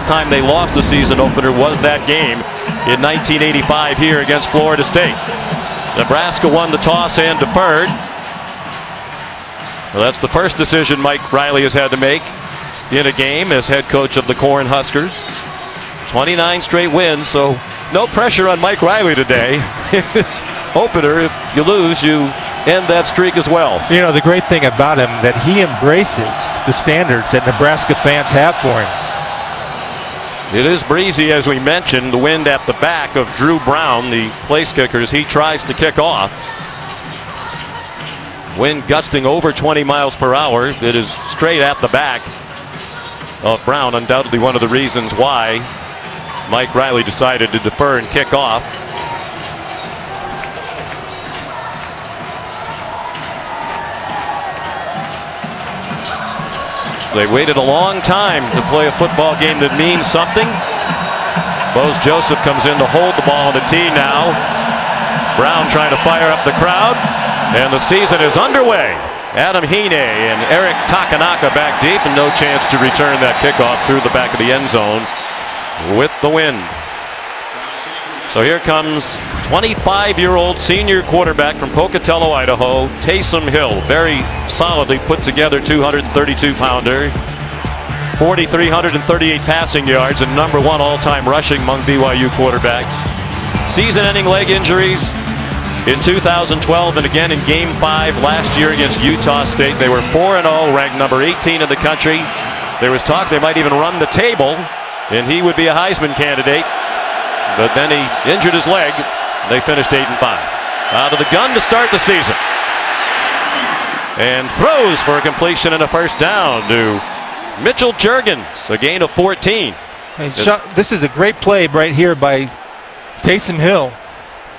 last time they lost a season opener was that game in 1985 here against Florida State. Nebraska won the toss and deferred. Well, that's the first decision Mike Riley has had to make in a game as head coach of the Cornhuskers. 29 straight wins, so no pressure on Mike Riley today. It's opener. If you lose, you end that streak as well. You know, the great thing about him that he embraces the standards that Nebraska fans have for him. It is breezy, as we mentioned. The wind at the back of Drew Brown, the place kicker, as he tries to kick off. Wind gusting over 20 miles per hour. It is straight at the back of Brown. Undoubtedly one of the reasons why Mike Riley decided to defer and kick off. They waited a long time to play a football game that means something. Bose Joseph comes in to hold the ball on the tee now. Brown trying to fire up the crowd. And the season is underway. Adam Hine and Eric Takanaka back deep, and no chance to return that kickoff through the back of the end zone with the wind. So here comes 25-year-old senior quarterback from Pocatello, Idaho, Taysom Hill. Very solidly put together 232-pounder, 4,338 passing yards, and #1 all-time rushing among BYU quarterbacks. Season-ending leg injuries in 2012 and again in Game 5 last year against Utah State. They were 4-0, ranked number 18 in the country. There was talk they might even run the table, and he would be a Heisman candidate. But then he injured his leg. They finished 8-5. Out of the gun to start the season. And throws for a completion and a first down to Mitchell Juergens, a gain of 14. And this is a great play right here by Taysom Hill,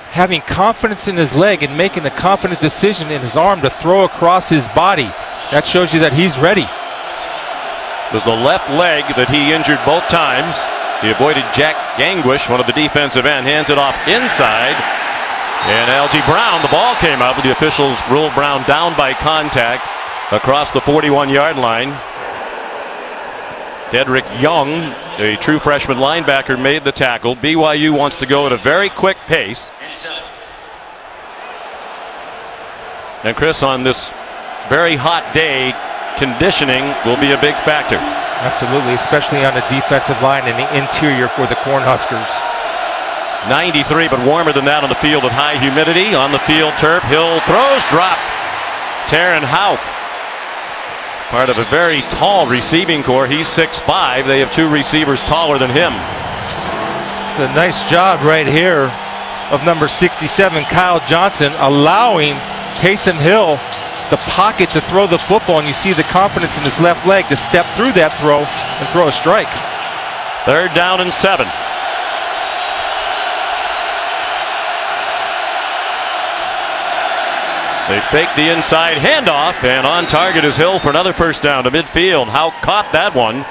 having confidence in his leg and making a confident decision in his arm to throw across his body. That shows you that he's ready. It was the left leg that he injured both times. He avoided Jack Gangwish, one of the defensive end, hands it off inside. And Algie Brown, the ball came out, but the officials ruled Brown down by contact across the 41-yard line. Dedrick Young, a true freshman linebacker, made the tackle. BYU wants to go at a very quick pace. And Chris, on this very hot day, conditioning will be a big factor. Absolutely, especially on the defensive line and the interior for the Cornhuskers. 93, but warmer than that on the field with high humidity. On the field turf, Hill throws, drop. Taron Houck, part of a very tall receiving corps. He's 6'5". They have two receivers taller than him. It's a nice job right here of number 67, Kyle Johnson, allowing Taysom Hill the pocket to throw the football, and you see the confidence in his left leg to step through that throw and throw a strike. 3rd down and 7. They fake the inside handoff, and on target is Hill for another first down to midfield. Houck caught that one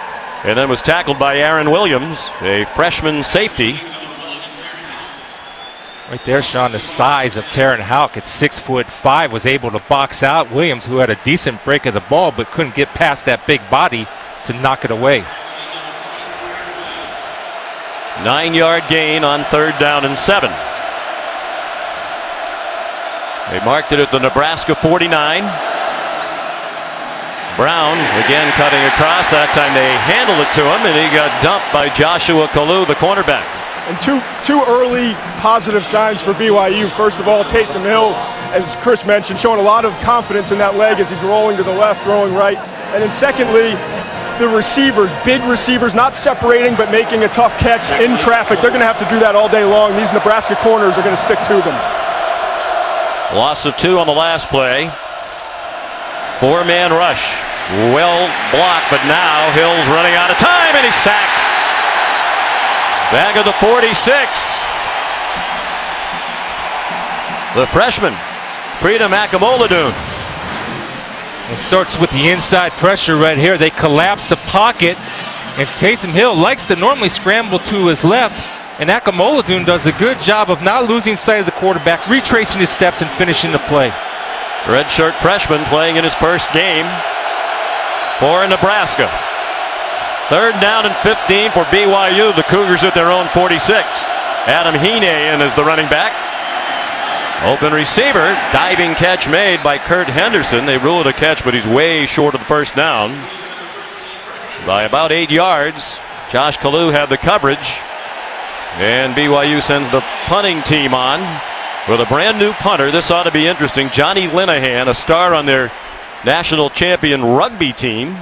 and then was tackled by Aaron Williams, a freshman safety. Right there, Sean, the size of Taron Houck at 6'5" was able to box out Williams, who had a decent break of the ball but couldn't get past that big body to knock it away. 9-yard gain on 3rd down and 7. They marked it at the Nebraska 49. Brown again cutting across. That time they handled it to him, and he got dumped by Joshua Kalu, the cornerback. And two early positive signs for BYU. First of all, Taysom Hill, as Chris mentioned, showing a lot of confidence in that leg as he's rolling to the left, throwing right. And then secondly, the receivers, big receivers, not separating but making a tough catch in traffic. They're going to have to do that all day long. These Nebraska corners are going to stick to them. Loss of 2 on the last play. 4-man rush. Well blocked, but now Hill's running out of time, and he's sacked. Back of the 46. The freshman, Freedom Akamoladun. It starts with the inside pressure right here. They collapse the pocket, and Taysom Hill likes to normally scramble to his left, and Akamoladun does a good job of not losing sight of the quarterback, retracing his steps and finishing the play. Redshirt freshman playing in his first game for Nebraska. Third down and 15 for BYU. The Cougars at their own 46. Adam Heeney in as the running back. Open receiver. Diving catch made by Kurt Henderson. They rule it a catch, but he's way short of the first down by about 8 yards. Josh Kalu had the coverage. And BYU sends the punting team on with a brand new punter. This ought to be interesting. Johnny Linehan, a star on their national champion rugby team,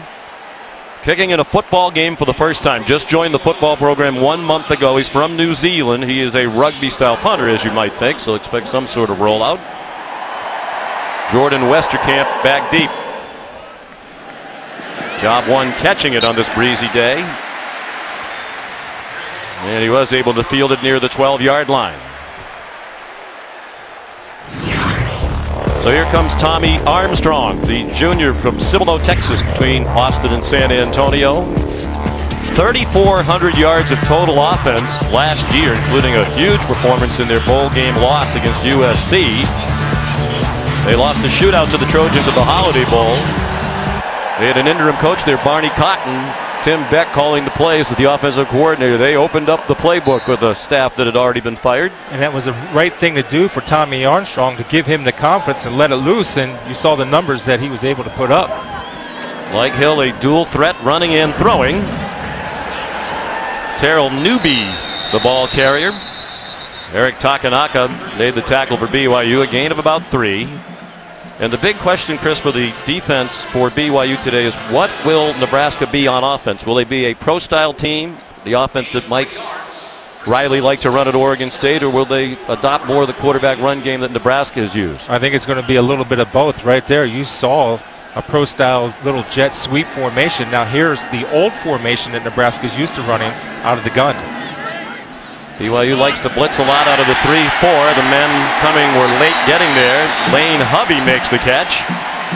kicking in a football game for the first time. Just joined the football program 1 month ago. He's from New Zealand. He is a rugby-style punter, as you might think, so expect some sort of rollout. Jordan Westerkamp back deep. Job one catching it on this breezy day. And he was able to field it near the 12-yard line. So here comes Tommy Armstrong, the junior from Cibolo, Texas, between Austin and San Antonio. 3,400 yards of total offense last year, including a huge performance in their bowl game loss against USC. They lost a shootout to the Trojans at the Holiday Bowl. They had an interim coach there, Barney Cotton. Tim Beck calling the plays as the offensive coordinator. They opened up the playbook with a staff that had already been fired. And that was the right thing to do for Tommy Armstrong, to give him the confidence and let it loose. And you saw the numbers that he was able to put up. Like Hill, a dual threat running and throwing. Terrell Newby, the ball carrier. Eric Takanaka made the tackle for BYU, a gain of about 3. And the big question, Chris, for the defense for BYU today is, what will Nebraska be on offense? Will they be a pro-style team, the offense that Mike Riley liked to run at Oregon State, or will they adopt more of the quarterback run game that Nebraska has used? I think it's going to be a little bit of both right there. You saw a pro-style little jet sweep formation. Now here's the old formation that Nebraska's used to running out of the gun. BYU likes to blitz a lot out of the 3-4. The men coming were late getting there. Lane Hovey makes the catch.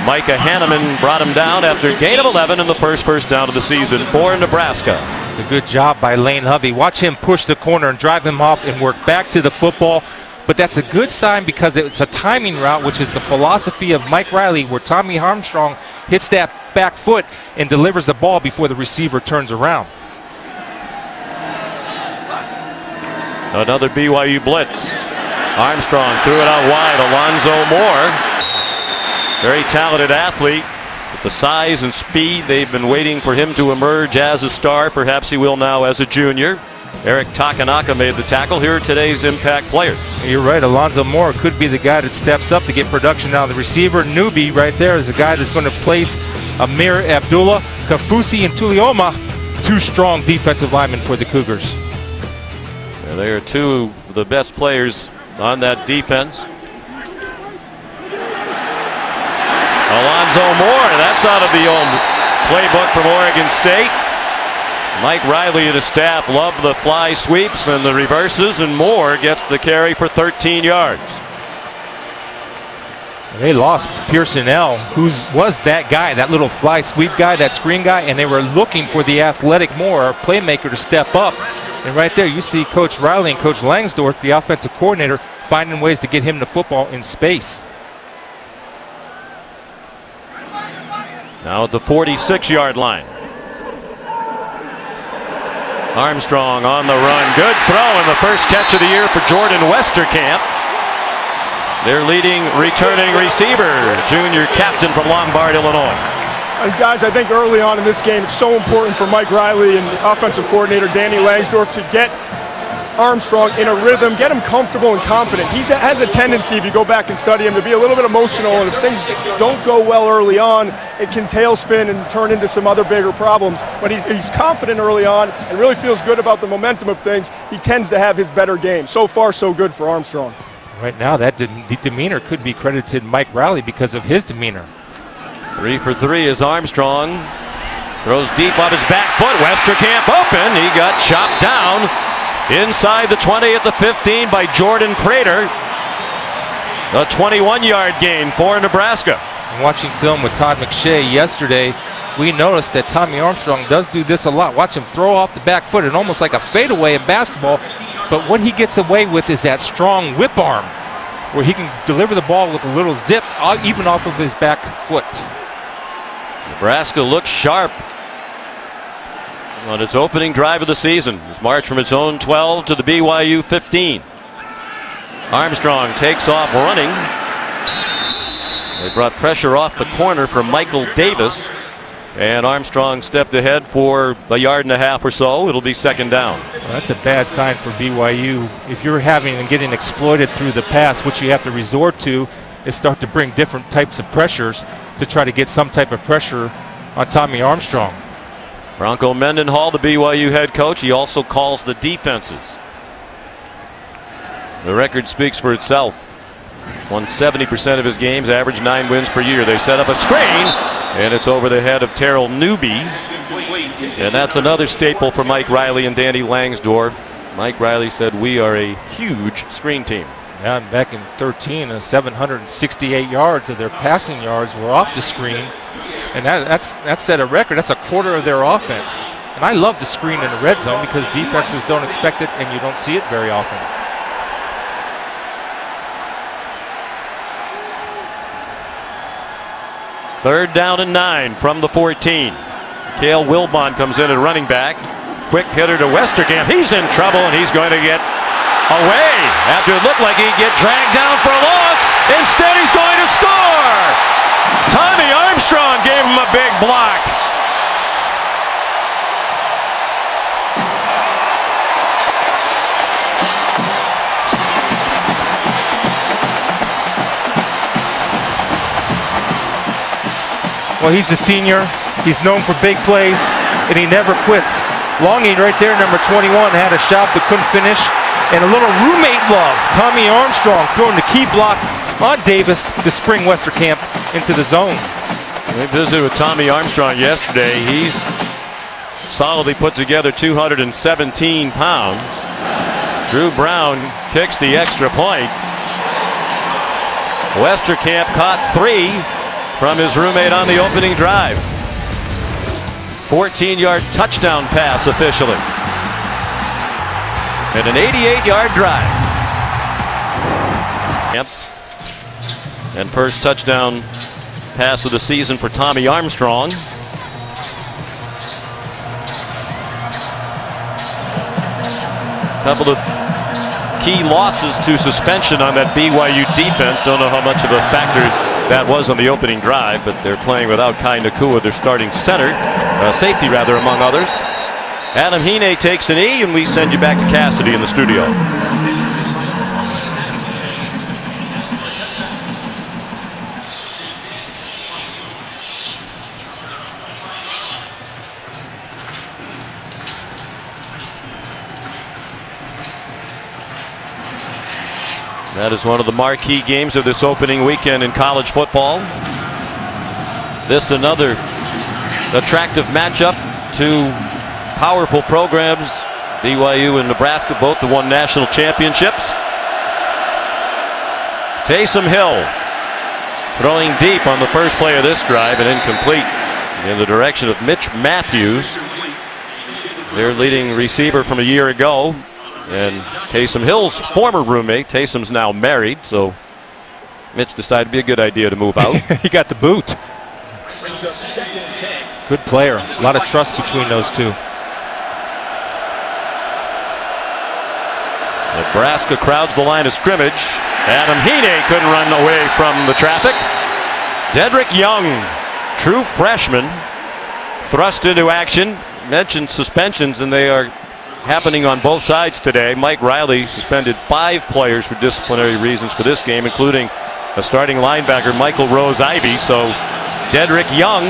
Micah Hanneman brought him down after a gain of 11 in the first down of the season for Nebraska. It's a good job by Lane Hovey. Watch him push the corner and drive him off and work back to the football. But that's a good sign because it's a timing route, which is the philosophy of Mike Riley, where Tommy Armstrong hits that back foot and delivers the ball before the receiver turns around. Another BYU blitz. Armstrong threw it out wide. Alonzo Moore, very talented athlete. With the size and speed, they've been waiting for him to emerge as a star. Perhaps he will now as a junior. Eric Takanaka made the tackle. Here are today's impact players. You're right. Alonzo Moore could be the guy that steps up to get production out of the receiver. Newby right there is the guy that's going to place Amir Abdullah, Kafusi, and Tulioma. 2 strong defensive linemen for the Cougars. They are 2 of the best players on that defense. Alonzo Moore, that's out of the old playbook from Oregon State. Mike Riley and his staff love the fly sweeps and the reverses, and Moore gets the carry for 13 yards. They lost Pearson L., who was that guy, that little fly sweep guy, that screen guy, and they were looking for the athletic Moore, playmaker, to step up. And right there you see Coach Riley and Coach Langsdorff, the offensive coordinator, finding ways to get him the football in space. Now at the 46-yard line. Armstrong on the run. Good throw, and the first catch of the year for Jordan Westerkamp. Their leading returning receiver, junior captain from Lombard, Illinois. And guys, I think early on in this game, it's so important for Mike Riley and offensive coordinator Danny Langsdorff to get Armstrong in a rhythm, get him comfortable and confident. He has a tendency, if you go back and study him, to be a little bit emotional, and if things don't go well early on, it can tailspin and turn into some other bigger problems. But he's confident early on and really feels good about the momentum of things. He tends to have his better game. So far, so good for Armstrong. Right now, that demeanor could be credited to Mike Riley because of his demeanor. 3 for 3 is Armstrong. Throws deep on his back foot. Westerkamp open. He got chopped down inside the 20 at the 15 by Jordan Prater. A 21-yard gain for Nebraska. Watching film with Todd McShay yesterday, we noticed that Tommy Armstrong does do this a lot. Watch him throw off the back foot and almost like a fadeaway in basketball. But what he gets away with is that strong whip arm, where he can deliver the ball with a little zip, even off of his back foot. Nebraska looks sharp. on its opening drive of the season. It's marched from its own 12 to the BYU 15. Armstrong takes off running. They brought pressure off the corner from Michael Davis, and Armstrong stepped ahead for a yard and a half or so. It'll be second down. Well, that's a bad sign for BYU. If you're having and getting exploited through the pass, what you have to resort to is start to bring different types of pressures to try to get some type of pressure on Tommy Armstrong. Bronco Mendenhall, the BYU head coach, he also calls the defenses. The record speaks for itself. Won 70% of his games, averaged 9 wins per year. They set up a screen, and it's over the head of Terrell Newby. And that's another staple for Mike Riley and Danny Langsdorff. Mike Riley said, we are a huge screen team. Yeah, back in 13, 768 yards of their passing yards were off the screen. And that set a record. That's a quarter of their offense. And I love the screen in the red zone because defenses don't expect it and you don't see it very often. Third down and 9 from the 14. Cale Wilbon comes in at running back. Quick hitter to Westerkamp. He's in trouble and he's going to get away after it looked like he'd get dragged down for a loss. Instead, he's going to score. Tommy Armstrong gave him a big block. Well, he's a senior. He's known for big plays, and he never quits. Longing right there, number 21, had a shot but couldn't finish. And a little roommate love. Tommy Armstrong throwing the key block on Davis to spring Westerkamp into the zone. We visited with Tommy Armstrong yesterday. He's solidly put together, 217 pounds. Drew Brown kicks the extra point. Westerkamp caught 3 from his roommate on the opening drive. 14-yard touchdown pass officially. And an 88-yard drive. Yep. And first touchdown pass of the season for Tommy Armstrong. Couple of key losses to suspension on that BYU defense. Don't know how much of a factor that was on the opening drive, but they're playing without Kai Nakua, their starting center, safety rather, among others. Adam Hine takes a knee, and we send you back to Cassidy in the studio. That is one of the marquee games of this opening weekend in college football. This another attractive matchup. Two powerful programs, BYU and Nebraska, both have won national championships. Taysom Hill throwing deep on the first play of this drive and incomplete in the direction of Mitch Matthews, their leading receiver from a year ago. And Taysom Hill's former roommate. Taysom's now married, so Mitch decided it'd be a good idea to move out. He got the boot. Good player. A lot of trust between those two. Nebraska crowds the line of scrimmage. Adam Hine couldn't run away from the traffic. Dedrick Young, true freshman, thrust into action. Mentioned suspensions, and they are happening on both sides today. Mike Riley suspended 5 players for disciplinary reasons for this game, including a starting linebacker, Michael Rose-Ivy. So Dedrick Young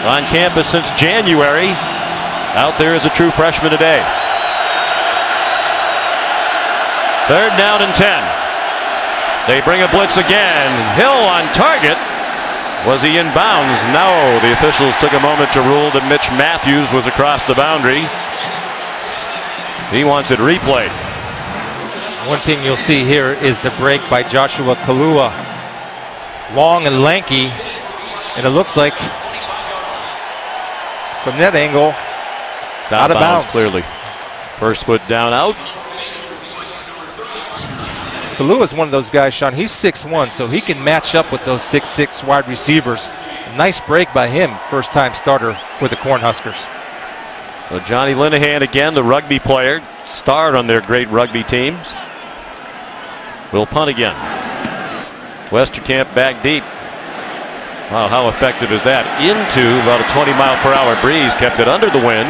on campus since January, out there as a true freshman today. Third down and 10. They bring a blitz again. Hill on target. Was he in bounds? No. The officials took a moment to rule that Mitch Matthews was across the boundary. He wants it replayed. One thing you'll see here is the break by Joshua Kalua. Long and lanky. And it looks like from that angle, out of bounds. Clearly. First foot down out. Kalua is one of those guys, Sean. He's 6'1", so he can match up with those 6'6" wide receivers. A nice break by him. First time starter for the Cornhuskers. So Johnny Linehan again, the rugby player, starred on their great rugby teams. Will punt again. Westerkamp back deep. Wow, how effective is that? Into about a 20-mile-per-hour breeze, kept it under the wind.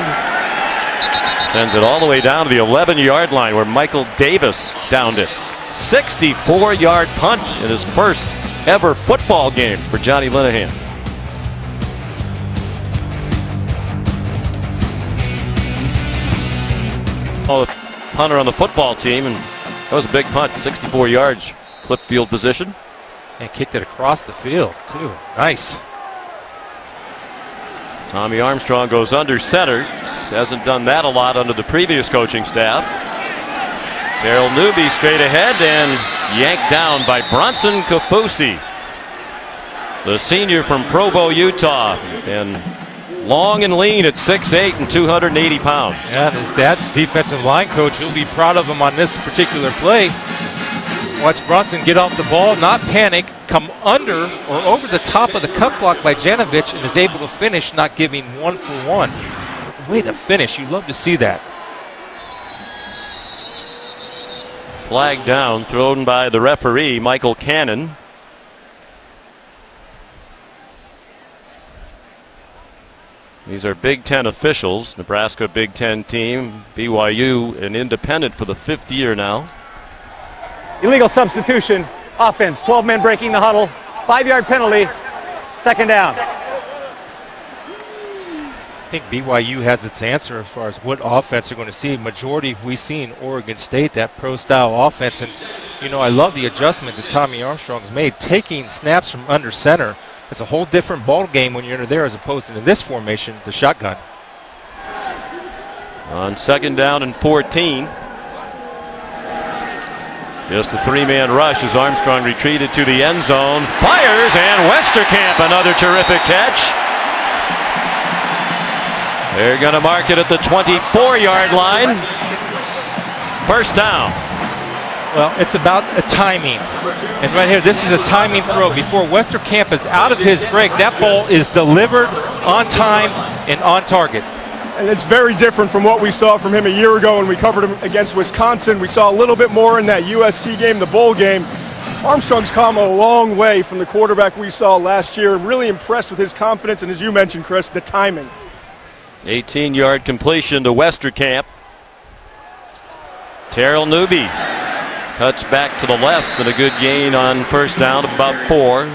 Sends it all the way down to the 11-yard line where Michael Davis downed it. 64-yard punt in his first ever football game for Johnny Linehan. Oh, the punter on the football team, and that was a big punt, 64 yards, flip field position. And kicked it across the field, too. Nice. Tommy Armstrong goes under center. Hasn't done that a lot under the previous coaching staff. Terrell Newby straight ahead and yanked down by Bronson Kafusi, the senior from Provo, Utah, and long and lean at 6'8" and 280 pounds. Yeah, and his dad's defensive line coach. He'll be proud of him on this particular play. Watch Bronson get off the ball, not panic, come under or over the top of the cut block by Janovich, and is able to finish, not giving 1-for-1. Way to finish. You love to see that. Flag down, thrown by the referee, Michael Cannon. These are Big Ten officials. Nebraska Big Ten team, BYU an independent for the 5th year now. Illegal substitution, offense, 12 men breaking the huddle, 5-yard penalty, second down. I think BYU has its answer as far as what offense they're going to see. Majority we've seen Oregon State, that pro-style offense. And, you know, I love the adjustment that Tommy Armstrong's made, taking snaps from under center. It's a whole different ball game when you're under there as opposed to in this formation, the shotgun. On 2nd down and 14. Just a 3-man rush as Armstrong retreated to the end zone. Fires, and Westerkamp, another terrific catch. They're going to mark it at the 24-yard line. First down. Well, it's about a timing. And right here, this is a timing throw. Before Westerkamp is out of his break, that ball is delivered on time and on target. And it's very different from what we saw from him a year ago when we covered him against Wisconsin. We saw a little bit more in that USC game, the bowl game. Armstrong's come a long way from the quarterback we saw last year. I'm really impressed with his confidence and, as you mentioned, Chris, the timing. 18-yard completion to Westerkamp. Terrell Newby cuts back to the left and a good gain on first down of about 4.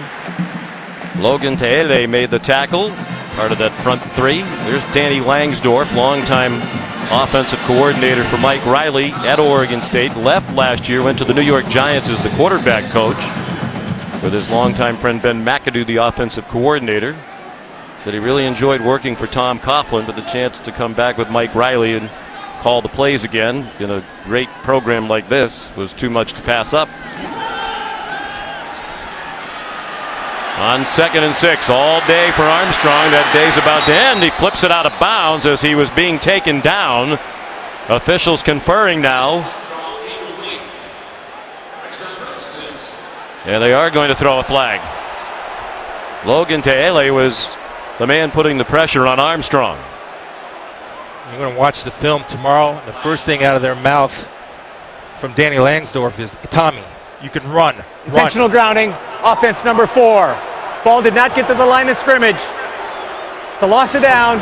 Logan Teele made the tackle, part of that front 3. There's Danny Langsdorf, longtime offensive coordinator for Mike Riley at Oregon State. Left last year, went to the New York Giants as the quarterback coach with his longtime friend Ben McAdoo, the offensive coordinator. Said he really enjoyed working for Tom Coughlin, but the chance to come back with Mike Riley and call the plays again in a great program like this was too much to pass up. On 2nd and 6, all day for Armstrong. That day's about to end. He flips it out of bounds as he was being taken down. Officials conferring now. And they are going to throw a flag. Logan Teele was the man putting the pressure on Armstrong. You're going to watch the film tomorrow, and the first thing out of their mouth from Danny Langsdorf is, Tommy, you can run. Intentional grounding, offense number 4. Ball did not get to the line of scrimmage. It's a loss of down,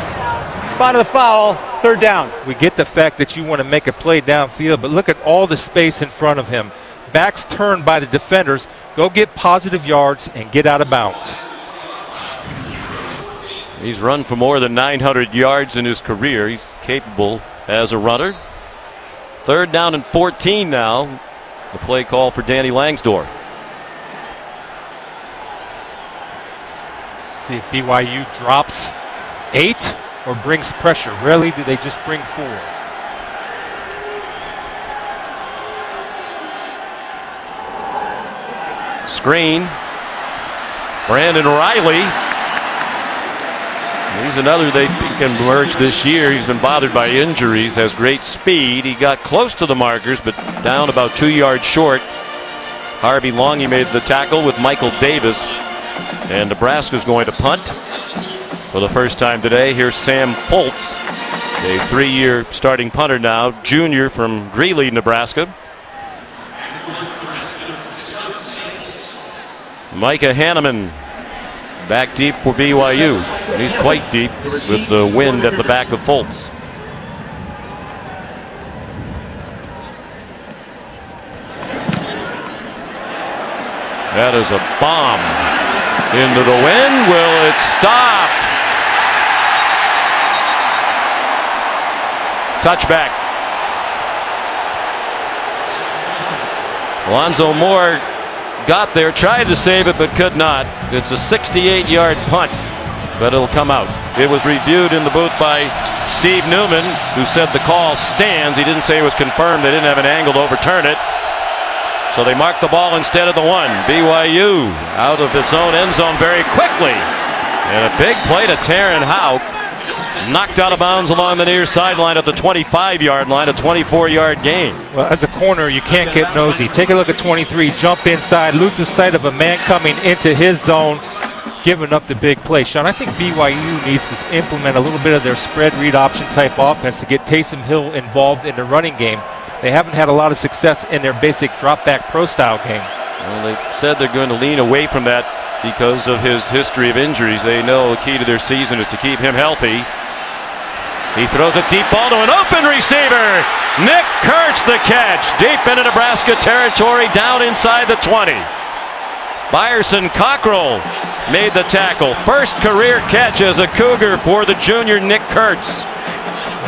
spot of the foul, 3rd down. We get the fact that you want to make a play downfield, but look at all the space in front of him. Backs turned by the defenders. Go get positive yards and get out of bounds. He's run for more than 900 yards in his career. He's capable as a runner. 3rd down and 14 now. The play call for Danny Langsdorf. See if BYU drops 8 or brings pressure. Rarely do they just bring 4. Screen. Brandon Riley. He's another they can emerge this year. He's been bothered by injuries, has great speed. He got close to the markers, but down about 2 yards short. Harvey Longy made the tackle with Michael Davis. And Nebraska's going to punt for the first time today. Here's Sam Foltz A 3-year starting punter now, junior from Greeley, Nebraska. Micah Hanneman back deep for BYU. And he's quite deep with the wind at the back of Fultz. That is a bomb into the wind. Will it stop? Touchback. Alonzo Moore got there, tried to save it, but could not. It's a 68-yard punt, but it'll come out. It was reviewed in the booth by Steve Newman, who said the call stands. He didn't say it was confirmed. They didn't have an angle to overturn it. So they marked the ball instead of the one. BYU out of its own end zone very quickly. And a big play to Taron Houck. Knocked out of bounds along the near sideline at the 25-yard line, a 24-yard gain. Well, as a corner, you can't get nosy. Take a look at 23, jump inside, loses sight of a man coming into his zone, giving up the big play. Sean, I think BYU needs to implement a little bit of their spread read option type offense to get Taysom Hill involved in the running game. They haven't had a lot of success in their basic drop back pro style game. Well, they said they're going to lean away from that because of his history of injuries. They know the key to their season is to keep him healthy. He throws a deep ball to an open receiver. Nick Kurtz the catch. Deep into Nebraska territory, down inside the 20. Byerson Cockrell made the tackle. First career catch as a Cougar for the junior Nick Kurtz.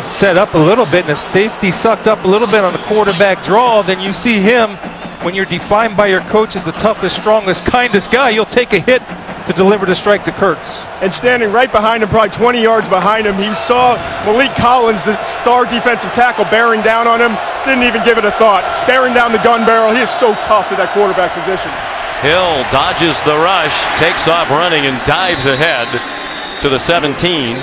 Set up a little bit, and if safety sucked up a little bit on the quarterback draw, then you see him, when you're defined by your coach as the toughest, strongest, kindest guy, you'll take a hit to deliver the strike to Kurtz. And standing right behind him, probably 20 yards behind him, he saw Malik Collins, the star defensive tackle, bearing down on him. Didn't even give it a thought. Staring down the gun barrel. He is so tough at that quarterback position. Hill dodges the rush, takes off running, and dives ahead to the 17.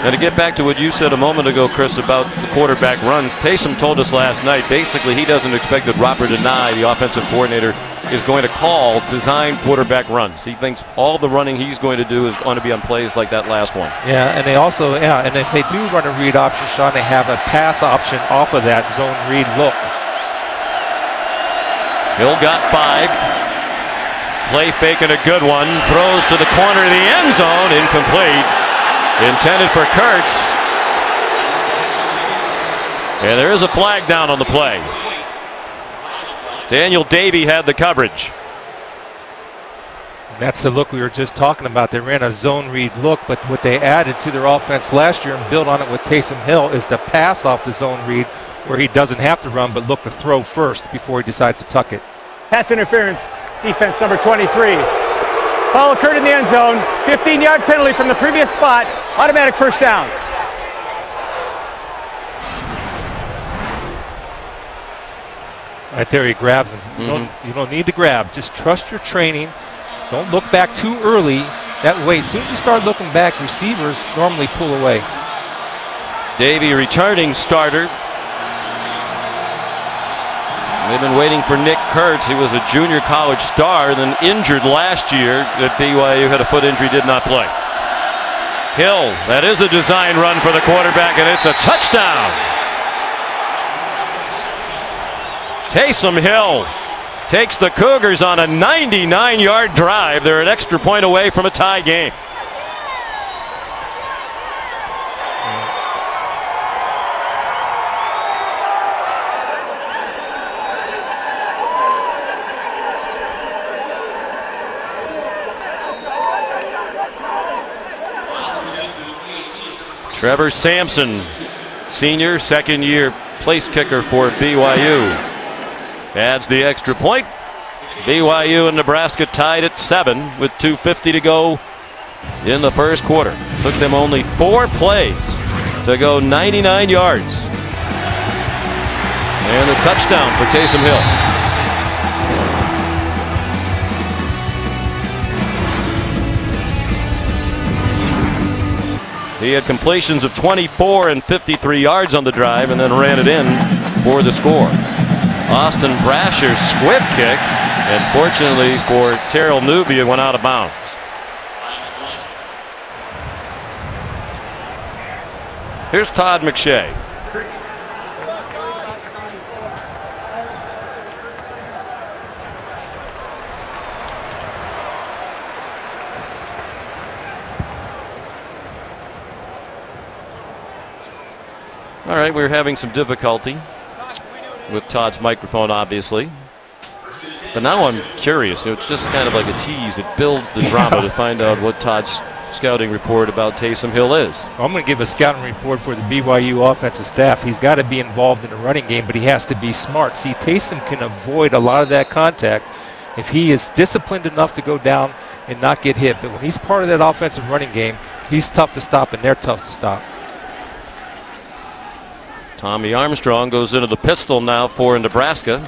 And to get back to what you said a moment ago, Chris, about the quarterback runs, Taysom told us last night, basically he doesn't expect that Robert Denai, the offensive coordinator, is going to call design quarterback runs. He thinks all the running he's going to do is going to be on plays like that last one. Yeah, and they also, and if they do run a read option, Sean, they have a pass option off of that zone read look. Hill got 5. Play faking a good one. Throws to the corner of the end zone. Incomplete. Intended for Kurtz. And there is a flag down on the play. Daniel Davey had the coverage. That's the look we were just talking about. They ran a zone read look, but what they added to their offense last year and built on it with Taysom Hill is the pass off the zone read, where he doesn't have to run but look to throw first before he decides to tuck it. Pass interference, defense number 23. Foul occurred in the end zone. 15-yard penalty from the previous spot. Automatic first down. Right there, he grabs him. You don't need to grab. Just trust your training. Don't look back too early. That way, as soon as you start looking back, receivers normally pull away. Davey, returning starter. They've been waiting for Nick Kurtz. He was a junior college star and then injured last year at BYU, had a foot injury, did not play. Hill, that is a design run for the quarterback, and it's a touchdown. Taysom Hill takes the Cougars on a 99-yard drive. They're an extra point away from a tie game. Trevor Sampson, senior, second-year place kicker for BYU, adds the extra point. BYU and Nebraska tied at 7 with 2:50 to go in the first quarter. Took them only 4 plays to go 99 yards. And a touchdown for Taysom Hill. He had completions of 24 and 53 yards on the drive and then ran it in for the score. Austin Brasher's squib kick, and fortunately for Terrell Nubia, went out of bounds. Here's Todd McShay. All right, we're having some difficulty with Todd's microphone, obviously. But now I'm curious. It's just kind of like a tease. It builds the drama to find out what Todd's scouting report about Taysom Hill is. I'm going to give a scouting report for the BYU offensive staff. He's got to be involved in the running game, but he has to be smart. See, Taysom can avoid a lot of that contact if he is disciplined enough to go down and not get hit. But when he's part of that offensive running game, he's tough to stop, and they're tough to stop. Tommy Armstrong goes into the pistol now for Nebraska.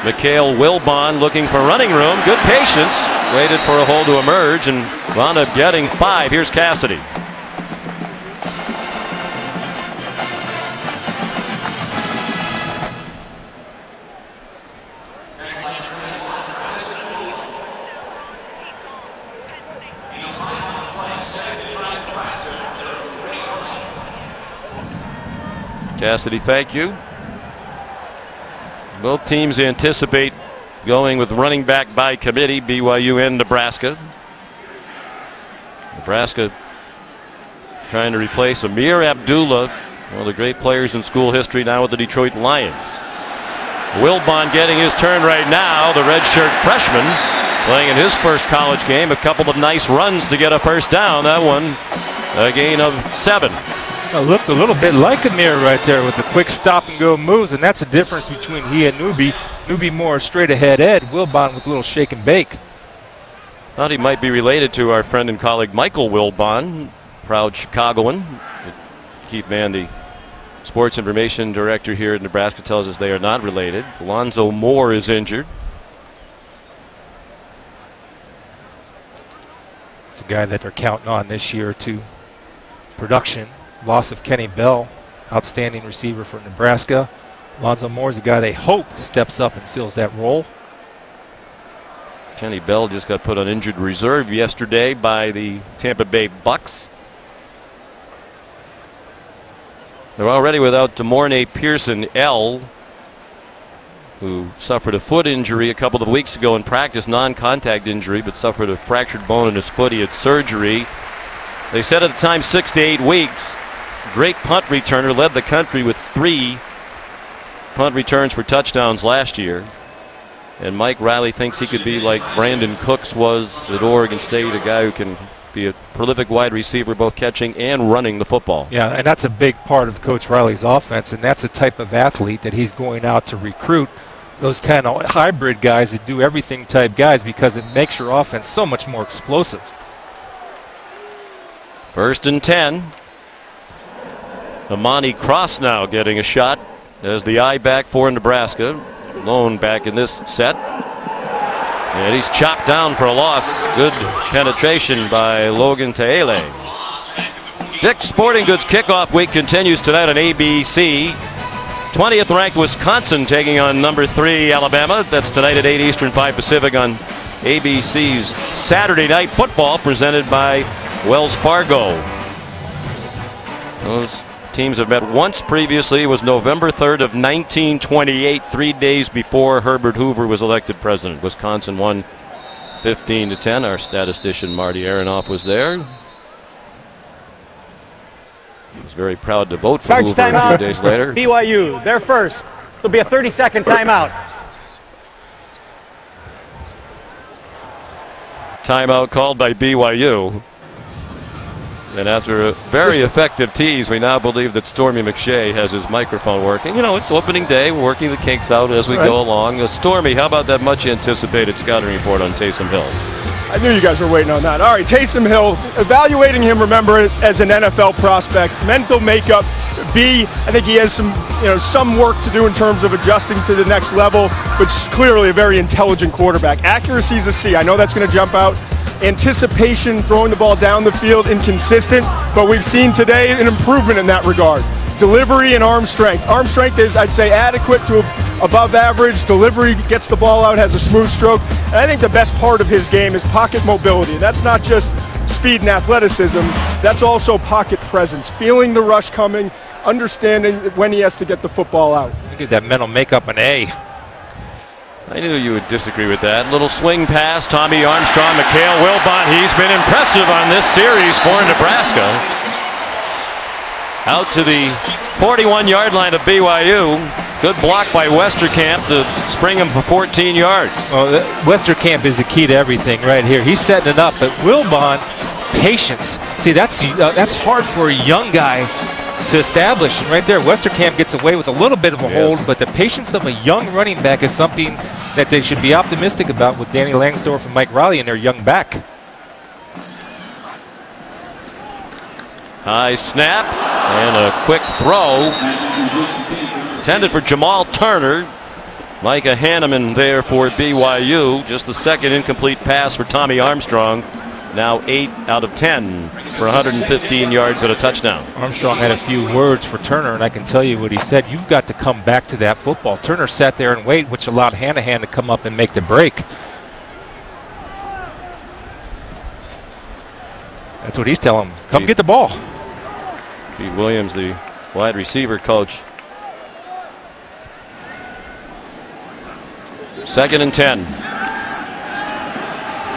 Mikhail Wilbon looking for running room. Good patience. Waited for a hole to emerge and wound up getting 5. Here's Cassidy. Cassidy, thank you. Both teams anticipate going with running back by committee, BYU and Nebraska. Nebraska trying to replace Amir Abdullah, one of the great players in school history, now with the Detroit Lions. Wilbon getting his turn right now, the redshirt freshman playing in his first college game. A couple of nice runs to get a first down. That one a gain of 7. Looked a little bit like Amir right there with the quick stop and go moves, and that's the difference between he and Newby. Newby more straight ahead Ed, Wilbon with a little shake and bake. Thought he might be related to our friend and colleague Michael Wilbon, proud Chicagoan. Keith Mann, the sports information director here at Nebraska, tells us they are not related. Alonzo Moore is injured. It's a guy that they're counting on this year to production. Loss of Kenny Bell, outstanding receiver for Nebraska. Alonzo Moore is a guy they hope steps up and fills that role. Kenny Bell just got put on injured reserve yesterday by the Tampa Bay Bucks. They're already without DeMornay Pearson L, who suffered a foot injury a couple of weeks ago in practice, non-contact injury, but suffered a fractured bone in his foot. He had surgery. They said at the time 6 to 8 weeks. Great punt returner, led the country with 3 punt returns for touchdowns last year. And Mike Riley thinks he could be like Brandon Cooks was at Oregon State, a guy who can be a prolific wide receiver, both catching and running the football. Yeah, and that's a big part of Coach Riley's offense, and that's a type of athlete that he's going out to recruit, those kind of hybrid guys that do everything type guys, because it makes your offense so much more explosive. 1st and 10. Amani Cross now getting a shot as the eye back for Nebraska. Lone back in this set. And he's chopped down for a loss. Good penetration by Logan Taele. Dick's Sporting Goods kickoff week continues tonight on ABC. 20th ranked Wisconsin taking on number 3 Alabama. That's tonight at 8 Eastern, 5 Pacific on ABC's Saturday Night Football, presented by Wells Fargo. Those teams have met once previously. It was November 3rd of 1928, 3 days before Herbert Hoover was elected president. Wisconsin won 15-10. Our statistician Marty Aronoff was there. He was very proud to vote for Charge Hoover a few days later. BYU, they're first. This will be a 30-second timeout. Timeout called by BYU. And after a very effective tease, we now believe that Stormy McShay has his microphone working. You know, it's opening day. We're working the kinks out as we go along. Stormy, how about that much anticipated scouting report on Taysom Hill? I knew you guys were waiting on that. All right, Taysom Hill, evaluating him, remember, as an NFL prospect, mental makeup, B, I think he has some work to do in terms of adjusting to the next level, but clearly a very intelligent quarterback. Accuracy is a C. I know that's going to jump out. Anticipation, throwing the ball down the field, inconsistent, but we've seen today an improvement in that regard. Delivery and arm strength. Arm strength is, I'd say, adequate to above average. Delivery gets the ball out, has a smooth stroke. And I think the best part of his game is pocket mobility. That's not just speed and athleticism. That's also pocket presence, feeling the rush coming, understanding when he has to get the football out. Look at that mental makeup, an A. I knew you would disagree with that. Little swing pass, Tommy Armstrong, Mikhail Wilbon. He's been impressive on this series for Nebraska. Out to the 41-yard line of BYU. Good block by Westerkamp to spring him for 14 yards. Well, Westerkamp is the key to everything right here. He's setting it up, but Wilbon, patience. See, that's hard for a young guy to establish. And right there, Westerkamp gets away with a little bit of a hold, but the patience of a young running back is something that they should be optimistic about with Danny Langsdorff and Mike Riley and their young back. High snap and a quick throw. Intended for Jamal Turner. Micah Hanneman there for BYU. Just the second incomplete pass for Tommy Armstrong. Now 8 out of 10 for 115 yards and a touchdown. Armstrong had a few words for Turner, and I can tell you what he said. You've got to come back to that football. Turner sat there and waited, which allowed Hanahan to come up and make the break. That's what he's telling him. Come get the ball. Pete Williams, the wide receiver coach. 2nd and 10.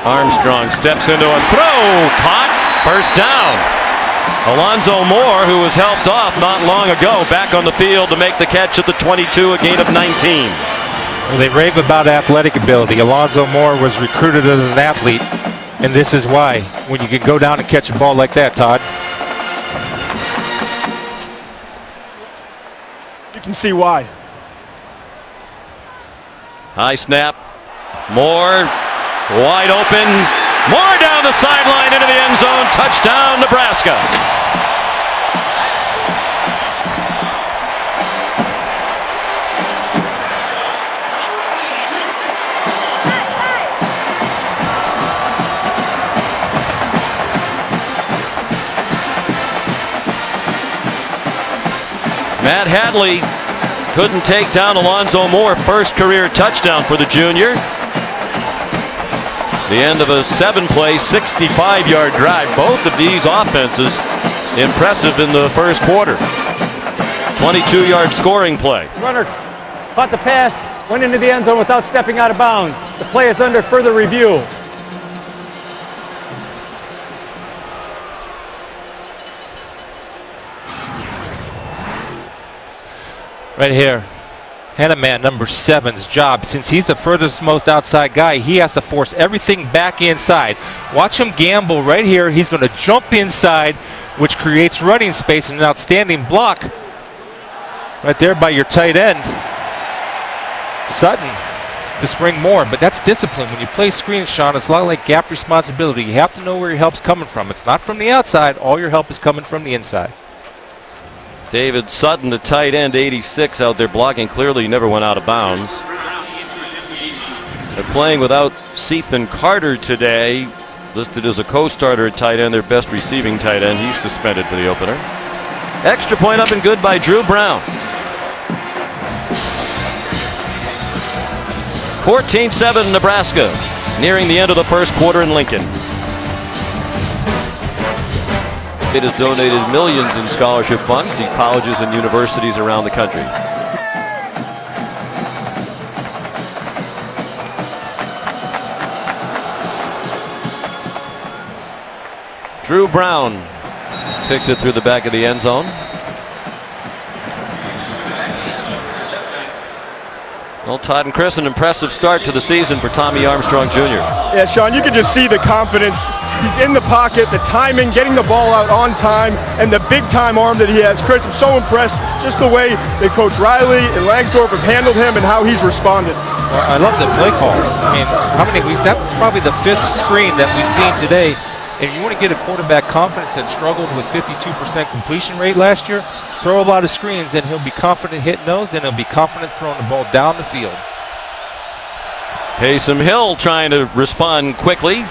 Armstrong steps into a throw. Caught. First down. Alonzo Moore, who was helped off not long ago, back on the field to make the catch at the 22, a gain of 19. Well, they rave about athletic ability. Alonzo Moore was recruited as an athlete, and this is why. When you can go down and catch a ball like that, Todd. You can see why. High snap. Moore wide open. Moore down the sideline into the end zone. Touchdown, Nebraska. Matt Hadley couldn't take down Alonzo Moore. First career touchdown for the junior. The end of a 7-play, 65-yard drive. Both of these offenses impressive in the first quarter. 22-yard scoring play. Runner caught the pass, went into the end zone without stepping out of bounds. The play is under further review. Right here, Hanneman, number 7's job, since he's the furthest most outside guy, he has to force everything back inside. Watch him gamble right here. He's going to jump inside, which creates running space and an outstanding block right there by your tight end, Sutton, to spring more. But that's discipline. When you play screens, Sean, it's a lot like gap responsibility. You have to know where your help's coming from. It's not from the outside. All your help is coming from the inside. David Sutton, the tight end, 86, out there blocking. Clearly never went out of bounds. They're playing without Sethan Carter today, listed as a co-starter at tight end, their best receiving tight end. He's suspended for the opener. Extra point up and good by Drew Brown. 14-7 Nebraska, nearing the end of the first quarter in Lincoln. It has donated millions in scholarship funds to colleges and universities around the country. Drew Brown picks it through the back of the end zone. Well, Todd and Chris, an impressive start to the season for Tommy Armstrong Jr. Yeah, Sean, you can just see the confidence. He's in the pocket, the timing, getting the ball out on time, and the big-time arm that he has. Chris, I'm so impressed just the way that Coach Riley and Langsdorff have handled him and how he's responded. Well, I love the play calls. I mean, that's probably the 5th screen that we've seen today. If you want to get a quarterback confidence that struggled with 52% completion rate last year, throw a lot of screens and he'll be confident hitting those, and he'll be confident throwing the ball down the field. Taysom Hill trying to respond quickly.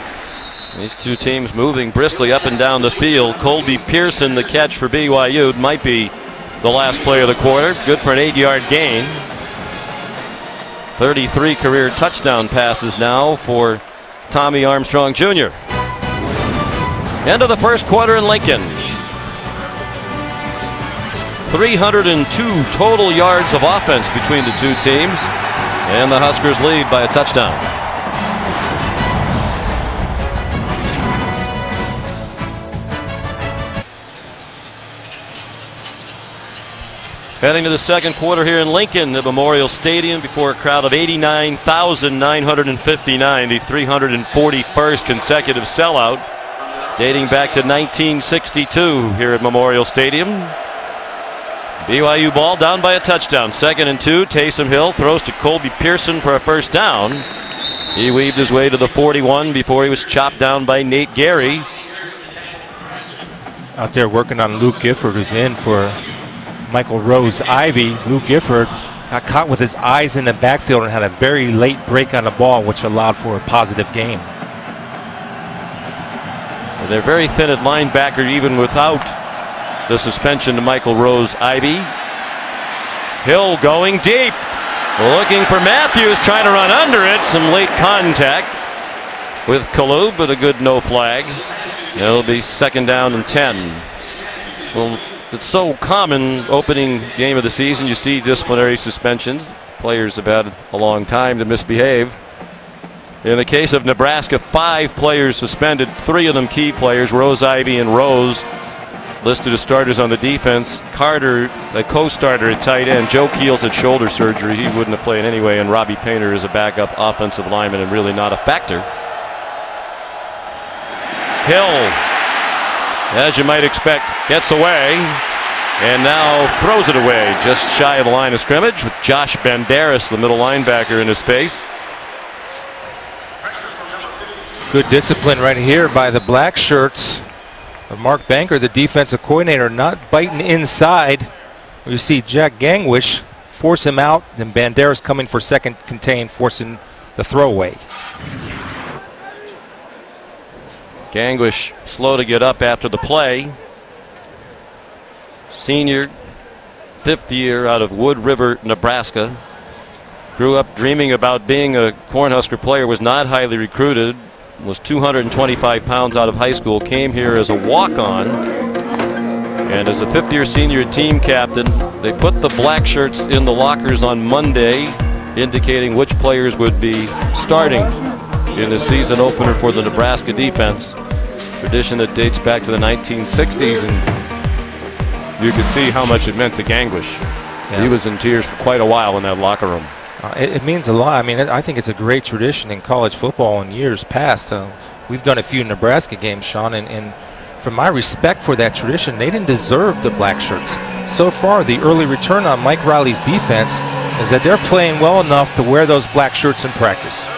These two teams moving briskly up and down the field. Colby Pearson, the catch for BYU. It might be the last play of the quarter. Good for an 8-yard gain. 33 career touchdown passes now for Tommy Armstrong Jr. End of the first quarter in Lincoln. 302 total yards of offense between the two teams, and the Huskers lead by a touchdown. Heading to the second quarter here in Lincoln at Memorial Stadium before a crowd of 89,959, the 341st consecutive sellout dating back to 1962 here at Memorial Stadium. BYU ball down by a touchdown. 2nd and 2. Taysom Hill throws to Colby Pearson for a first down. He weaved his way to the 41 before he was chopped down by Nate Gary. Out there working on Luke Gifford, who's in for Michael Rose-Ivy. Luke Gifford got caught with his eyes in the backfield and had a very late break on the ball, which allowed for a positive gain. They're very thin at linebacker even without the suspension to Michael Rose-Ivy. Hill going deep, looking for Matthews, trying to run under it. Some late contact with Kalub, but a good no flag. It'll be 2nd down and 10. Well, it's so common opening game of the season. You see disciplinary suspensions. Players have had a long time to misbehave. In the case of Nebraska, 5 players suspended, 3 of them key players, Rose-Ivy and Rose, listed as starters on the defense. Carter, a co-starter at tight end. Joe Keels had shoulder surgery. He wouldn't have played anyway, and Robbie Painter is a backup offensive lineman and really not a factor. Hill, as you might expect, gets away and now throws it away just shy of the line of scrimmage with Josh Banderas, the middle linebacker, in his face. Good discipline right here by the black shirts. Mark Banker, the defensive coordinator, not biting inside. You see Jack Gangwish force him out, then Banderas coming for second contain, forcing the throwaway. Gangwish slow to get up after the play. Senior, 5th year out of Wood River, Nebraska. Grew up dreaming about being a Cornhusker player, was not highly recruited, was 225 pounds out of high school, came here as a walk-on, and as a 5th-year senior team captain. They put the black shirts in the lockers on Monday, indicating which players would be starting in the season opener for the Nebraska defense. Tradition that dates back to the 1960s, and you could see how much it meant to Gangwish. Yeah. He was in tears for quite a while in that locker room. It means a lot. I mean, I think it's a great tradition in college football in years past. We've done a few Nebraska games, Sean, and from my respect for that tradition, they didn't deserve the black shirts. So far, the early return on Mike Riley's defense is that they're playing well enough to wear those black shirts in practice.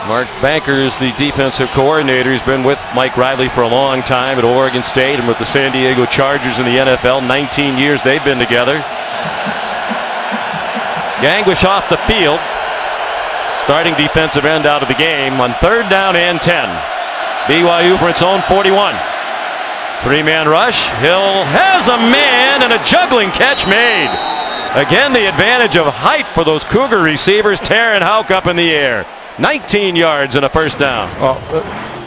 Mark Banker is the defensive coordinator. He's been with Mike Riley for a long time at Oregon State and with the San Diego Chargers in the NFL. 19 years they've been together. Gangwish off the field. Starting defensive end out of the game on 3rd down and 10. BYU for its own 41. 3-man rush. Hill has a man and a juggling catch made. Again, the advantage of height for those Cougar receivers. Taryn Houck up in the air. 19 yards and a first down.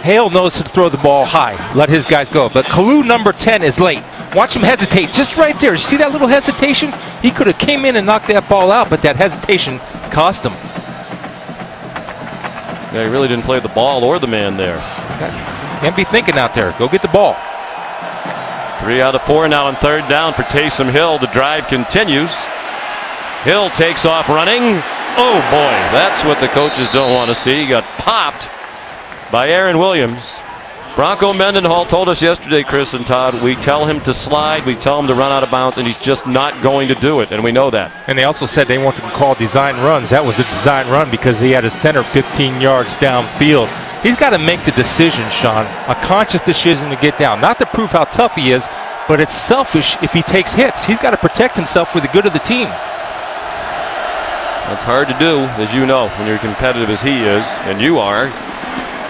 Hale knows to throw the ball high. Let his guys go. But Kalu, number 10, is late. Watch him hesitate just right there. You see that little hesitation? He could have came in and knocked that ball out, but that hesitation cost him. Yeah, he really didn't play the ball or the man there. Can't be thinking out there. Go get the ball. 3 out of 4 now on 3rd down for Taysom Hill. The drive continues. Hill takes off running. Oh boy, that's what the coaches don't want to see. He got popped by Aaron Williams. Bronco Mendenhall told us yesterday, Chris and Todd, we tell him to slide, we tell him to run out of bounds, and he's just not going to do it, and we know that. And they also said they wanted to call design runs. That was a design run because he had a center 15 yards downfield. He's got to make the decision, Sean, a conscious decision to get down. Not to prove how tough he is, but it's selfish if he takes hits. He's got to protect himself for the good of the team. That's hard to do, as you know, when you're competitive as he is, and you are.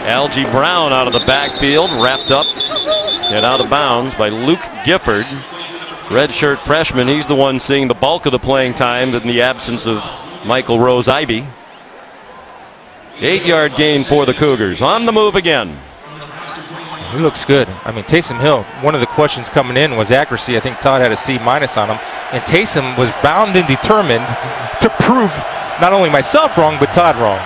Algie Brown out of the backfield, wrapped up and out of bounds by Luke Gifford. Redshirt freshman, he's the one seeing the bulk of the playing time in the absence of Michael Rose-Ivy. 8-yard gain for the Cougars. On the move again. He looks good. I mean, Taysom Hill, one of the questions coming in was accuracy. I think Todd had a C- on him. And Taysom was bound and determined to prove not only myself wrong, but Todd wrong.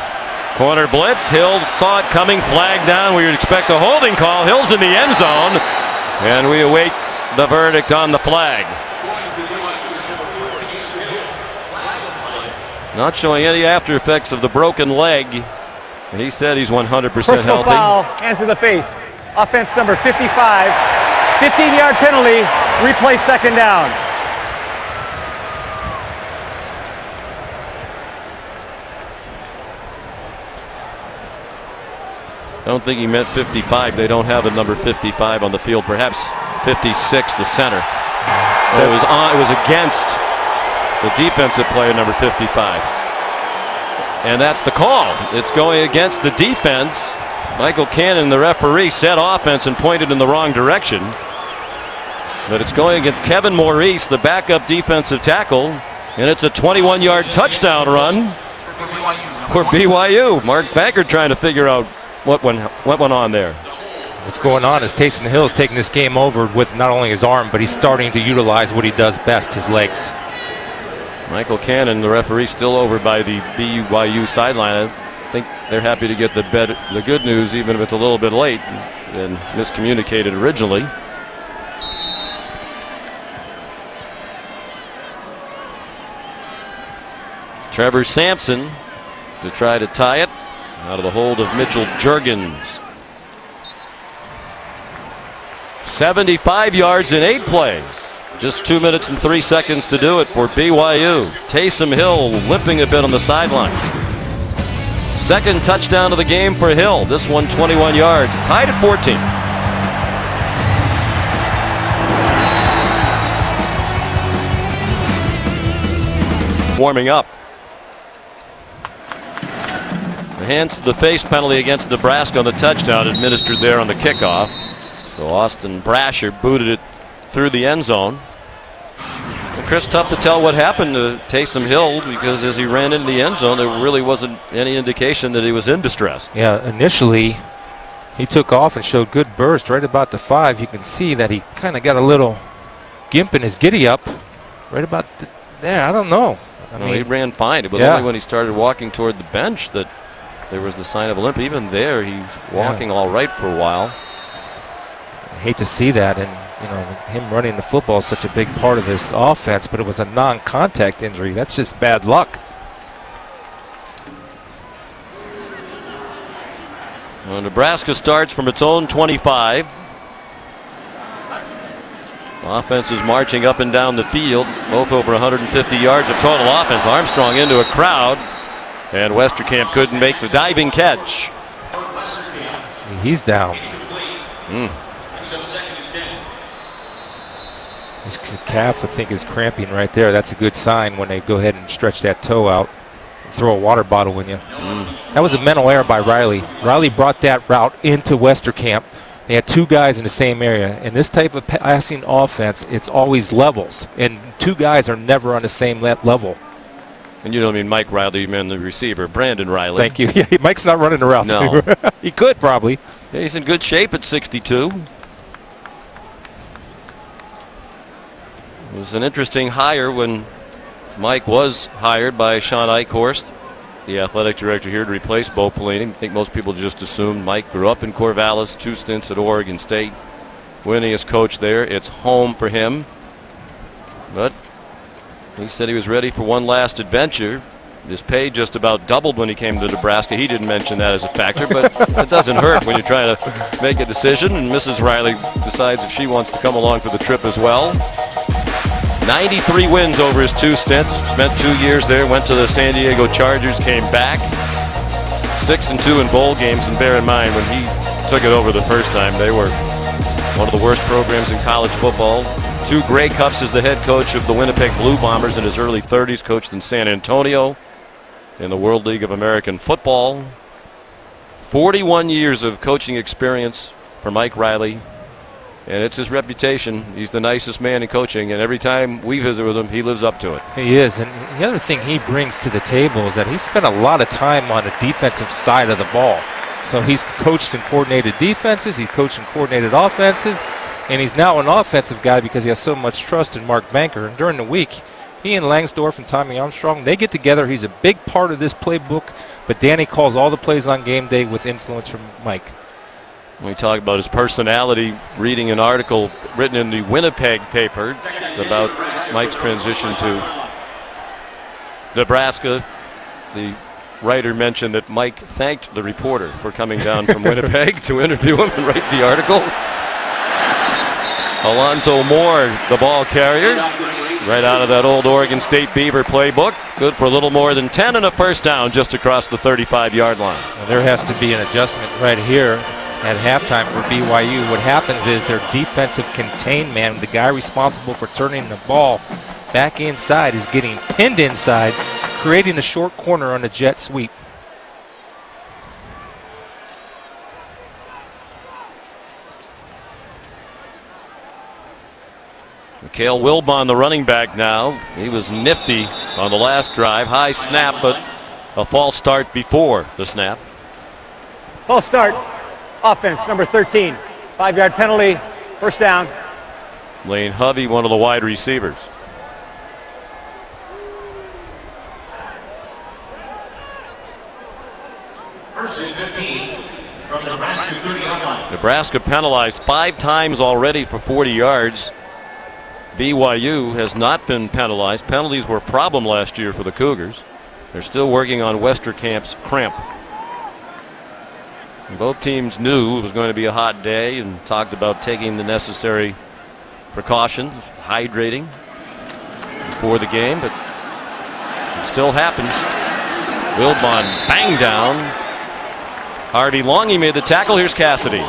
Corner blitz. Hill saw it coming. Flag down. We would expect a holding call. Hill's in the end zone. And we await the verdict on the flag. Not showing any after effects of the broken leg. And he said he's 100% Personal healthy. foul, hands to the face. Offense number 55. 15-yard penalty. Replay second down. I don't think he meant 55. They don't have a number 55 on the field. Perhaps 56, the center. So it was against the defensive player, number 55. And that's the call. It's going against the defense. Michael Cannon, the referee, said offense and pointed in the wrong direction. But it's going against Kevin Maurice, the backup defensive tackle. And it's a 21-yard touchdown run for BYU. Mark Bankert trying to figure out what went on there. What's going on is Taysom Hill is taking this game over with not only his arm, but he's starting to utilize what he does best, his legs. Michael Cannon, the referee, still over by the BYU sideline. I think they're happy to get the good news, even if it's a little bit late and miscommunicated originally. Trevor Sampson to try to tie it out of the hold of Mitchell Juergens. 75 yards in 8 plays. Just 2 minutes and 3 seconds to do it for BYU. Taysom Hill limping a bit on the sideline. Second touchdown of the game for Hill. This one 21 yards. Tied at 14. Warming up. The hands to the face penalty against Nebraska on the touchdown administered there on the kickoff. So Austin Brasher booted it through the end zone. And Chris, tough to tell what happened to Taysom Hill because as he ran into the end zone, there really wasn't any indication that he was in distress. Yeah, initially he took off and showed good burst right about the 5. You can see that he kind of got a little gimp in his giddy up right about there. I don't know. I mean, he ran fine. It was only when he started walking toward the bench that there was the sign of a limp. Even there, he's walking all right for a while. I hate to see that, and you know, him running the football is such a big part of this offense, but it was a non-contact injury. That's just bad luck. Well, Nebraska starts from its own 25. Offense is marching up and down the field, both over 150 yards of total offense. Armstrong into a crowd, and Westerkamp couldn't make the diving catch. See, he's down. His calf, I think, is cramping right there. That's a good sign when they go ahead and stretch that toe out and throw a water bottle in you. That was a mental error by Riley. Riley brought that route into Westerkamp. They had 2 guys in the same area. In this type of passing offense, it's always levels, and 2 guys are never on the same level. And you don't mean Mike Riley, you mean the receiver, Brandon Riley. Thank you. Yeah, Mike's not running the routes. No. He could probably. Yeah, he's in good shape at 62. It was an interesting hire when Mike was hired by Sean Eichhorst, the athletic director here, to replace Bo Pelini. I think most people just assumed Mike grew up in Corvallis, 2 stints at Oregon State, winningest coach there. It's home for him. But he said he was ready for one last adventure. His pay just about doubled when he came to Nebraska. He didn't mention that as a factor, but it doesn't hurt when you're trying to make a decision. And Mrs. Riley decides if she wants to come along for the trip as well. 93 wins over his 2 stints. Spent 2 years there. Went to the San Diego Chargers. Came back. 6-2 in bowl games. And bear in mind, when he took it over the first time, they were one of the worst programs in college football. 2 Grey Cups as the head coach of the Winnipeg Blue Bombers in his early 30s. Coached in San Antonio in the World League of American Football. 41 years of coaching experience for Mike Riley. And it's his reputation. He's the nicest man in coaching, and every time we visit with him, he lives up to it. He is, and the other thing he brings to the table is that he spent a lot of time on the defensive side of the ball. So he's coached and coordinated defenses, he's coached and coordinated offenses, and he's now an offensive guy because he has so much trust in Mark Banker. And during the week, he and Langsdorff and Tommy Armstrong, they get together. He's a big part of this playbook, but Danny calls all the plays on game day with influence from Mike. We talk about his personality, reading an article written in the Winnipeg paper about Mike's transition to Nebraska. The writer mentioned that Mike thanked the reporter for coming down from Winnipeg to interview him and write the article. Alonzo Moore, the ball carrier, right out of that old Oregon State Beaver playbook. Good for a little more than 10 and a first down just across the 35-yard line. Well, there has to be an adjustment right here at halftime for BYU. What happens is their defensive contained man, the guy responsible for turning the ball back inside, is getting pinned inside, creating a short corner on a jet sweep. Mikhail Wilbon, the running back now. He was nifty on the last drive. High snap, but a false start before the snap. False start. Offense, number 13. 5-yard penalty, first down. Lane Hovey, one of the wide receivers. First and 15 from the Nebraska 30-yard line. Nebraska penalized 5 times already for 40 yards. BYU has not been penalized. Penalties were a problem last year for the Cougars. They're still working on Westerkamp's cramp. And both teams knew it was going to be a hot day and talked about taking the necessary precautions, hydrating before the game, but it still happens. Wilbon bang down. Hardy Longy made the tackle. Here's Cassidy.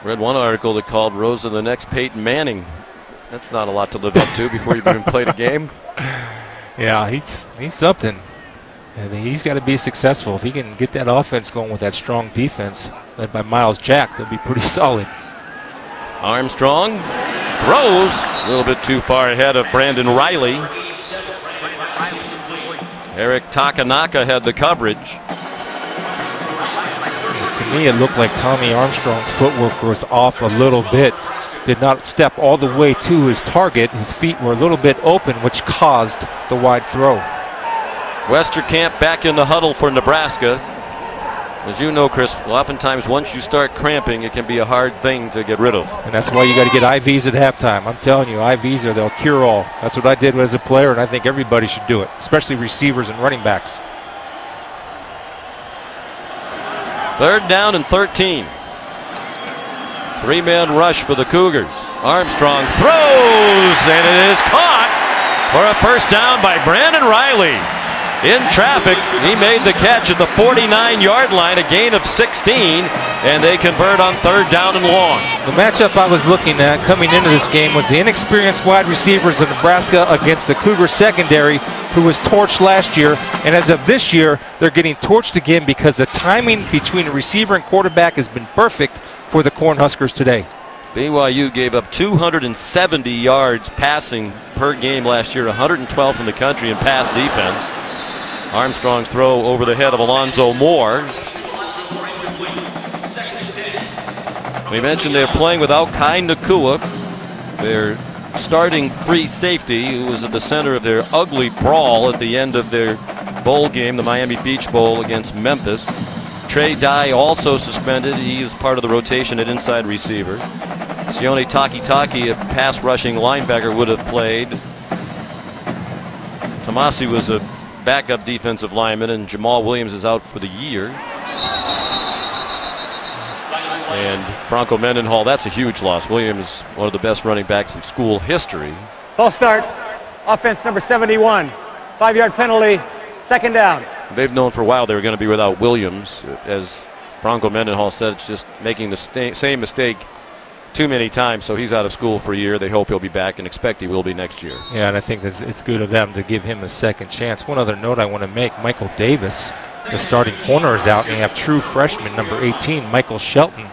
Read one article that called Rosa the next Peyton Manning. That's not a lot to live up to before you've even played a game. Yeah, he's something. I mean, he's got to be successful. If he can get that offense going with that strong defense led by Miles Jack, they'll be pretty solid. Armstrong throws a little bit too far ahead of Brandon Riley. Eric Takanaka had the coverage. To me, it looked like Tommy Armstrong's footwork was off a little bit. Did not step all the way to his target. His feet were a little bit open, which caused the wide throw. Westerkamp back in the huddle for Nebraska. As you know, Chris, oftentimes once you start cramping, it can be a hard thing to get rid of. And that's why you got to get IVs at halftime. I'm telling you, IVs they'll cure all. That's what I did as a player, and I think everybody should do it, especially receivers and running backs. 3rd down and 13. 3-man rush for the Cougars. Armstrong throws, and it is caught for a first down by Brandon Riley. In traffic, he made the catch at the 49-yard line, a gain of 16, and they convert on 3rd down and long. The matchup I was looking at coming into this game was the inexperienced wide receivers of Nebraska against the Cougar secondary, who was torched last year, and as of this year, they're getting torched again because the timing between the receiver and quarterback has been perfect for the Cornhuskers today. BYU gave up 270 yards passing per game last year, 112 in the country in pass defense. Armstrong's throw over the head of Alonzo Moore. We mentioned they're playing without Kai Nakua, their starting free safety, who was at the center of their ugly brawl at the end of their bowl game, the Miami Beach Bowl against Memphis. Trey Dye also suspended. He is part of the rotation at inside receiver. Sione Takitaki, a pass rushing linebacker, would have played. Tomasi was a backup defensive lineman, and Jamal Williams is out for the year. And Bronco Mendenhall, that's a huge loss. Williams, one of the best running backs in school history. False start. Offense, number 71. 5-yard penalty, 2nd down. They've known for a while they were going to be without Williams. As Bronco Mendenhall said, it's just making the same mistake too many times, so he's out of school for a year. They hope he'll be back and expect he will be next year. Yeah, and I think it's good of them to give him a second chance. One other note I want to make, Michael Davis, the starting corner, is out, and you have true freshman number 18, Michael Shelton,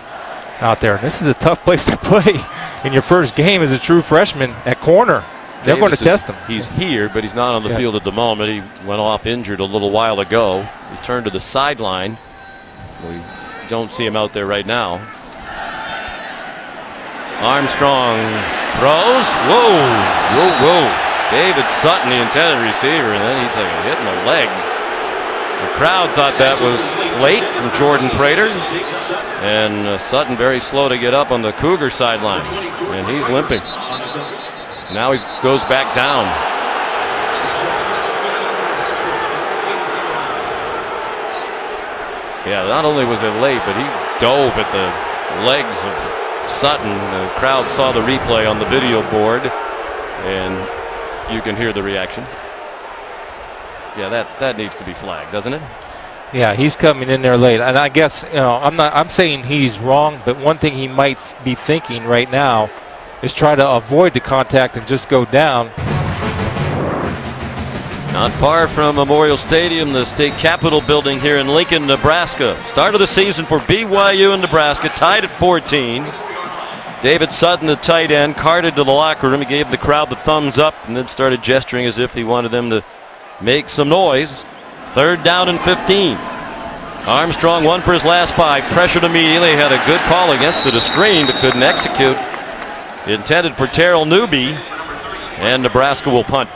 out there. And this is a tough place to play in your first game as a true freshman at corner. They're going to test him. He's here, but he's not on the field at the moment. He went off injured a little while ago. He turned to the sideline. We don't see him out there right now. Armstrong throws. Whoa, whoa, whoa. David Sutton, the intended receiver, and then he took a hit in the legs. The crowd thought that was late from Jordan Prater. And Sutton very slow to get up on the Cougar sideline. And he's limping. Now he goes back down. Yeah, not only was it late, but he dove at the legs of Sutton. The crowd saw the replay on the video board, and you can hear the reaction. Yeah, that needs to be flagged, doesn't it? Yeah, he's coming in there late, and I guess I'm saying he's wrong, but one thing he might be thinking right now is try to avoid the contact and just go down. Not far from Memorial Stadium, the state capitol building here in Lincoln, Nebraska. Start of the season for BYU and Nebraska, tied at 14. David Sutton, the tight end, carted to the locker room. He gave the crowd the thumbs up and then started gesturing as if he wanted them to make some noise. 3rd down and 15. Armstrong won for his last 5. Pressured immediately. Had a good call against it, a screen, but couldn't execute. Intended for Terrell Newby, and Nebraska will punt.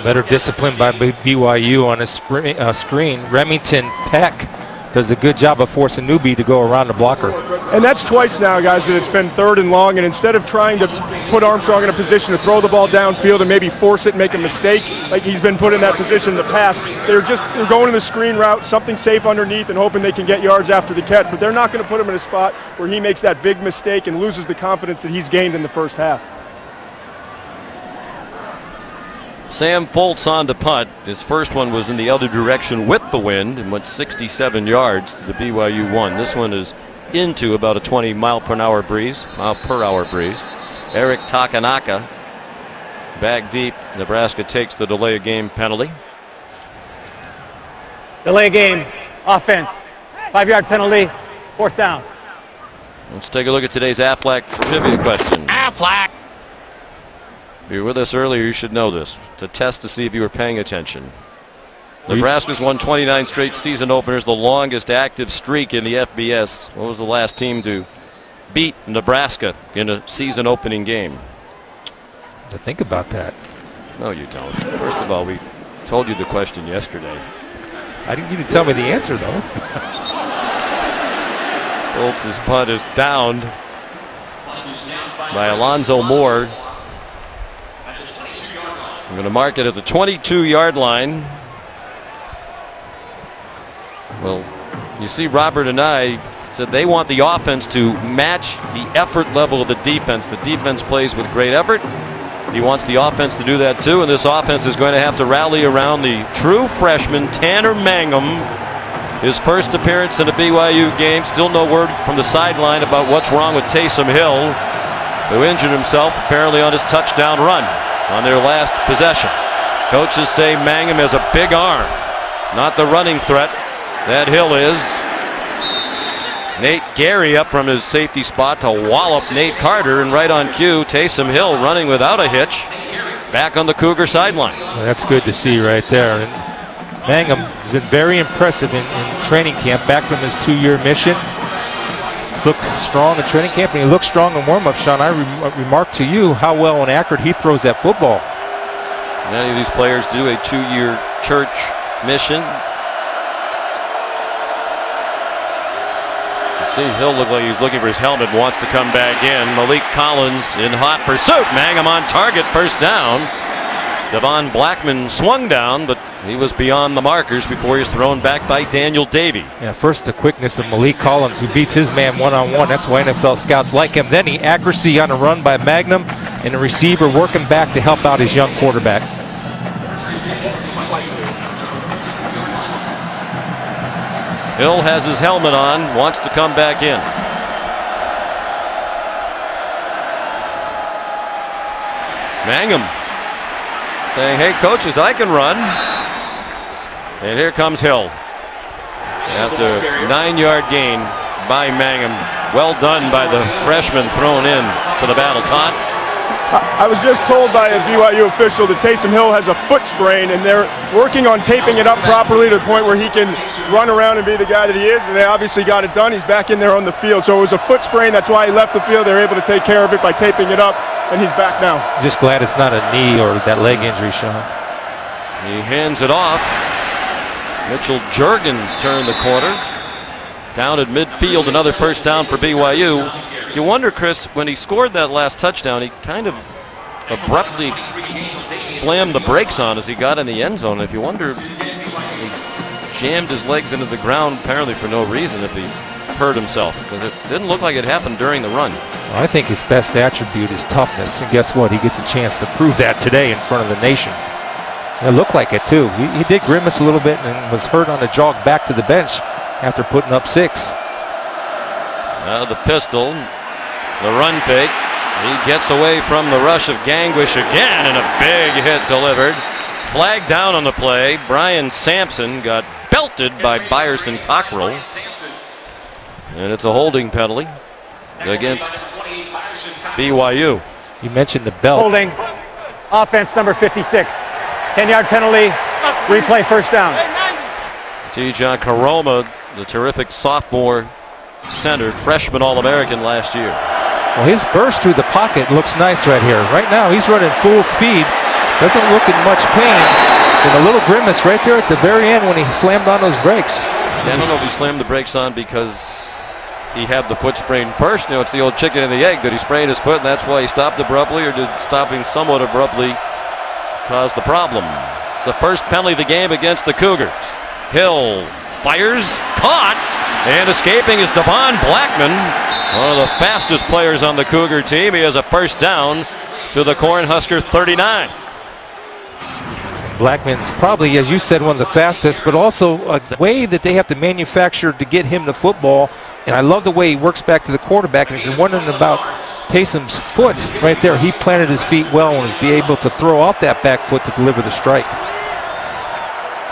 Better discipline by BYU on a screen. Remington Peck does a good job of forcing Newby to go around the blocker. And that's twice now, guys, that it's been 3rd and long, and instead of trying to put Armstrong in a position to throw the ball downfield and maybe force it and make a mistake like he's been put in that position in the past, they're going to the screen route, something safe underneath, and hoping they can get yards after the catch. But they're not going to put him in a spot where he makes that big mistake and loses the confidence that he's gained in the first half. Sam Foltz on to punt. His first one was in the other direction with the wind and went 67 yards to the BYU 1. This one is into about a 20 mile per hour breeze. Eric Takanaka back deep. Nebraska takes the delay of game penalty. Delay of game, offense. 5-yard penalty, 4th down. Let's take a look at today's Aflac trivia question. Aflac! If you were with us earlier, you should know this. It's a test to see if you were paying attention. Nebraska's won 29 straight season openers, the longest active streak in the FBS. What was the last team to beat Nebraska in a season opening game? To think about that. No, you don't. First of all, we told you the question yesterday. I didn't. You didn't tell me the answer, though. Foltz's punt is downed by Alonzo Moore. I'm going to mark it at the 22-yard line. Well, you see, Robert and I said they want the offense to match the effort level of the defense. The defense plays with great effort. He wants the offense to do that too, and this offense is going to have to rally around the true freshman Tanner Mangum. His first appearance in a BYU game. Still no word from the sideline about what's wrong with Taysom Hill, who injured himself apparently on his touchdown run on their last possession. Coaches say Mangum has a big arm, not the running threat that Hill is. Nate Gary up from his safety spot to wallop Nate Carter, and right on cue, Taysom Hill running without a hitch back on the Cougar sideline. Well, that's good to see right there. And Mangum has been very impressive in training camp, back from his 2-year mission. He's looked strong in training camp, and he looks strong in warm-up. Sean, I remarked to you how well and accurate he throws that football. Many of these players do a 2-year church mission. See, Hill looked like he's looking for his helmet, wants to come back in. Malik Collins in hot pursuit. Mangum on target, first down. Devon Blackman swung down, but he was beyond the markers before he was thrown back by Daniel Davey. Yeah, first the quickness of Malik Collins, who beats his man one-on-one. That's why NFL scouts like him. Then the accuracy on a run by Magnum, and the receiver working back to help out his young quarterback. Hill has his helmet on, wants to come back in. Mangum saying, hey coaches, I can run. And here comes Hill. After 9-yard gain by Mangum. Well done by the freshman thrown in to the battle. Todd? I was just told by a BYU official that Taysom Hill has a foot sprain, and they're working on taping it up properly to the point where he can run around and be the guy that he is, and they obviously got it done. He's back in there on the field. So it was a foot sprain. That's why he left the field. They're able to take care of it by taping it up, and he's back now. Just glad it's not a knee or that leg injury, Sean. He hands it off. Mitchell Juergens turned the corner. Down at midfield, another first down for BYU. You wonder, Chris, when he scored that last touchdown, he kind of abruptly slammed the brakes on as he got in the end zone. If you wonder, he jammed his legs into the ground apparently for no reason if he hurt himself, because it didn't look like it happened during the run. Well, I think his best attribute is toughness, and guess what? He gets a chance to prove that today in front of the nation. It looked like it too. He did grimace a little bit and was hurt on a jog back to the bench after putting up 6. The pistol, the run fake. He gets away from the rush of Gangwish again, and a big hit delivered. Flag down on the play. Brian Sampson got belted by Byerson Cockrell. And it's a holding penalty against BYU. You mentioned the belt. Holding. Offense number 56. 10-yard penalty. Replay first down. T-John Karoma, the terrific sophomore center, freshman All-American last year. Well, his burst through the pocket looks nice right here. Right now, he's running full speed. Doesn't look in much pain. And a little grimace right there at the very end when he slammed on those brakes. I don't know if he slammed the brakes on because he had the foot sprain first. You know, it's the old chicken and the egg. Did he sprain his foot and that's why he stopped abruptly, or did stopping somewhat abruptly cause the problem? It's the first penalty of the game against the Cougars. Hill fires, caught, and escaping is Devon Blackman, one of the fastest players on the Cougar team. He has a first down to the Cornhusker 39. Blackman's probably, as you said, one of the fastest, but also a way that they have to manufacture to get him the football. And I love the way he works back to the quarterback. And if you're wondering about Taysom's foot right there, he planted his feet well and was able to throw off that back foot to deliver the strike.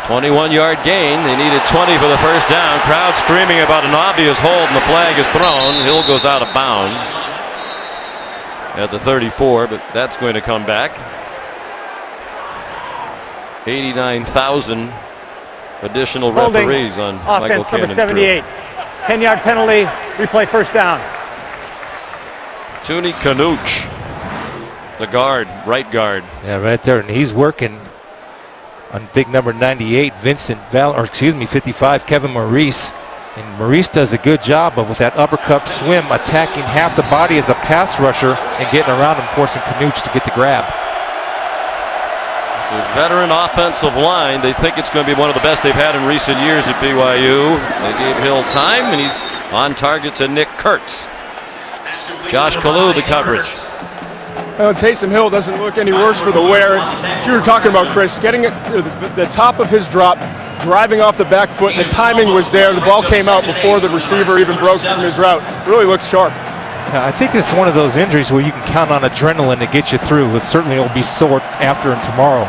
21-yard gain. They needed 20 for the first down. Crowd screaming about an obvious hold, and the flag is thrown. Hill goes out of bounds at the 34, but that's going to come back. 89,000 additional referees on Michael Offense number Cannon's 78. 10-yard penalty. Replay first down. Tuni Kanuch, the guard, right guard. Yeah, right there, and he's working on big number 98, 55, Kevin Maurice. And Maurice does a good job of, with that uppercut swim, attacking half the body as a pass rusher and getting around him, forcing Kanuch to get the grab. It's a veteran offensive line. They think it's going to be one of the best they've had in recent years at BYU. They gave Hill time, and he's on target to Nick Kurtz. Josh Kalu, the coverage. Well, Taysom Hill doesn't look any worse for the wear. You were talking about, Chris, getting it, the top of his drop, driving off the back foot, and the timing was there. The ball came out before the receiver even broke from his route. Really looks sharp. I think it's one of those injuries where you can count on adrenaline to get you through. It certainly will be sore after and tomorrow.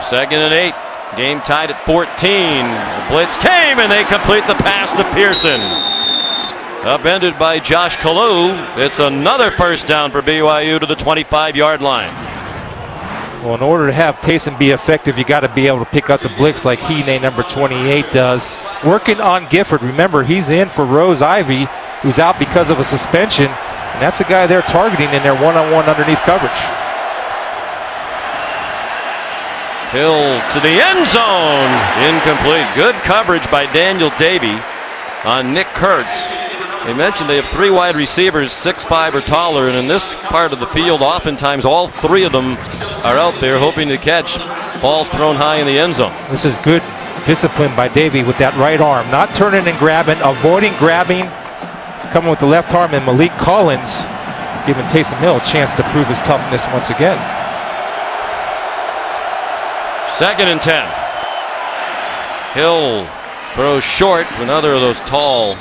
2nd and 8. Game tied at 14. The blitz came, and they complete the pass to Pearson. Upended by Josh Kalu. It's another first down for BYU to the 25-yard line. Well, in order to have Taysom be effective, you got to be able to pick up the blitz like Hine, number 28, does. Working on Gifford. Remember, he's in for Rose Ivy, who's out because of a suspension. And that's the guy they're targeting in their one-on-one underneath coverage. Hill to the end zone. Incomplete. Good coverage by Daniel Davey on Nick Kurtz. They mentioned they have 3 wide receivers, 6'5" or taller, and in this part of the field, oftentimes all 3 of them are out there hoping to catch balls thrown high in the end zone. This is good discipline by Davey with that right arm. Not turning and grabbing, avoiding grabbing, coming with the left arm, and Malik Collins giving Taysom Hill a chance to prove his toughness once again. 2nd and 10. Hill throws short to another of those tall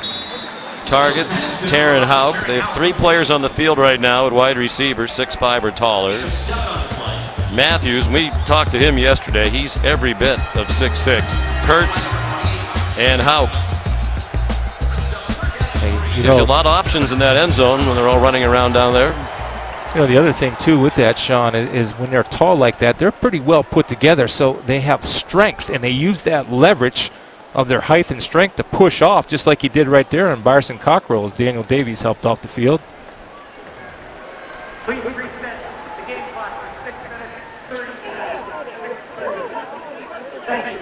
targets, Taryn Hauk. They have 3 players on the field right now at wide receiver, 6'5" or taller. Matthews, we talked to him yesterday. He's every bit of 6'6". Kurtz and Hauk. There's a lot of options in that end zone when they're all running around down there. You know, the other thing too with that, Sean, is when they're tall like that, they're pretty well put together. So they have strength, and they use that leverage of their height and strength to push off, just like he did right there in Barson Cockrell as Daniel Davies helped off the field. Please reset the game clock for 6 minutes, 30 seconds. Thank you.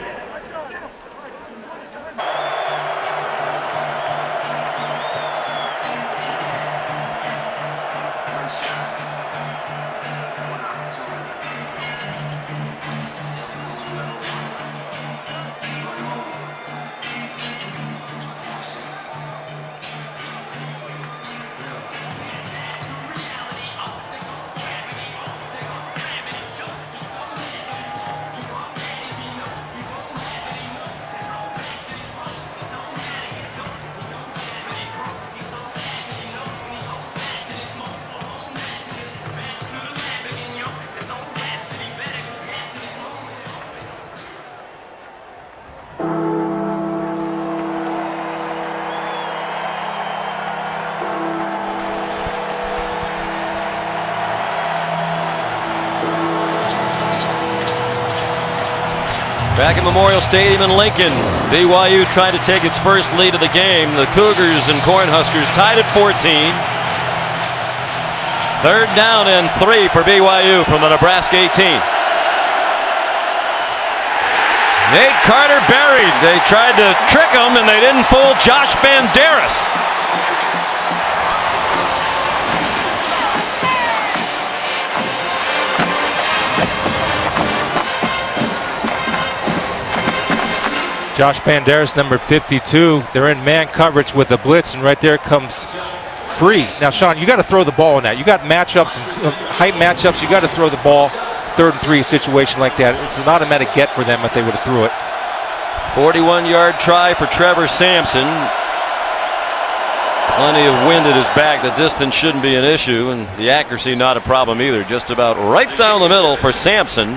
Back at Memorial Stadium in Lincoln, BYU trying to take its first lead of the game. The Cougars and Cornhuskers tied at 14. 3rd down and 3 for BYU from the Nebraska 18. Nate Carter buried. They tried to trick him and they didn't fool Josh Banderas. Josh Banderas, number 52. They're in man coverage with a blitz, and right there comes free. Now, Sean, you got to throw the ball in that. You got matchups and height matchups. You got to throw the ball. 3rd and 3 situation like that. It's an automatic get for them if they would have threw it. 41-yard try for Trevor Sampson. Plenty of wind at his back. The distance shouldn't be an issue, and the accuracy not a problem either. Just about right down the middle for Sampson,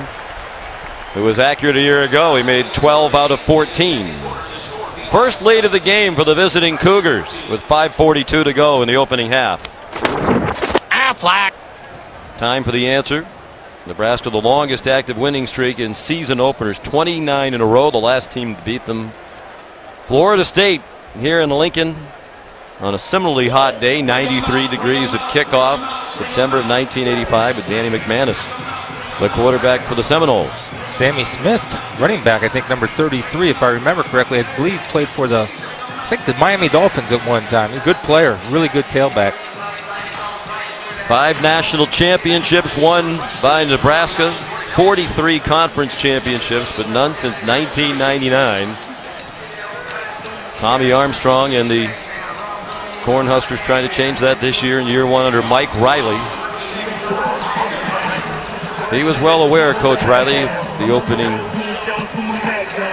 who was accurate a year ago. He made 12 out of 14. First lead of the game for the visiting Cougars with 5:42 to go in the opening half. Flag. Time for the answer. Nebraska, the longest active winning streak in season openers, 29 in a row. The last team to beat them, Florida State, here in Lincoln on a similarly hot day, 93 degrees at kickoff, September of 1985, with Danny McManus, the quarterback for the Seminoles. Sammy Smith, running back, I think number 33, if I remember correctly. I believe played for the Miami Dolphins at one time. A good player, really good tailback. 5 national championships won by Nebraska, 43 conference championships, but none since 1999. Tommy Armstrong and the Cornhuskers trying to change that this year in year 1 under Mike Riley. He was well aware, Coach Riley, the opening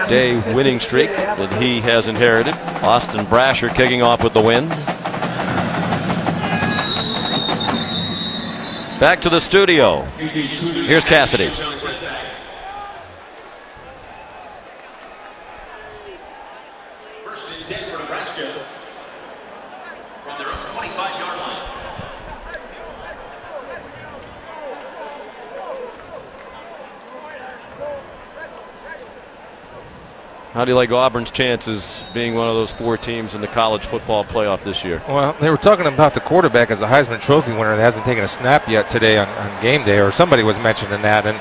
day winning streak that he has inherited. Austin Brasher kicking off with the win. Back to the studio. Here's Cassidy. First and 10 for Nebraska from their own 25-yard line. How do you like Auburn's chances being one of those 4 teams in the college football playoff this year? Well, they were talking about the quarterback as a Heisman Trophy winner that hasn't taken a snap yet today on game day, or somebody was mentioning that, and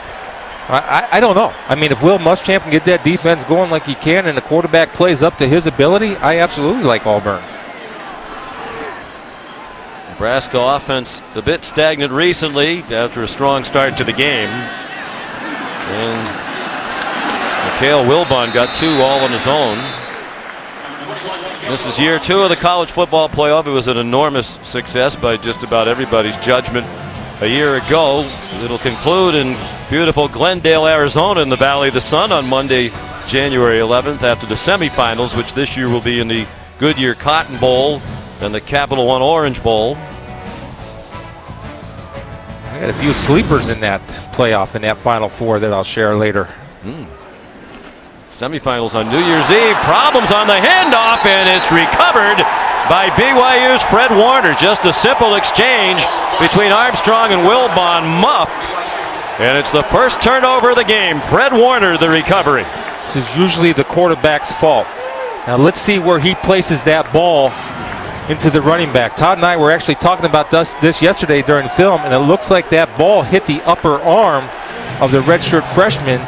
I don't know. I mean, if Will Muschamp can get that defense going like he can and the quarterback plays up to his ability, I absolutely like Auburn. Nebraska offense a bit stagnant recently after a strong start to the game. And Mikhail Wilbon got 2 all on his own. This is year 2 of the college football playoff. It was an enormous success by just about everybody's judgment a year ago. It'll conclude in beautiful Glendale, Arizona in the Valley of the Sun on Monday, January 11th after the semifinals, which this year will be in the Goodyear Cotton Bowl and the Capital One Orange Bowl. I got a few sleepers in that playoff, in that Final Four that I'll share later. Semifinals on New Year's Eve. Problems on the handoff, and it's recovered by BYU's Fred Warner. Just a simple exchange between Armstrong and Wilbon, muffed. And it's the first turnover of the game. Fred Warner, the recovery. This is usually the quarterback's fault. Now let's see where he places that ball into the running back. Todd and I were actually talking about this yesterday during film, and it looks like that ball hit the upper arm of the redshirt freshman,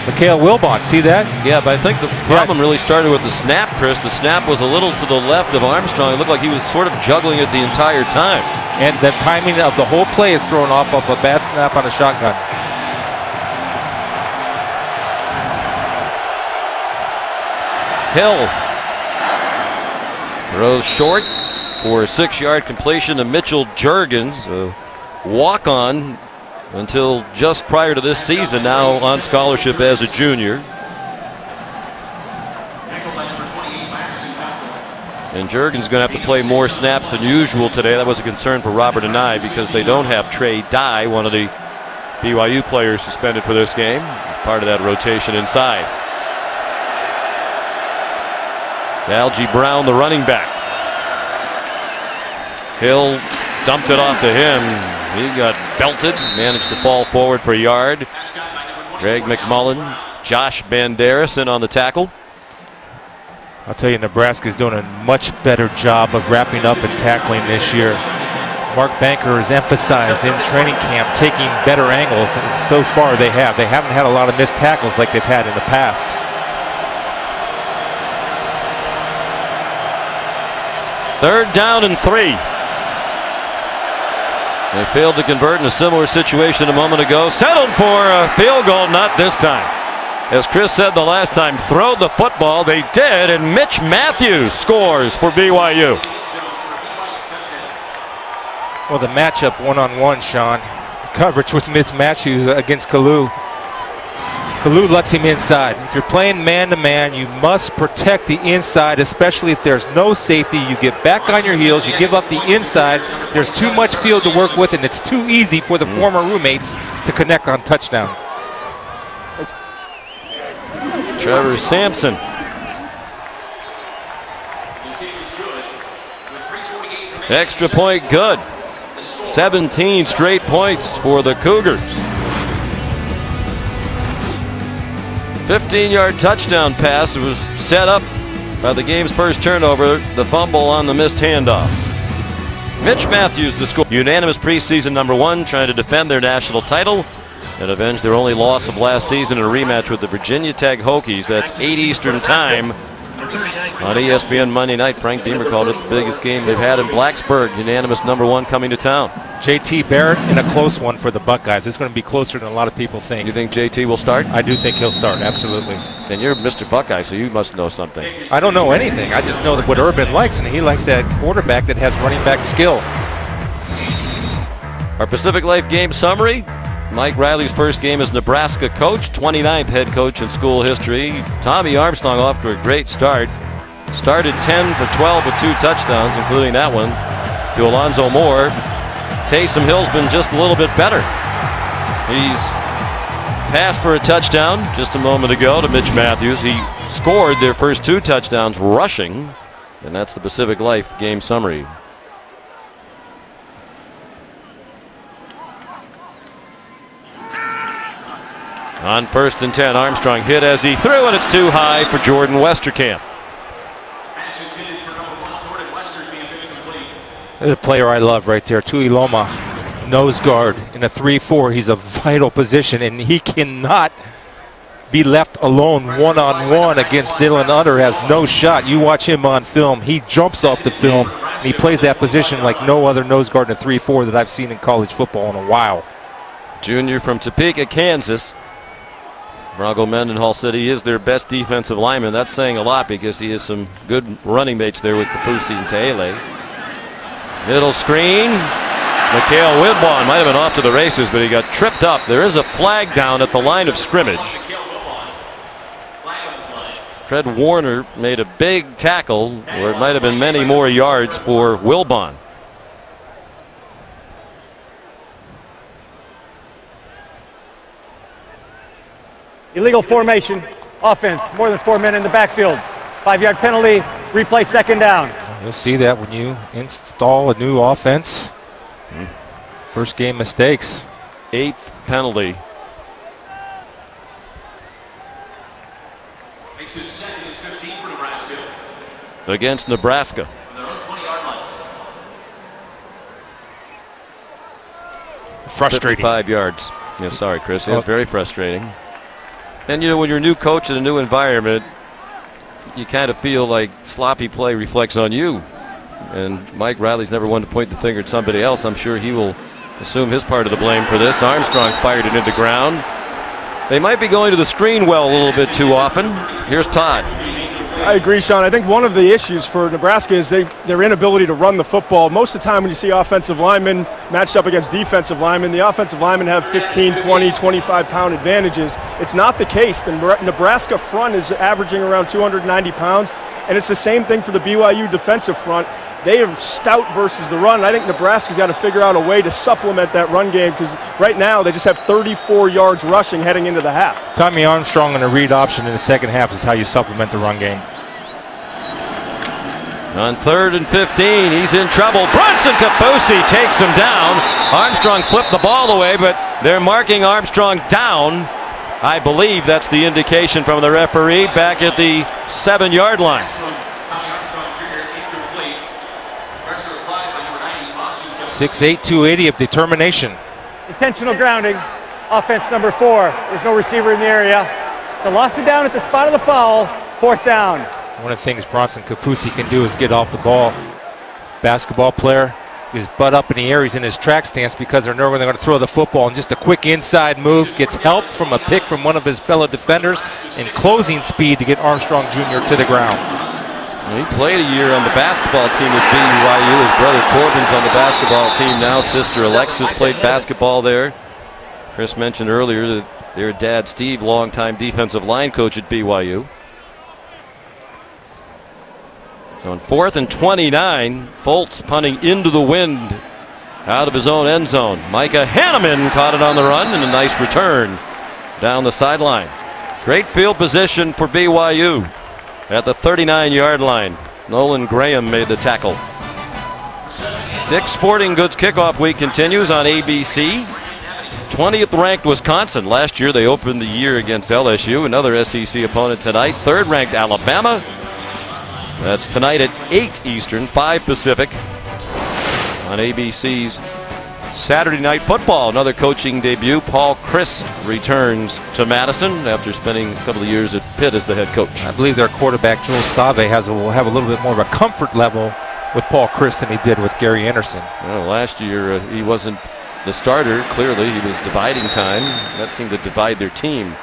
Mikhail Wilbon. See that? Yeah, but I think the problem really started with the snap, Chris. The snap was a little to the left of Armstrong. It looked like he was sort of juggling it the entire time. And the timing of the whole play is thrown off of a bad snap on a shotgun. Hill throws short for a 6-yard completion to Mitchell Juergens, a walk-on until just prior to this season, now on scholarship as a junior. And Juergens going to have to play more snaps than usual today. That was a concern for Robert and I because they don't have Trey Dye, one of the BYU players suspended for this game, part of that rotation inside. Algie Brown, the running back. Hill dumped it off to him. He got belted, managed to fall forward for a yard. Greg McMullen, Josh Banderas in on the tackle. I'll tell you, Nebraska's doing a much better job of wrapping up and tackling this year. Mark Banker has emphasized in training camp taking better angles, and so far they have. They haven't had a lot of missed tackles like they've had in the past. Third down and 3. They failed to convert in a similar situation a moment ago. Settled for a field goal, not this time. As Chris said the last time, throw the football. They did, and Mitch Matthews scores for BYU. Well, the matchup one-on-one, Sean. Coverage with Mitch Matthews against Kalu. Kalu lets him inside. If you're playing man-to-man, you must protect the inside, especially if there's no safety. You get back on your heels, you give up the inside. There's too much field to work with, and it's too easy for the former roommates to connect on touchdown. Trevor Sampson. Extra point good. 17 straight points for the Cougars. 15-yard touchdown pass. It was set up by the game's first turnover, the fumble on the missed handoff. Mitch Matthews to score. Unanimous preseason #1, trying to defend their national title and avenge their only loss of last season in a rematch with the Virginia Tech Hokies. That's 8 Eastern time on ESPN Monday night. Frank Beamer called it the biggest game they've had in Blacksburg. Unanimous #1 coming to town. JT Barrett in a close one for the Buckeyes. It's going to be closer than a lot of people think. You think JT will start? I do think he'll start, absolutely. And you're Mr. Buckeye, so you must know something. I don't know anything. I just know that what Urban likes, and he likes that quarterback that has running back skill. Our Pacific Life game summary. Mike Riley's first game as Nebraska coach, 29th head coach in school history. Tommy Armstrong off to a great start. Started 10 for 12 with 2 touchdowns, including that one to Alonzo Moore. Taysom Hill's been just a little bit better. He's passed for a touchdown just a moment ago to Mitch Matthews. He scored their first 2 touchdowns rushing, and that's the Pacific Life game summary. On 1st and 10, Armstrong hit as he threw, and it's too high for Jordan Westerkamp. There's a player I love right there, Tuiloma, nose guard in a 3-4. He's a vital position, and he cannot be left alone one-on-one against Dylan Utter. Has no shot. You watch him on film, he jumps off the film, and he plays that position like no other nose guard in a 3-4 that I've seen in college football in a while. Junior from Topeka, Kansas. Bronco Mendenhall said he is their best defensive lineman. That's saying a lot because he has some good running mates there with Kapusi and Taele. Middle screen. Mikhail Wilbon might have been off to the races, but he got tripped up. There is a flag down at the line of scrimmage. Fred Warner made a big tackle, or it might have been many more yards for Wilbon. Illegal formation. Offense. More than 4 men in the backfield. 5-yard penalty. Replay second down. You'll see that when you install a new offense. First game mistakes. 8th penalty. Makes it 2nd and 15 for Nebraska. Against Nebraska. On their own 20-yard line. Frustrating. 55 yards. Yeah, sorry, Chris. It's very frustrating. And you know, when you're a new coach in a new environment, you kind of feel like sloppy play reflects on you. And Mike Riley's never one to point the finger at somebody else. I'm sure he will assume his part of the blame for this. Armstrong fired it into ground. They might be going to the screen well a little bit too often. Here's Todd. I agree, Sean. I think one of the issues for Nebraska is their inability to run the football. Most of the time when you see offensive linemen matched up against defensive linemen, the offensive linemen have 15, 20, 25-pound advantages. It's not the case. The Nebraska front is averaging around 290 pounds, and it's the same thing for the BYU defensive front. They are stout versus the run. I think Nebraska's got to figure out a way to supplement that run game because right now they just have 34 yards rushing heading into the half. Tommy Armstrong and a read option in the second half is how you supplement the run game. On 3rd and 15, he's in trouble. Bronson Kafusi takes him down. Armstrong flipped the ball away, but they're marking Armstrong down. I believe that's the indication from the referee back at the 7-yard line. 6'8", 280 of determination. Intentional grounding. Offense number 4. There's no receiver in the area. They lost it down at the spot of the foul. 4th down. One of the things Bronson Kafusi can do is get off the ball. Basketball player, his butt up in the air, he's in his track stance because they're nervous they're going to throw the football, and just a quick inside move gets help from a pick from one of his fellow defenders and closing speed to get Armstrong Jr. to the ground. He played a year on the basketball team at BYU. His brother Corbin's on the basketball team now. Sister Alexis played basketball there. Chris mentioned earlier that their dad Steve, longtime defensive line coach at BYU. So on 4th and 29, Foltz punting into the wind out of his own end zone. Micah Hanneman caught it on the run and a nice return down the sideline. Great field position for BYU at the 39-yard line. Nolan Graham made the tackle. Dick's Sporting Goods kickoff week continues on ABC. 20th ranked Wisconsin. Last year they opened the year against LSU, another SEC opponent tonight. 3rd ranked Alabama. That's tonight at 8 Eastern, 5 Pacific on ABC's Saturday Night Football. Another coaching debut. Paul Christ returns to Madison after spending a couple of years at Pitt as the head coach. I believe their quarterback, Joel Stave, will have a little bit more of a comfort level with Paul Christ than he did with Gary Anderson. Well, last year he wasn't the starter. Clearly he was dividing time. That seemed to divide their team.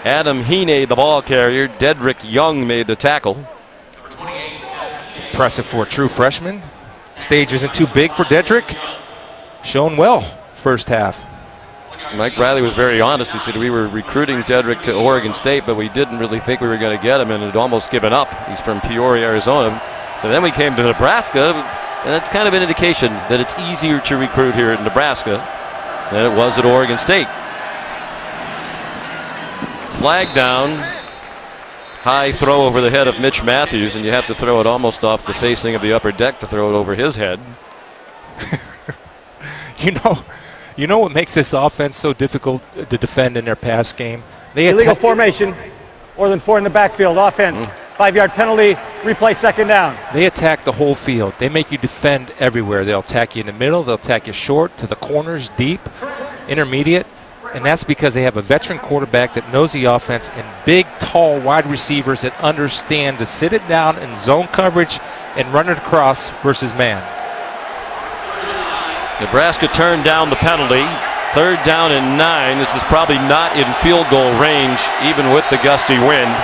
Adam Heaney, the ball carrier. Dedrick Young made the tackle. Impressive for a true freshman. Stage isn't too big for Dedrick. Shown well first half. Mike Riley was very honest. He said we were recruiting Dedrick to Oregon State, but we didn't really think we were going to get him and had almost given up. He's from Peoria, Arizona. So then we came to Nebraska, and that's kind of an indication that it's easier to recruit here in Nebraska than it was at Oregon State. Flag down. High throw over the head of Mitch Matthews, and you have to throw it almost off the facing of the upper deck to throw it over his head. You know what makes this offense so difficult to defend in their pass game? They Illegal formation. More than 4 in the backfield. Offense. 5-yard penalty. Replay second down. They attack the whole field. They make you defend everywhere. They'll attack you in the middle. They'll attack you short, to the corners, deep, intermediate. And that's because they have a veteran quarterback that knows the offense and big, tall wide receivers that understand to sit it down in zone coverage and run it across versus man. Nebraska turned down the penalty. 3rd down and 9. This is probably not in field goal range, even with the gusty wind.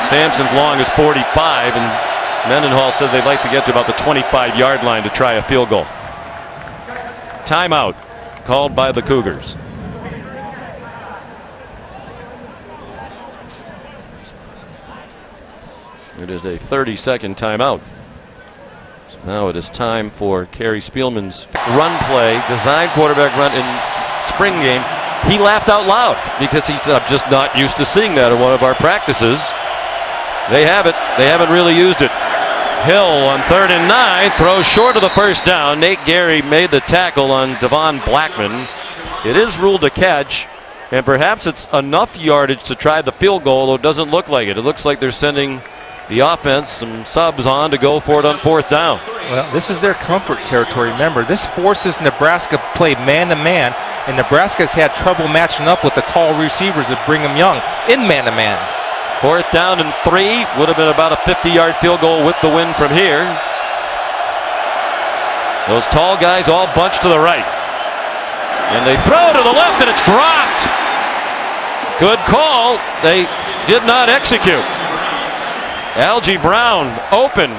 Sampson's long is 45, and Mendenhall said they'd like to get to about the 25-yard line to try a field goal. Timeout called by the Cougars. It is a 30-second timeout. So now it is time for Kerry Spielman's run play, design quarterback run in spring game. He laughed out loud because he said, I'm just not used to seeing that in one of our practices. They have it. They haven't really used it. Hill on 3rd and 9 throws short of the first down. Nate Gary made the tackle on Devon Blackman. It is ruled a catch, and perhaps it's enough yardage to try the field goal, though it doesn't look like it. It looks like they're sending the offense some subs on to go for it on 4th down. Well, this is their comfort territory. Remember, this forces Nebraska to play man-to-man, and Nebraska's had trouble matching up with the tall receivers of Brigham Young in man-to-man. 4th down and 3 would have been about a 50-yard field goal with the win from here. Those tall guys all bunched to the right. And they throw to the left, and it's dropped. Good call. They did not execute. Algie Brown open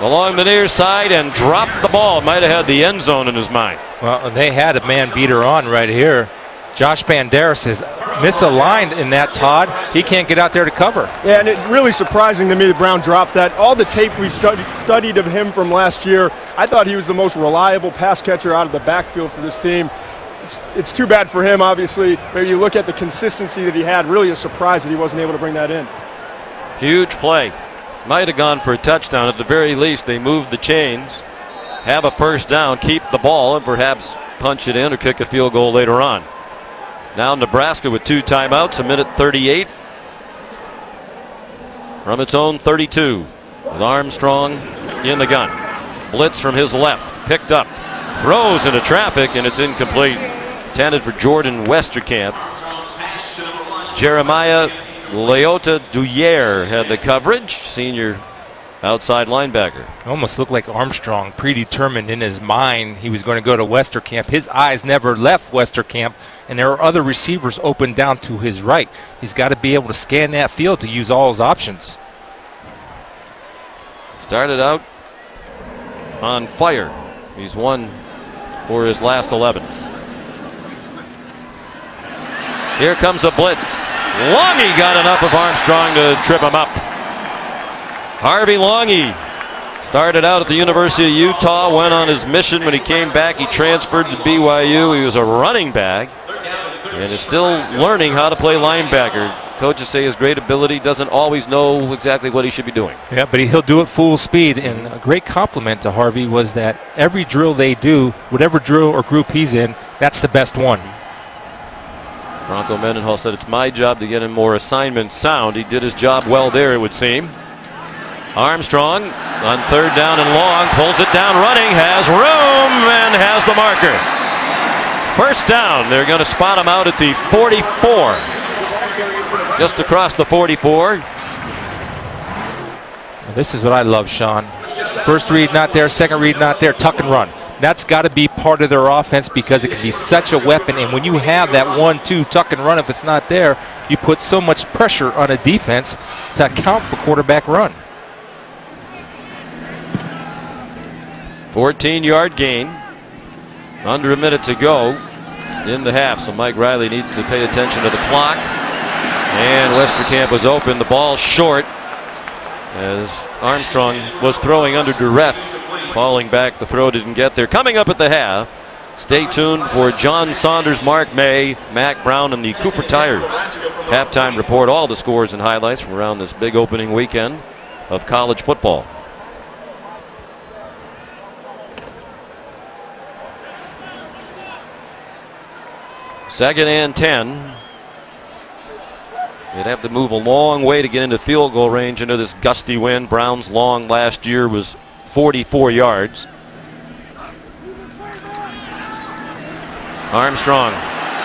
along the near side and dropped the ball. Might have had the end zone in his mind. Well, they had a man beater on right here. Josh Banderas is misaligned in that, Todd. He can't get out there to cover. Yeah, and it's really surprising to me that Brown dropped that. All the tape we studied of him from last year, I thought he was the most reliable pass catcher out of the backfield for this team. It's too bad for him, obviously. But you look at the consistency that he had, really a surprise that he wasn't able to bring that in. Huge play. Might have gone for a touchdown. At the very least, they move the chains, have a 1st down, keep the ball, and perhaps punch it in or kick a field goal later on. Now Nebraska with 2 timeouts, 1:38 from its own 32. With Armstrong in the gun. Blitz from his left, picked up, throws into traffic, and it's incomplete. Intended for Jordan Westerkamp. Jeremiah Leota Duyere had the coverage, senior outside linebacker. Almost looked like Armstrong, predetermined in his mind he was going to go to Westerkamp. His eyes never left Westerkamp, and there are other receivers open down to his right. He's got to be able to scan that field to use all his options. Started out on fire. He's won for his last 11. Here comes a blitz. Longy got enough of Armstrong to trip him up. Harvey Longy started out at the University of Utah, went on his mission. When he came back, he transferred to BYU. He was a running back and is still learning how to play linebacker. Coaches say his great ability, doesn't always know exactly what he should be doing. Yeah, but he'll do it full speed. And a great compliment to Harvey was that every drill they do, whatever drill or group he's in, that's the best one. Bronco Mendenhall said, it's my job to get him more assignment sound. He did his job well there, it would seem. Armstrong on 3rd down and long, pulls it down running, has room, and has the marker. 1st down. They're going to spot him out at the 44. Just across the 44. This is what I love, Sean. First read not there, second read not there, tuck and run. That's got to be part of their offense because it can be such a weapon. And when you have that 1-2 tuck and run, if it's not there, you put so much pressure on a defense to account for quarterback run. 14-yard gain. Under a minute to go in the half. So Mike Riley needs to pay attention to the clock. And Westerkamp was open. The ball short as Armstrong was throwing under duress. Falling back, the throw didn't get there. Coming up at the half, stay tuned for John Saunders, Mark May, Mac Brown, and the Cooper Tires halftime report. All the scores and highlights from around this big opening weekend of college football. Second and 10. They'd have to move a long way to get into field goal range into this gusty wind. Brown's long last year was 44 yards. Armstrong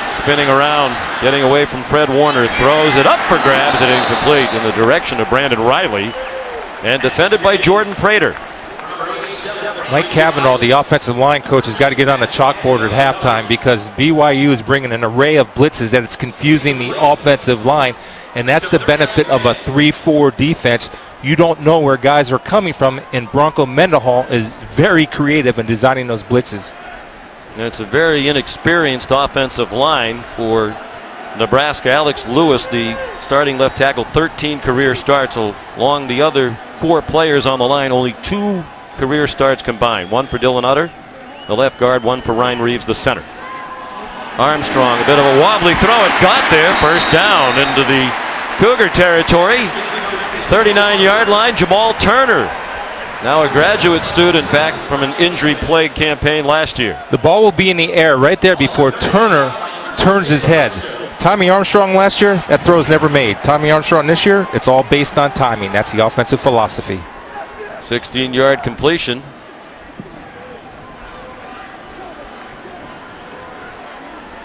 spinning around, getting away from Fred Warner, throws it up for grabs and incomplete in the direction of Brandon Riley and defended by Jordan Prater. Mike Cavanaugh, the offensive line coach, has got to get on the chalkboard at halftime because BYU is bringing an array of blitzes that it's confusing the offensive line, and that's the benefit of a 3-4 defense. You don't know where guys are coming from, and Bronco Mendenhall is very creative in designing those blitzes. And it's a very inexperienced offensive line for Nebraska. Alex Lewis, the starting left tackle, 13 career starts along the other 24 players on the line, only 2 career starts combined. One for Dylan Utter, the left guard, one for Ryan Reeves, the center. Armstrong, a bit of a wobbly throw. It got there. First down into the Cougar territory. 39-yard line, Jamal Turner. Now a graduate student back from an injury-plagued campaign last year. The ball will be in the air right there before Turner turns his head. Tommy Armstrong last year, that throw's never made. Tommy Armstrong this year, it's all based on timing. That's the offensive philosophy. 16-yard completion.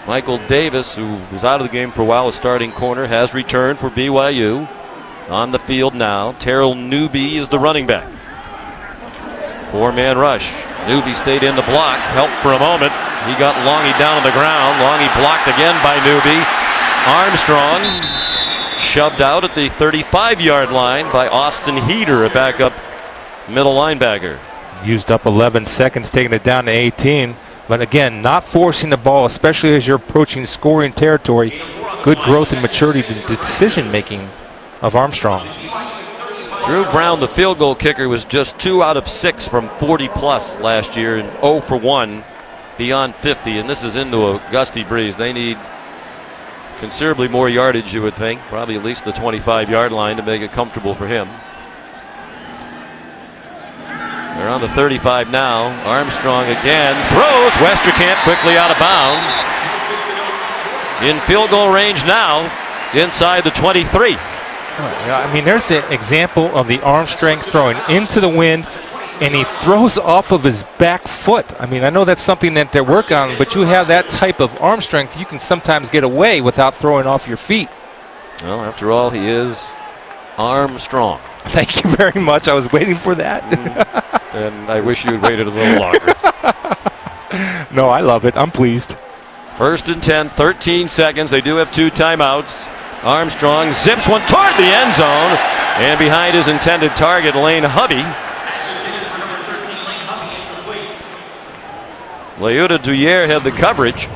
Michael Davis, who was out of the game for a while, a starting corner, has returned for BYU. On the field now, Terrell Newby is the running back. 4-man rush. Newby stayed in the block, helped for a moment. He got Longy down on the ground. Longy blocked again by Newby. Armstrong shoved out at the 35-yard line by Austin Heater, a backup middle linebacker. Used up 11 seconds, taking it down to 18. But again, not forcing the ball, especially as you're approaching scoring territory. Good growth and maturity in the decision-making of Armstrong. Drew Brown, the field goal kicker, was just 2 out of 6 from 40-plus last year and 0 for 1 beyond 50. And this is into a gusty breeze. They need considerably more yardage, you would think. Probably at least the 25-yard line to make it comfortable for him. They're on the 35 now. Armstrong again throws. Westerkamp quickly out of bounds. In field goal range now, inside the 23. I mean, there's an example of the arm strength throwing into the wind, and he throws off of his back foot. I mean, I know that's something that they're working on, but you have that type of arm strength, you can sometimes get away without throwing off your feet. Well, after all, he is Armstrong. Thank you very much. I was waiting for that. And I wish you had waited a little longer. No, I love it. I'm pleased. 1st and 10, 13 seconds. They do have 2 timeouts. Armstrong zips one toward the end zone, and behind his intended target, Lane Hubby. Leuda Duyere had the coverage.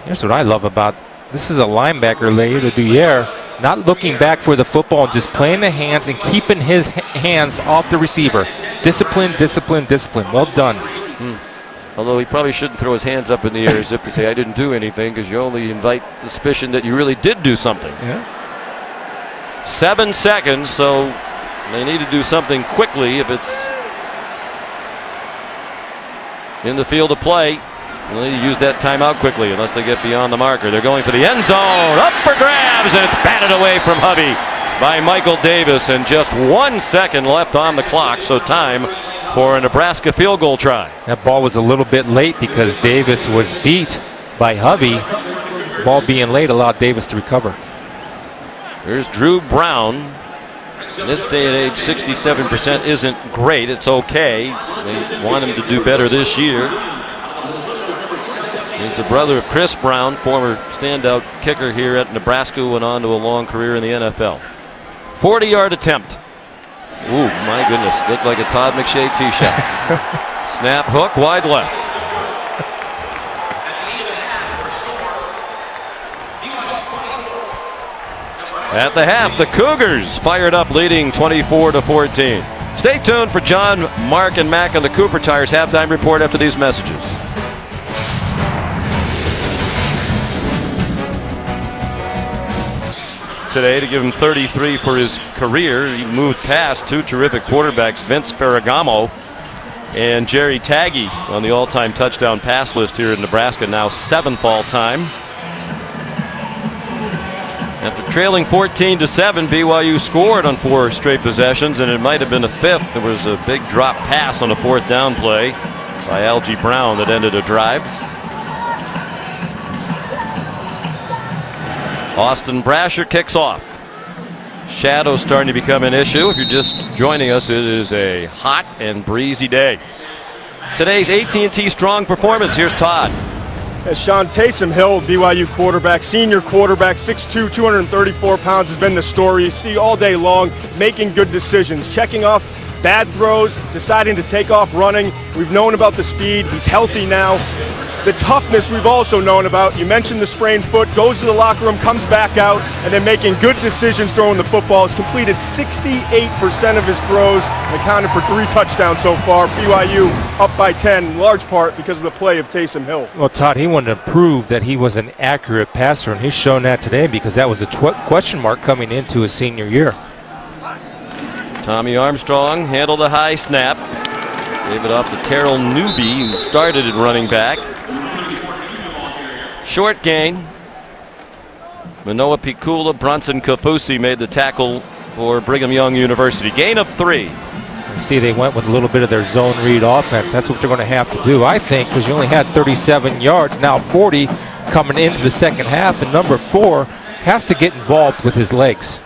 Here's what I love about this is a linebacker, Leuda Duyere, not looking back for the football and just playing the hands and keeping his hands off the receiver. Discipline, discipline, discipline. Well done. Although he probably shouldn't throw his hands up in the air as if to say, I didn't do anything, because you only invite suspicion that you really did do something. Yes. 7 seconds, so they need to do something quickly if it's in the field of play. They need to use that timeout quickly unless they get beyond the marker. They're going for the end zone. Up for grabs, and it's batted away from Hubby by Michael Davis, and just 1 second left on the clock, so time for a Nebraska field goal try. That ball was a little bit late because Davis was beat by Hubby. Ball being late allowed Davis to recover. There's Drew Brown. In this day and age, 67% isn't great. It's okay. They want him to do better this year. He's the brother of Chris Brown, former standout kicker here at Nebraska, who went on to a long career in the NFL. 40-yard attempt. Ooh, my goodness. Looked like a Todd McShay tee shot. Snap, hook, wide left. At the half, the Cougars fired up, leading 24-14. Stay tuned for John, Mark, and Mac on the Cooper Tires halftime report after these messages. Today to give him 33 for his career. He moved past 2 terrific quarterbacks, Vince Ferragamo and Jerry Taggy, on the all-time touchdown pass list here in Nebraska, now 7th all-time. After trailing 14-7, BYU scored on 4 straight possessions, and it might have been a 5th. There was a big drop pass on a 4th down play by Algie Brown that ended a drive. Austin Brasher kicks off. Shadows starting to become an issue. If you're just joining us, it is a hot and breezy day. Today's AT&T Strong Performance. Here's Todd. As Sean, Taysom Hill, BYU quarterback, senior quarterback, 6'2", 234 pounds, has been the story. You see all day long, making good decisions, checking off bad throws, deciding to take off running. We've known about the speed. He's healthy now. the toughness we've also known about. You mentioned the sprained foot, goes to the locker room, comes back out, and then making good decisions throwing the football. Has completed 68% of his throws and accounted for 3 touchdowns so far. BYU up by 10, in large part because of the play of Taysom Hill. Well, Todd, he wanted to prove that he was an accurate passer, and he's shown that today because that was a question mark coming into his senior year. Tommy Armstrong handled a high snap. Gave it off to Terrell Newby, who started at running back. Short gain. Manoa Pikula, Bronson Kafusi made the tackle for Brigham Young University. Gain of 3. You see, they went with a little bit of their zone read offense. That's what they're going to have to do, I think, because you only had 37 yards, now 40 coming into the second half, and number 4 has to get involved with his legs.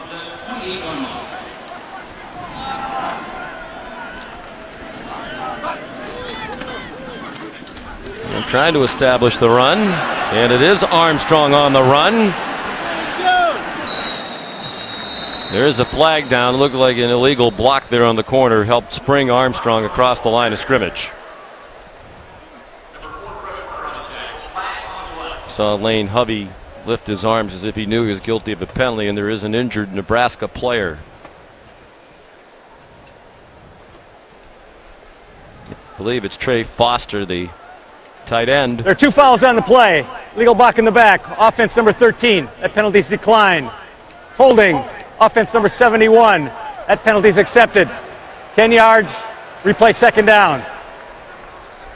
And trying to establish the run, and it is Armstrong on the run. There is a flag down. It looked like an illegal block there on the corner helped spring Armstrong across the line of scrimmage. Saw Lane Hovey lift his arms as if he knew he was guilty of a penalty, and there is an injured Nebraska player. I believe it's Trey Foster, the tight end. There are 2 fouls on the play. Legal block in the back. Offense number 13. That penalty's declined. Holding. Offense number 71. That penalty's accepted. 10 yards. Replay second down.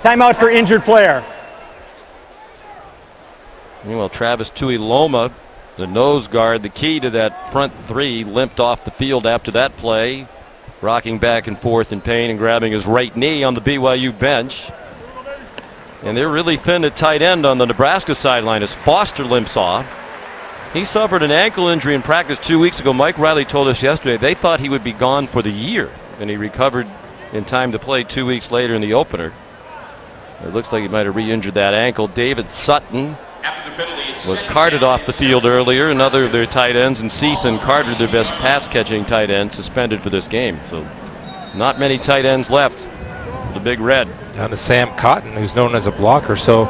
Timeout for injured player. Well, Travis Tuiloma, the nose guard, the key to that front 3, limped off the field after that play, rocking back and forth in pain and grabbing his right knee on the BYU bench. And they're really thin at tight end on the Nebraska sideline as Foster limps off. He suffered an ankle injury in practice 2 weeks ago. Mike Riley told us yesterday they thought he would be gone for the year, and he recovered in time to play 2 weeks later in the opener. It looks like he might have re-injured that ankle. David Sutton was carted off the field earlier. Another of their tight ends, and Seath and Carter, their best pass-catching tight ends, suspended for this game. So not many tight ends left for the Big Red. Down to Sam Cotton, who's known as a blocker, so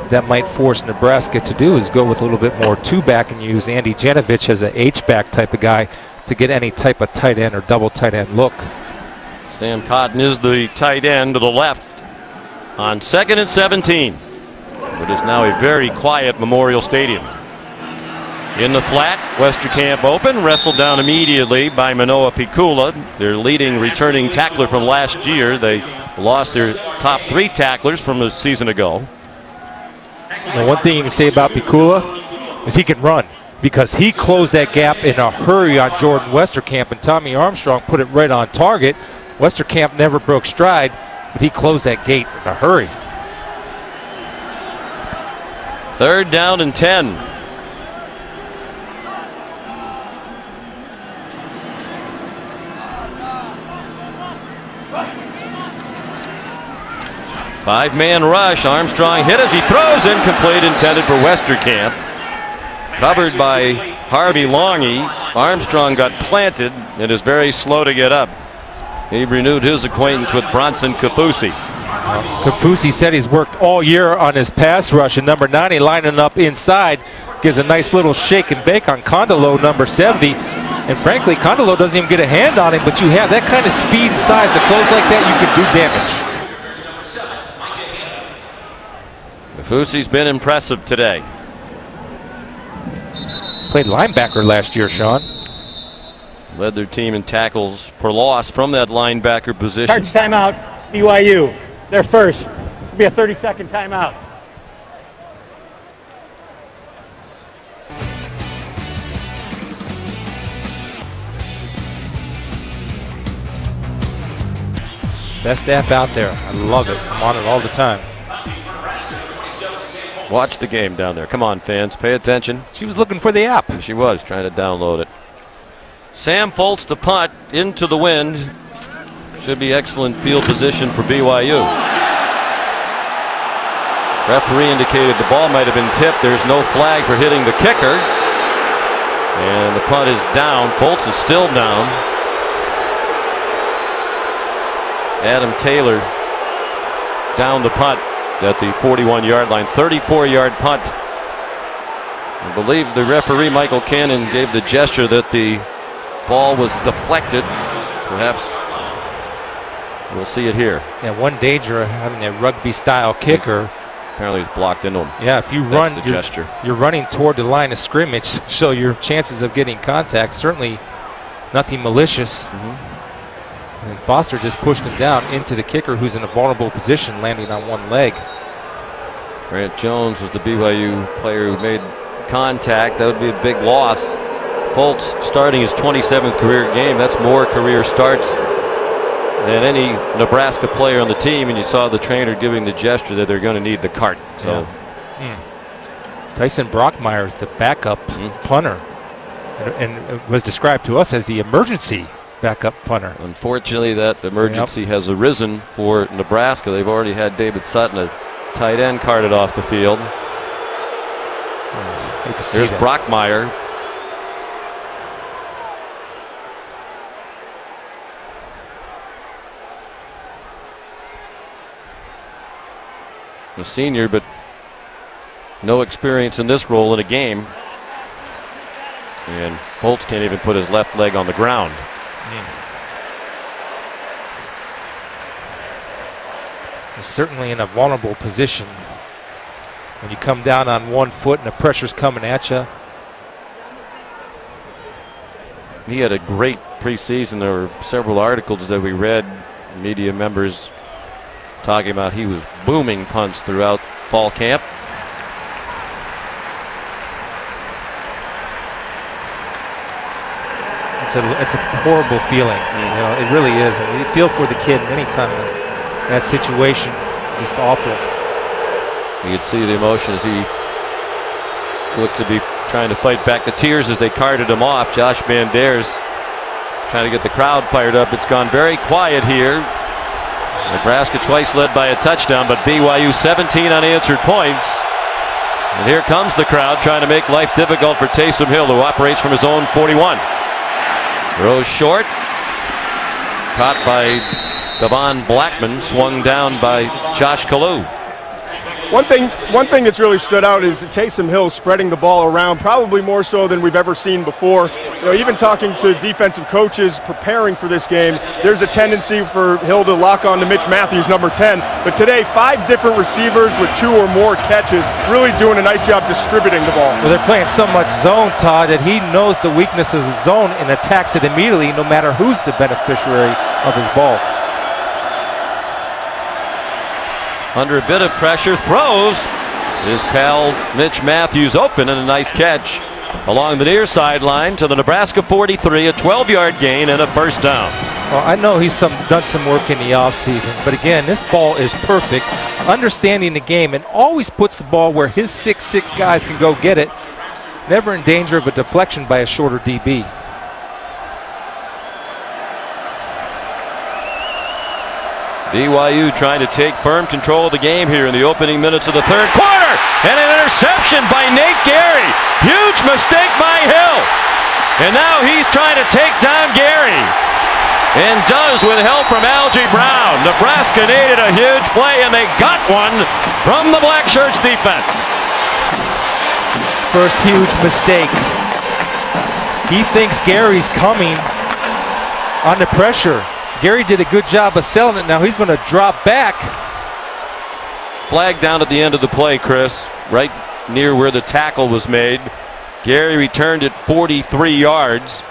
that might force Nebraska to do is go with a little bit more 2-back and use Andy Janovich as an H-back type of guy to get any type of tight end or double tight end look. Sam Cotton is the tight end to the left on 2nd and 17. It is now a very quiet Memorial Stadium. In the flat, Westerkamp open, wrestled down immediately by Manoa Pikula, their leading returning tackler from last year. They lost their top 3 tacklers from a season ago. Now, one thing you can say about Pikula is he can run, because he closed that gap in a hurry on Jordan Westerkamp, and Tommy Armstrong put it right on target. Westerkamp never broke stride, but he closed that gate in a hurry. 3rd down and 10. Five-man rush. Armstrong hit as he throws, incomplete, intended for Westerkamp. Covered by Harvey Longy. Armstrong got planted and is very slow to get up. He renewed his acquaintance with Bronson Kafusi. Kafusi said he's worked all year on his pass rush, and number 90 lining up inside gives a nice little shake and bake on Condolo, number 70. And frankly, Condolo doesn't even get a hand on him, but you have that kind of speed and size to close like that, you can do damage. Kafusi's been impressive today. Played linebacker last year, Sean. Led their team in tackles for loss from that linebacker position. Charge timeout, BYU. They're first. This will be a 30-second timeout. Best app out there. I love it. I'm on it all the time. Watch the game down there. Come on, fans. Pay attention. She was looking for the app. She was trying to download it. Sam Foltz to punt into the wind. Should be excellent field position for BYU. Referee indicated the ball might have been tipped. There's no flag for hitting the kicker. And the punt is down. Foltz is still down. Adam Taylor down the punt. at the 41-yard line. 34-yard punt. I believe the referee, Michael Cannon, gave the gesture that the ball was deflected. Perhaps we'll see it here. Yeah, one danger of having a rugby-style kicker. Apparently it's blocked into him. Yeah, if you That's run, the gesture. You're running toward the line of scrimmage, so your chances of getting contact, certainly nothing malicious. And Foster just pushed him down into the kicker, who's in a vulnerable position, landing on one leg. Grant Jones was the BYU player who made contact. That would be a big loss. Fultz starting his 27th career game. That's more career starts than any Nebraska player on the team, and you saw the trainer giving the gesture that they're going to need the cart. So, Tyson Brockmeyer is the backup punter, and was described to us as the emergency backup punter. Unfortunately, that emergency has arisen for Nebraska. They've already had David Sutton, a tight end, carted off the field. Here's Brockmeyer. A senior, but no experience in this role in a game. And Fultz can't even put his left leg on the ground. He's certainly in a vulnerable position when you come down on one foot and the pressure's coming at you. He had a great preseason. There were several articles that we read, media members talking about he was booming punts throughout fall camp. It's a horrible feeling. You know, it really is. And you feel for the kid anytime in that situation. Just awful. You could see the emotion as he looked to be trying to fight back the tears as they carted him off. Josh Banderas trying to get the crowd fired up. It's gone very quiet here. Nebraska twice led by a touchdown, but BYU 17 unanswered points. And here comes the crowd trying to make life difficult for Taysom Hill, who operates from his own 41. Throws short. Caught by Devon Blackman, swung down by Josh Kalu. One thing that's really stood out is Taysom Hill spreading the ball around, probably more so than we've ever seen before. You know, even talking to defensive coaches preparing for this game, there's a tendency for Hill to lock on to Mitch Matthews, number 10. But today, 5 different receivers with 2 or more catches, really doing a nice job distributing the ball. Well, they're playing so much zone, Todd, that he knows the weakness of the zone and attacks it immediately, no matter who's the beneficiary of his ball. Under a bit of pressure, throws. His pal Mitch Matthews open, and a nice catch along the near sideline to the Nebraska 43, a 12-yard gain and a first down. Well, I know he's done some work in the offseason, but again, this ball is perfect. Understanding the game and always puts the ball where his 6'6" guys can go get it. Never in danger of a deflection by a shorter DB. BYU trying to take firm control of the game here in the opening minutes of the third quarter. And an interception by Nate Gary. Huge mistake by Hill. And now he's trying to take down Gary. And does with help from Algie Brown. Nebraska needed a huge play, and they got one from the Black Shirts defense. First huge mistake. He thinks Gary's coming under pressure. Gary did a good job of selling it. Now he's going to drop back. Flag down at the end of the play, Chris, right near where the tackle was made. Gary returned it 43 yards.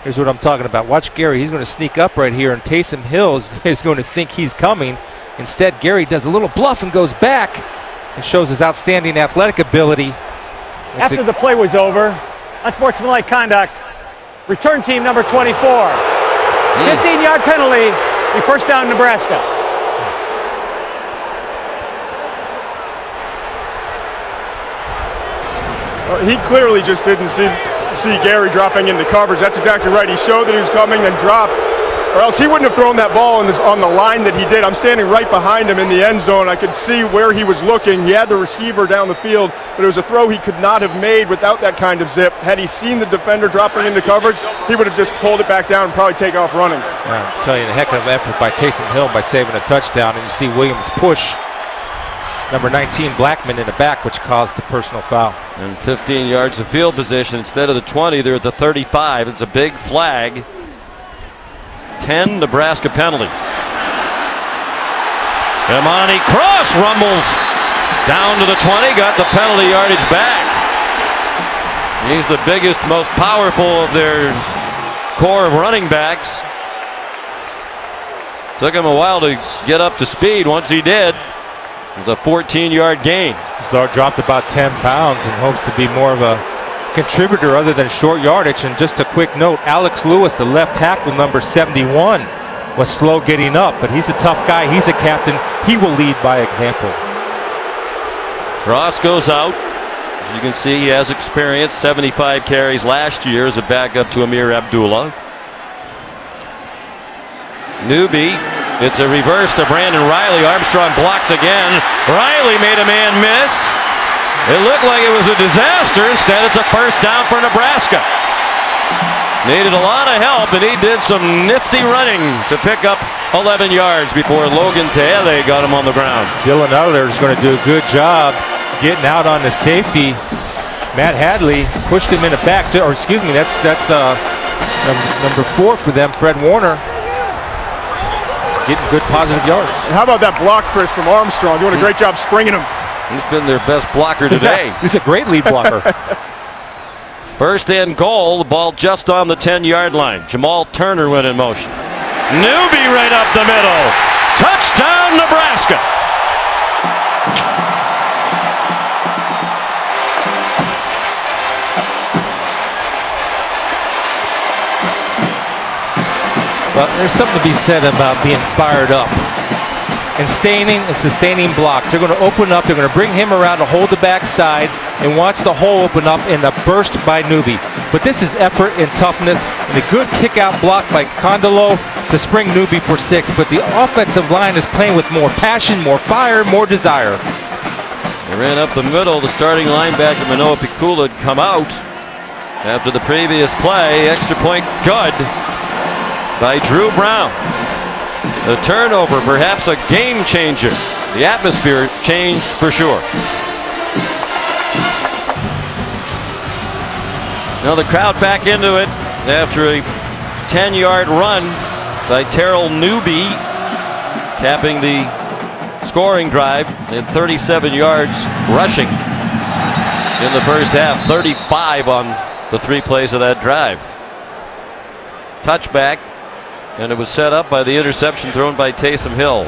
Here's what I'm talking about. Watch Gary. He's going to sneak up right here, and Taysom Hill is going to think he's coming. Instead, Gary does a little bluff and goes back and shows his outstanding athletic ability. After the play was over, unsportsmanlike conduct. Return team number 24. 15-yard penalty. We first down Nebraska. He clearly just didn't see Gary dropping into coverage. That's exactly right. He showed that he was coming, then dropped. or else he wouldn't have thrown that ball on the line that he did. I'm standing right behind him in the end zone. I could see where he was looking. He had the receiver down the field, but it was a throw he could not have made without that kind of zip. Had he seen the defender dropping into coverage, he would have just pulled it back down and probably take off running. I'm telling you, a heck of an effort by Taysom Hill by saving a touchdown, and you see Williams push number 19 Blackman in the back, which caused the personal foul. And 15 yards of field position instead of the 20. They're at the 35. It's a big flag. 10 Nebraska penalties. Imani Cross rumbles down to the 20, got the penalty yardage back. He's the biggest, most powerful of their core of running backs. Took him a while to get up to speed. Once he did, it was a 14-yard gain. Star dropped about 10 pounds and hopes to be more of a contributor other than short yardage. And just a quick note, Alex Lewis, the left tackle, number 71, was slow getting up, but he's a tough guy. He's a captain. He will lead by example. Cross goes out. As you can see, he has experience. 75 carries last year as a backup to Amir Abdullah. Newby, it's a reverse to Brandon Riley. Armstrong blocks again. Riley made a man miss. It looked like it was a disaster. Instead, it's a first down for Nebraska. Needed a lot of help, and he did some nifty running to pick up 11 yards before Logan Taele got him on the ground. Dylan Udler is going to do a good job getting out on the safety. Matt Hadley pushed him in the back, that's number 4 for them, Fred Warner. Getting good positive yards. And how about that block, Chris, from Armstrong? Doing a great job springing him. He's been their best blocker today. He's a great lead blocker. First and goal, the ball just on the 10-yard line. Jamal Turner went in motion. Newby right up the middle. Touchdown, Nebraska. But there's something to be said about being fired up and staining and sustaining blocks. They're going to open up. They're going to bring him around to hold the backside and watch the hole open up in the burst by Newby. But this is effort and toughness and a good kick-out block by Condolo to spring Newby for 6. But the offensive line is playing with more passion, more fire, more desire. They ran up the middle. The starting linebacker, Manoa Pikula, had come out after the previous play. Extra point good by Drew Brown. The turnover, perhaps a game changer. The atmosphere changed for sure. Now the crowd back into it after a 10-yard run by Terrell Newby, capping the scoring drive and 37 yards rushing in the first half. 35 on the 3 plays of that drive. Touchback. And it was set up by the interception thrown by Taysom Hill.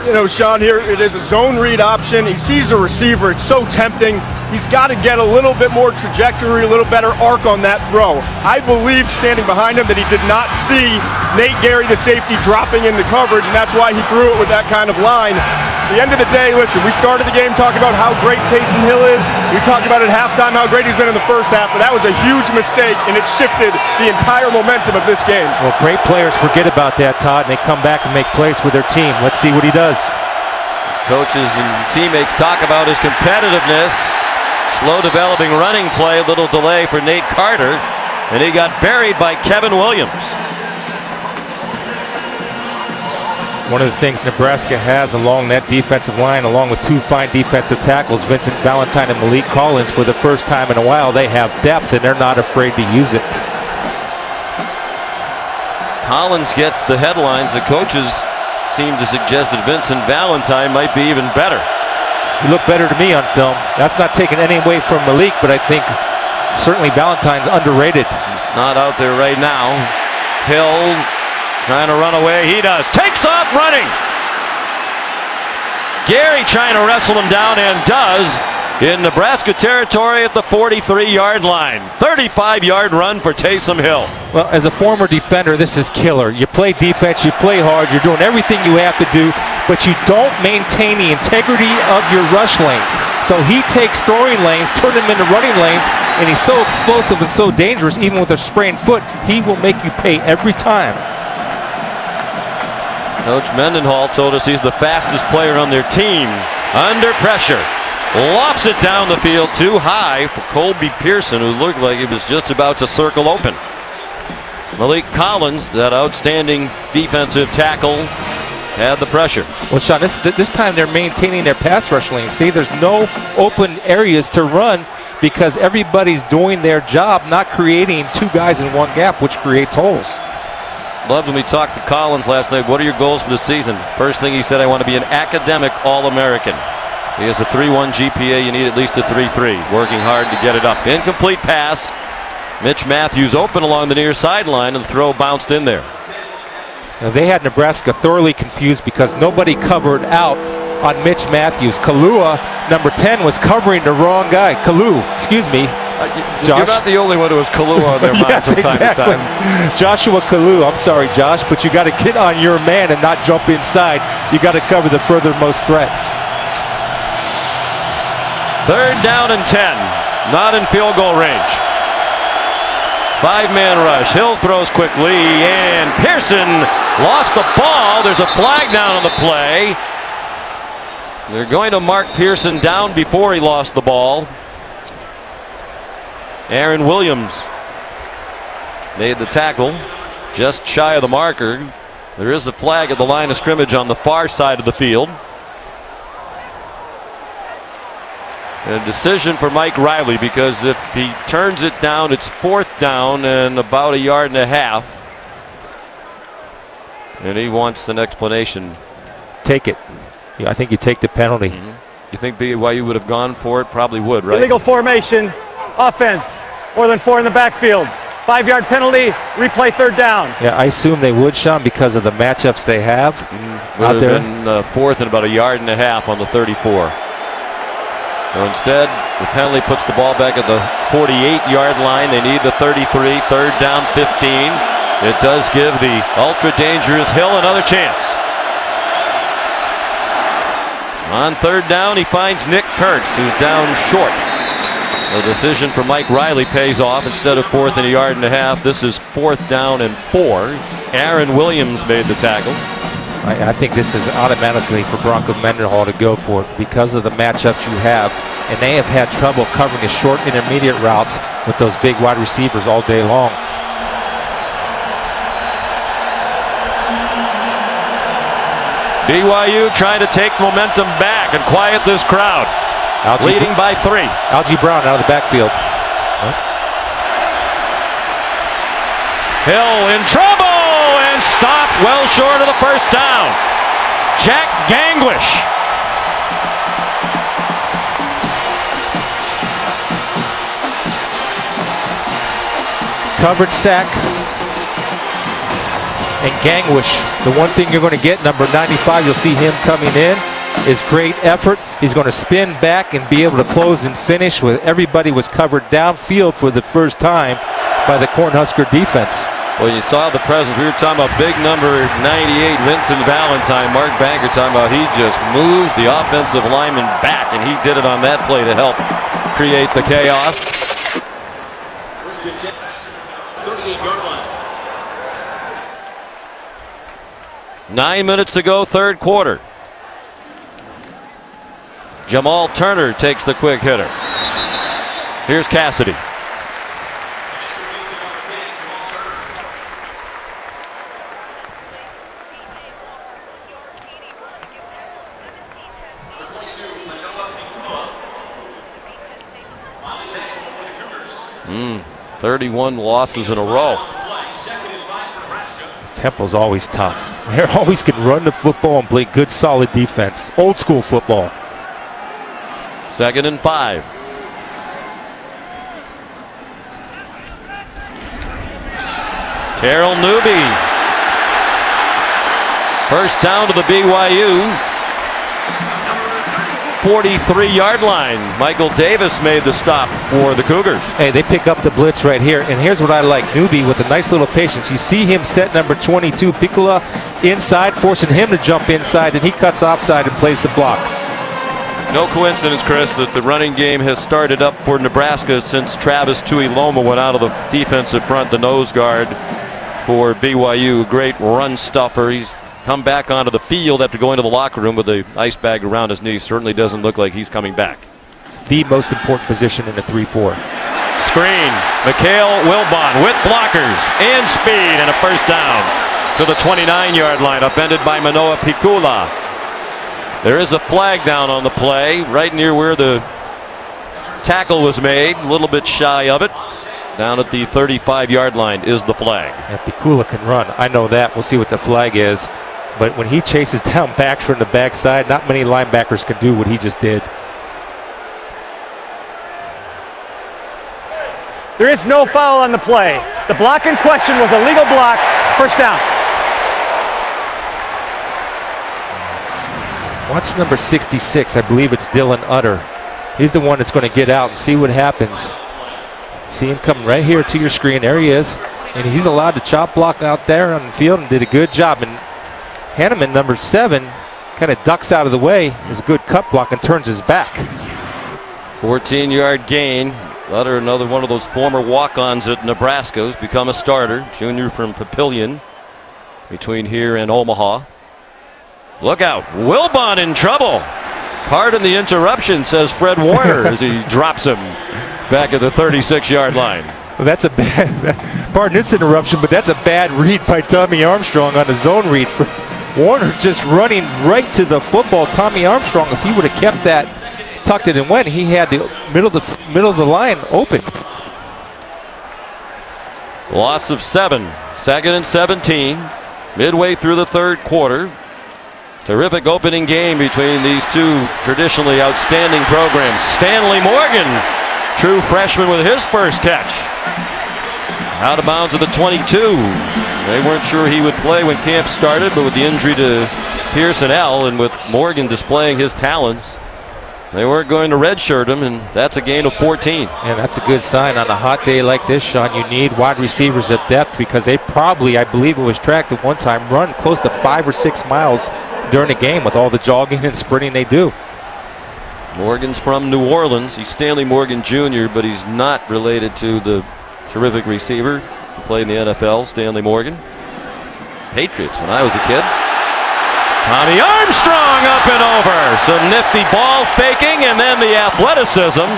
You know, Sean, here it is a zone read option. He sees the receiver. It's so tempting. He's got to get a little bit more trajectory, a little better arc on that throw. I believed standing behind him that he did not see Nate Gary, the safety, dropping into coverage, and that's why he threw it with that kind of line. At the end of the day, listen, we started the game talking about how great Taysom Hill is. We talked about at halftime how great he's been in the first half, but that was a huge mistake, and it shifted the entire momentum of this game. Well, great players forget about that, Todd, and they come back and make plays for their team. Let's see what he does. His coaches and teammates talk about his competitiveness. Slow developing running play, a little delay for Nate Carter, and he got buried by Kevin Williams. One of the things Nebraska has along that defensive line, along with 2 fine defensive tackles, Vincent Valentine and Malik Collins, for the first time in a while, they have depth and they're not afraid to use it. Collins gets the headlines. The coaches seem to suggest that Vincent Valentine might be even better. He looked better to me on film. That's not taking any away from Malik, but I think certainly Valentine's underrated. Not out there right now. Hill trying to run away. He does. Takes off running. Gary trying to wrestle him down and does in Nebraska territory at the 43-yard line. 35-yard run for Taysom Hill. Well, as a former defender, this is killer. You play defense, you play hard, you're doing everything you have to do, but you don't maintain the integrity of your rush lanes. So he takes throwing lanes, turn them into running lanes, and he's so explosive and so dangerous, even with a sprained foot, he will make you pay every time. Coach Mendenhall told us he's the fastest player on their team. Under pressure. Lofts it down the field too high for Colby Pearson, who looked like he was just about to circle open. Malik Collins, that outstanding defensive tackle, had the pressure. Well, Sean, this time they're maintaining their pass rush lane. See, there's no open areas to run because everybody's doing their job, not creating two guys in one gap, which creates holes. Loved when we talked to Collins last night. What are your goals for the season? First thing he said, I want to be an academic All-American. He has a 3.1 GPA. You need at least a 3.3. He's working hard to get it up. Incomplete pass. Mitch Matthews open along the near sideline, and the throw bounced in there. Now, they had Nebraska thoroughly confused because nobody covered out on Mitch Matthews. Kalua, number 10, was covering the wrong guy. Excuse me. Josh. You're not the only one who has Kalua on their mind yes, from time exactly. to time. Joshua Kalu, I'm sorry, Josh, but you got to get on your man and not jump inside. You got to cover the furthermost threat. 3rd down and 10. Not in field goal range. 5-man rush. Hill throws quickly, and Pearson lost the ball. There's a flag down on the play. They're going to mark Pearson down before he lost the ball. Aaron Williams made the tackle just shy of the marker. There is a flag at the line of scrimmage on the far side of the field. A decision for Mike Riley, because if he turns it down, it's 4th down and about 1.5 yards. And he wants an explanation. Take it. Yeah, I think you take the penalty. You think BYU would have gone for it? Probably would, right? Illegal formation, offense, more than 4 in the backfield. 5-yard penalty, replay 3rd down. Yeah, I assume they would, Sean, because of the matchups they have Would out have there. been 4th and about 1.5 yards on the 34. So instead, the penalty puts the ball back at the 48-yard line. They need the 33, 3rd down, 15. It does give the ultra-dangerous Hill another chance. On 3rd down, he finds Nick Kurtz, who's down short. The decision for Mike Riley pays off. Instead of 4th and 1.5 yards, this is 4th down and 4. Aaron Williams made the tackle. I think this is automatically for Bronco Mendenhall to go for it because of the matchups you have. And they have had trouble covering the short intermediate routes with those big wide receivers all day long. BYU trying to take momentum back and quiet this crowd. Leading by 3. Algie Brown out of the backfield. Hill in trouble and stopped well short of the 1st down. Jack Gangwish. Covered sack. And Gangwish, the one thing you're going to get, number 95, you'll see him coming in, is great effort. He's going to spin back and be able to close and finish with everybody was covered downfield for the first time by the Cornhusker defense. Well, you saw the presence. We were talking about big number 98, Vincent Valentine. Mark Banker talking about he just moves the offensive lineman back, and he did it on that play to help create the chaos. 38-yard line. 9 minutes to go, 3rd quarter. Jamal Turner takes the quick hitter. Here's Cassidy. Mm, 31 losses in a row. Temple's always tough. They always can run the football and play good, solid defense. Old school football. 2nd and 5. Terrell Newby. First down to the BYU 43-yard line. Michael Davis made the stop for the Cougars. Hey, they pick up the blitz right here. And here's what I like. Newby with a nice little patience. You see him set number 22, Piccola, inside, forcing him to jump inside, and he cuts offside and plays the block. No coincidence, Chris, that the running game has started up for Nebraska since Travis Tuiloma went out of the defensive front, the nose guard for BYU. Great run stuffer. He's come back onto the field after going to the locker room with the ice bag around his knee. Certainly doesn't look like he's coming back. It's the most important position in the 3-4. Screen. Mikhail Wilbon with blockers and speed and a first down to the 29-yard line, upended by Manoa Pikula. There is a flag down on the play right near where the tackle was made, a little bit shy of it. Down at the 35-yard line is the flag. And Pikula can run. I know that. We'll see what the flag is. But when he chases down backs from the backside, not many linebackers can do what he just did. There is no foul on the play. The block in question was a legal block. First down. Watch number 66. I believe it's Dylan Utter. He's the one that's going to get out and see what happens. See him come right here to your screen. There he is. And he's allowed to chop block out there on the field and did a good job. And Hanneman, number 7, kind of ducks out of the way. Is a good cut block and turns his back. 14-yard gain. Utter, another one of those former walk-ons at Nebraska, who's become a starter. Junior from Papillion between here and Omaha. Look out. Wilbon in trouble. Pardon the interruption, says Fred Warner as he drops him back at the 36-yard line. Well, that's a bad, pardon this interruption, but that's a bad read by Tommy Armstrong on the zone read. For Warner just running right to the football. Tommy Armstrong, if he would have kept that tucked it and went, he had the middle of the line open. Loss of 7. 2nd and 17. Midway through the third quarter. Terrific opening game between these two traditionally outstanding programs. Stanley Morgan, true freshman, with his first catch. Out of bounds at the 22. They weren't sure he would play when camp started, but with the injury to Pearson L and with Morgan displaying his talents, they weren't going to redshirt him, and that's a gain of 14. And that's a good sign on a hot day like this, Sean. You need wide receivers at depth because they probably, I believe it was tracked at one time, run close to 5 or 6 miles during the game with all the jogging and sprinting they do. Morgan's from New Orleans. He's Stanley Morgan Jr., but he's not related to the terrific receiver who played in the NFL, Stanley Morgan. Patriots when I was a kid. Tommy Armstrong up and over. Some nifty ball faking and then the athleticism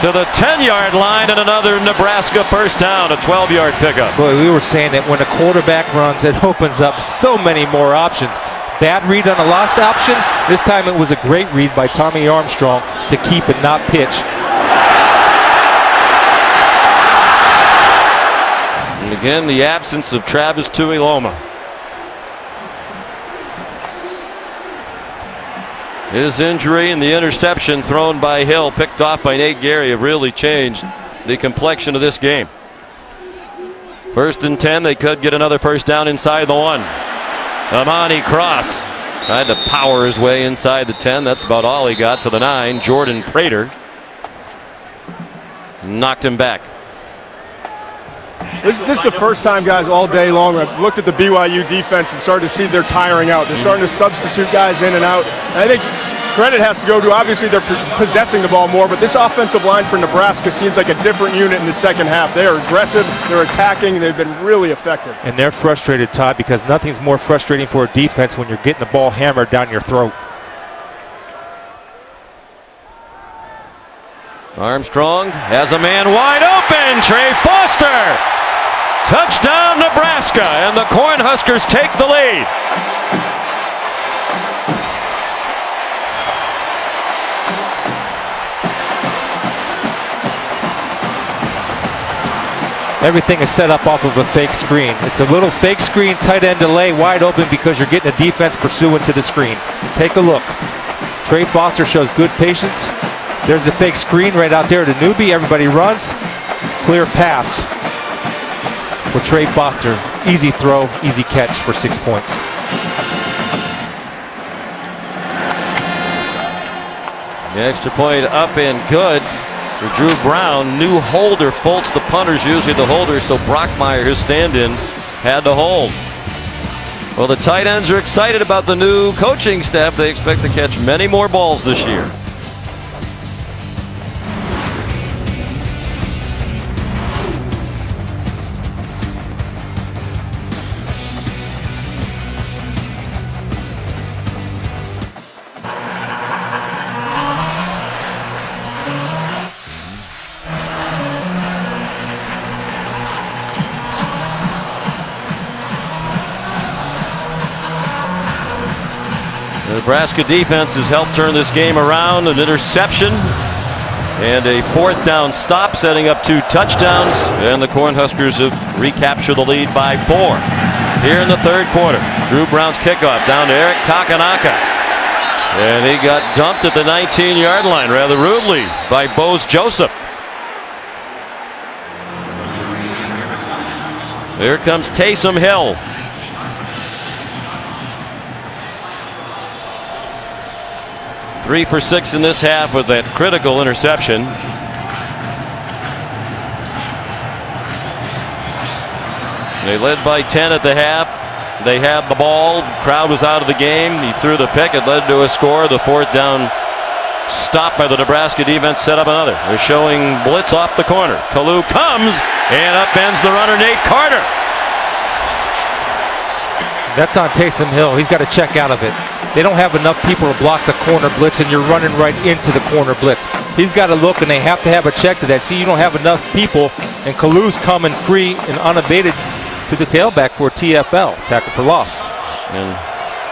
to the 10-yard line and another Nebraska first down, a 12-yard pickup. Boy, we were saying that when a quarterback runs, it opens up so many more options. Bad read on a lost option. This time it was a great read by Tommy Armstrong to keep and not pitch. And again, the absence of Travis Tuiloma. His injury and the interception thrown by Hill, picked off by Nate Gary, have really changed the complexion of this game. 1st and 10, they could get another first down inside the 1. Amani Cross tried to power his way inside the 10. That's about all he got to the 9. Jordan Prater knocked him back. This is the first time, guys, all day long I've looked at the BYU defense and started to see they're tiring out. They're starting to substitute guys in and out. And I think credit has to go to, obviously they're possessing the ball more, but this offensive line for Nebraska seems like a different unit in the second half. They are aggressive, they're attacking, they've been really effective. And they're frustrated, Todd, because nothing's more frustrating for a defense when you're getting the ball hammered down your throat. Armstrong has a man wide open. Trey Foster. Touchdown Nebraska, and the Cornhuskers take the lead. Everything is set up off of a fake screen. It's a little fake screen, tight end delay, wide open because you're getting a defense pursuant to the screen. Take a look. Trey Foster shows good patience. There's a fake screen right out there to newbie. Everybody runs. Clear path for Trey Foster. Easy throw, easy catch for 6 points. The extra point up and good for Drew Brown. New holder. Foltz, the punter's usually the holder, so Brockmeyer, his stand-in, had to hold. Well, the tight ends are excited about the new coaching staff. They expect to catch many more balls this year. Nebraska defense has helped turn this game around. An interception and a 4th down stop, setting up 2 touchdowns, and the Cornhuskers have recaptured the lead by 4. Here in the 3rd quarter, Drew Brown's kickoff down to Eric Takanaka, and he got dumped at the 19-yard line rather rudely by Bose Joseph. Here comes Taysom Hill. Three for 6 in this half with that critical interception. They led by 10 at the half. They had the ball. Crowd was out of the game. He threw the pick. It led to a score. The 4th down stop by the Nebraska defense set up another. They're showing blitz off the corner. Kalu comes and upends the runner, Nate Carter. That's on Taysom Hill. He's got to check out of it. They don't have enough people to block the corner blitz, and you're running right into the corner blitz. He's got to look, and they have to have a check to that. See, you don't have enough people, and Kalu's coming free and unabated to the tailback for a TFL, tackle for loss. And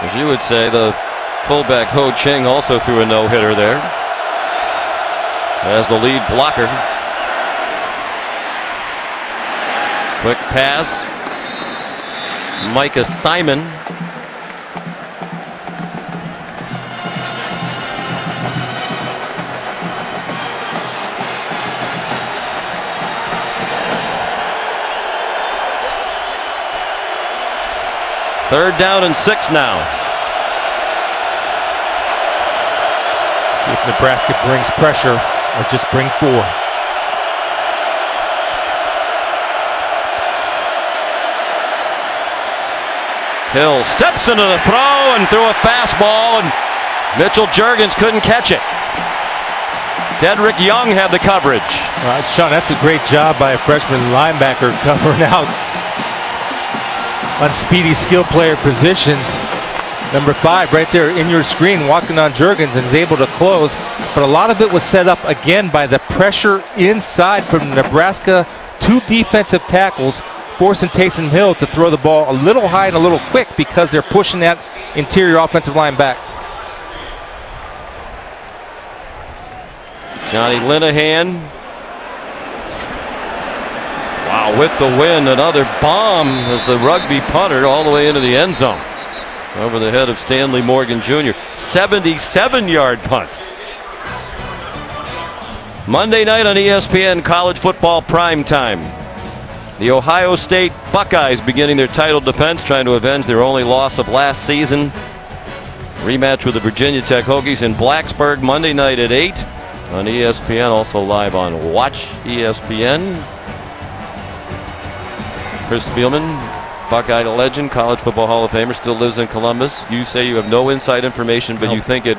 as you would say, the fullback Ho Ching also threw a no-hitter there as the lead blocker. Quick pass. Micah Simon. Third down and 6 now. See if Nebraska brings pressure or just bring 4. Hill steps into the throw and threw a fastball, and Mitchell Juergens couldn't catch it. Dedrick Young had the coverage. Sean, that's a great job by a freshman linebacker covering out on speedy skill player positions. Number 5 right there in your screen, walking on Juergens, and is able to close. But a lot of it was set up again by the pressure inside from Nebraska. 2 defensive tackles forcing Taysom Hill to throw the ball a little high and a little quick because they're pushing that interior offensive line back. Johnny Linehan. Wow, with the win, another bomb as the rugby punter all the way into the end zone. Over the head of Stanley Morgan Jr. 77-yard punt. Monday night on ESPN College Football Prime Time. The Ohio State Buckeyes beginning their title defense, trying to avenge their only loss of last season. Rematch with the Virginia Tech Hokies in Blacksburg Monday night at 8 on ESPN, also live on Watch ESPN. Chris Spielman, Buckeye legend, College Football Hall of Famer, still lives in Columbus. You say you have no inside information, but you think it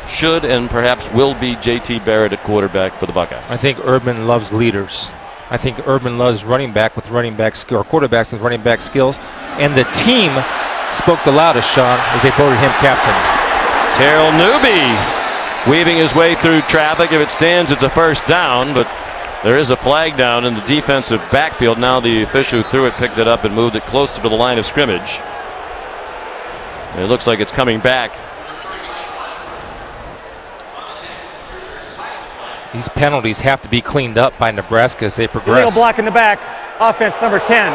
should and perhaps will be J.T. Barrett at quarterback for the Buckeyes. I think Urban loves leaders. I think Urban loves running back with running back skill, or quarterbacks with running back skills. And the team spoke the loudest, Sean, as they voted him captain. Terrell Newby weaving his way through traffic. If it stands, it's a first down, but there is a flag down in the defensive backfield. Now the official who threw it picked it up and moved it closer to the line of scrimmage. And it looks like it's coming back. These penalties have to be cleaned up by Nebraska as they progress. Illegal block in the back. Offense number 10.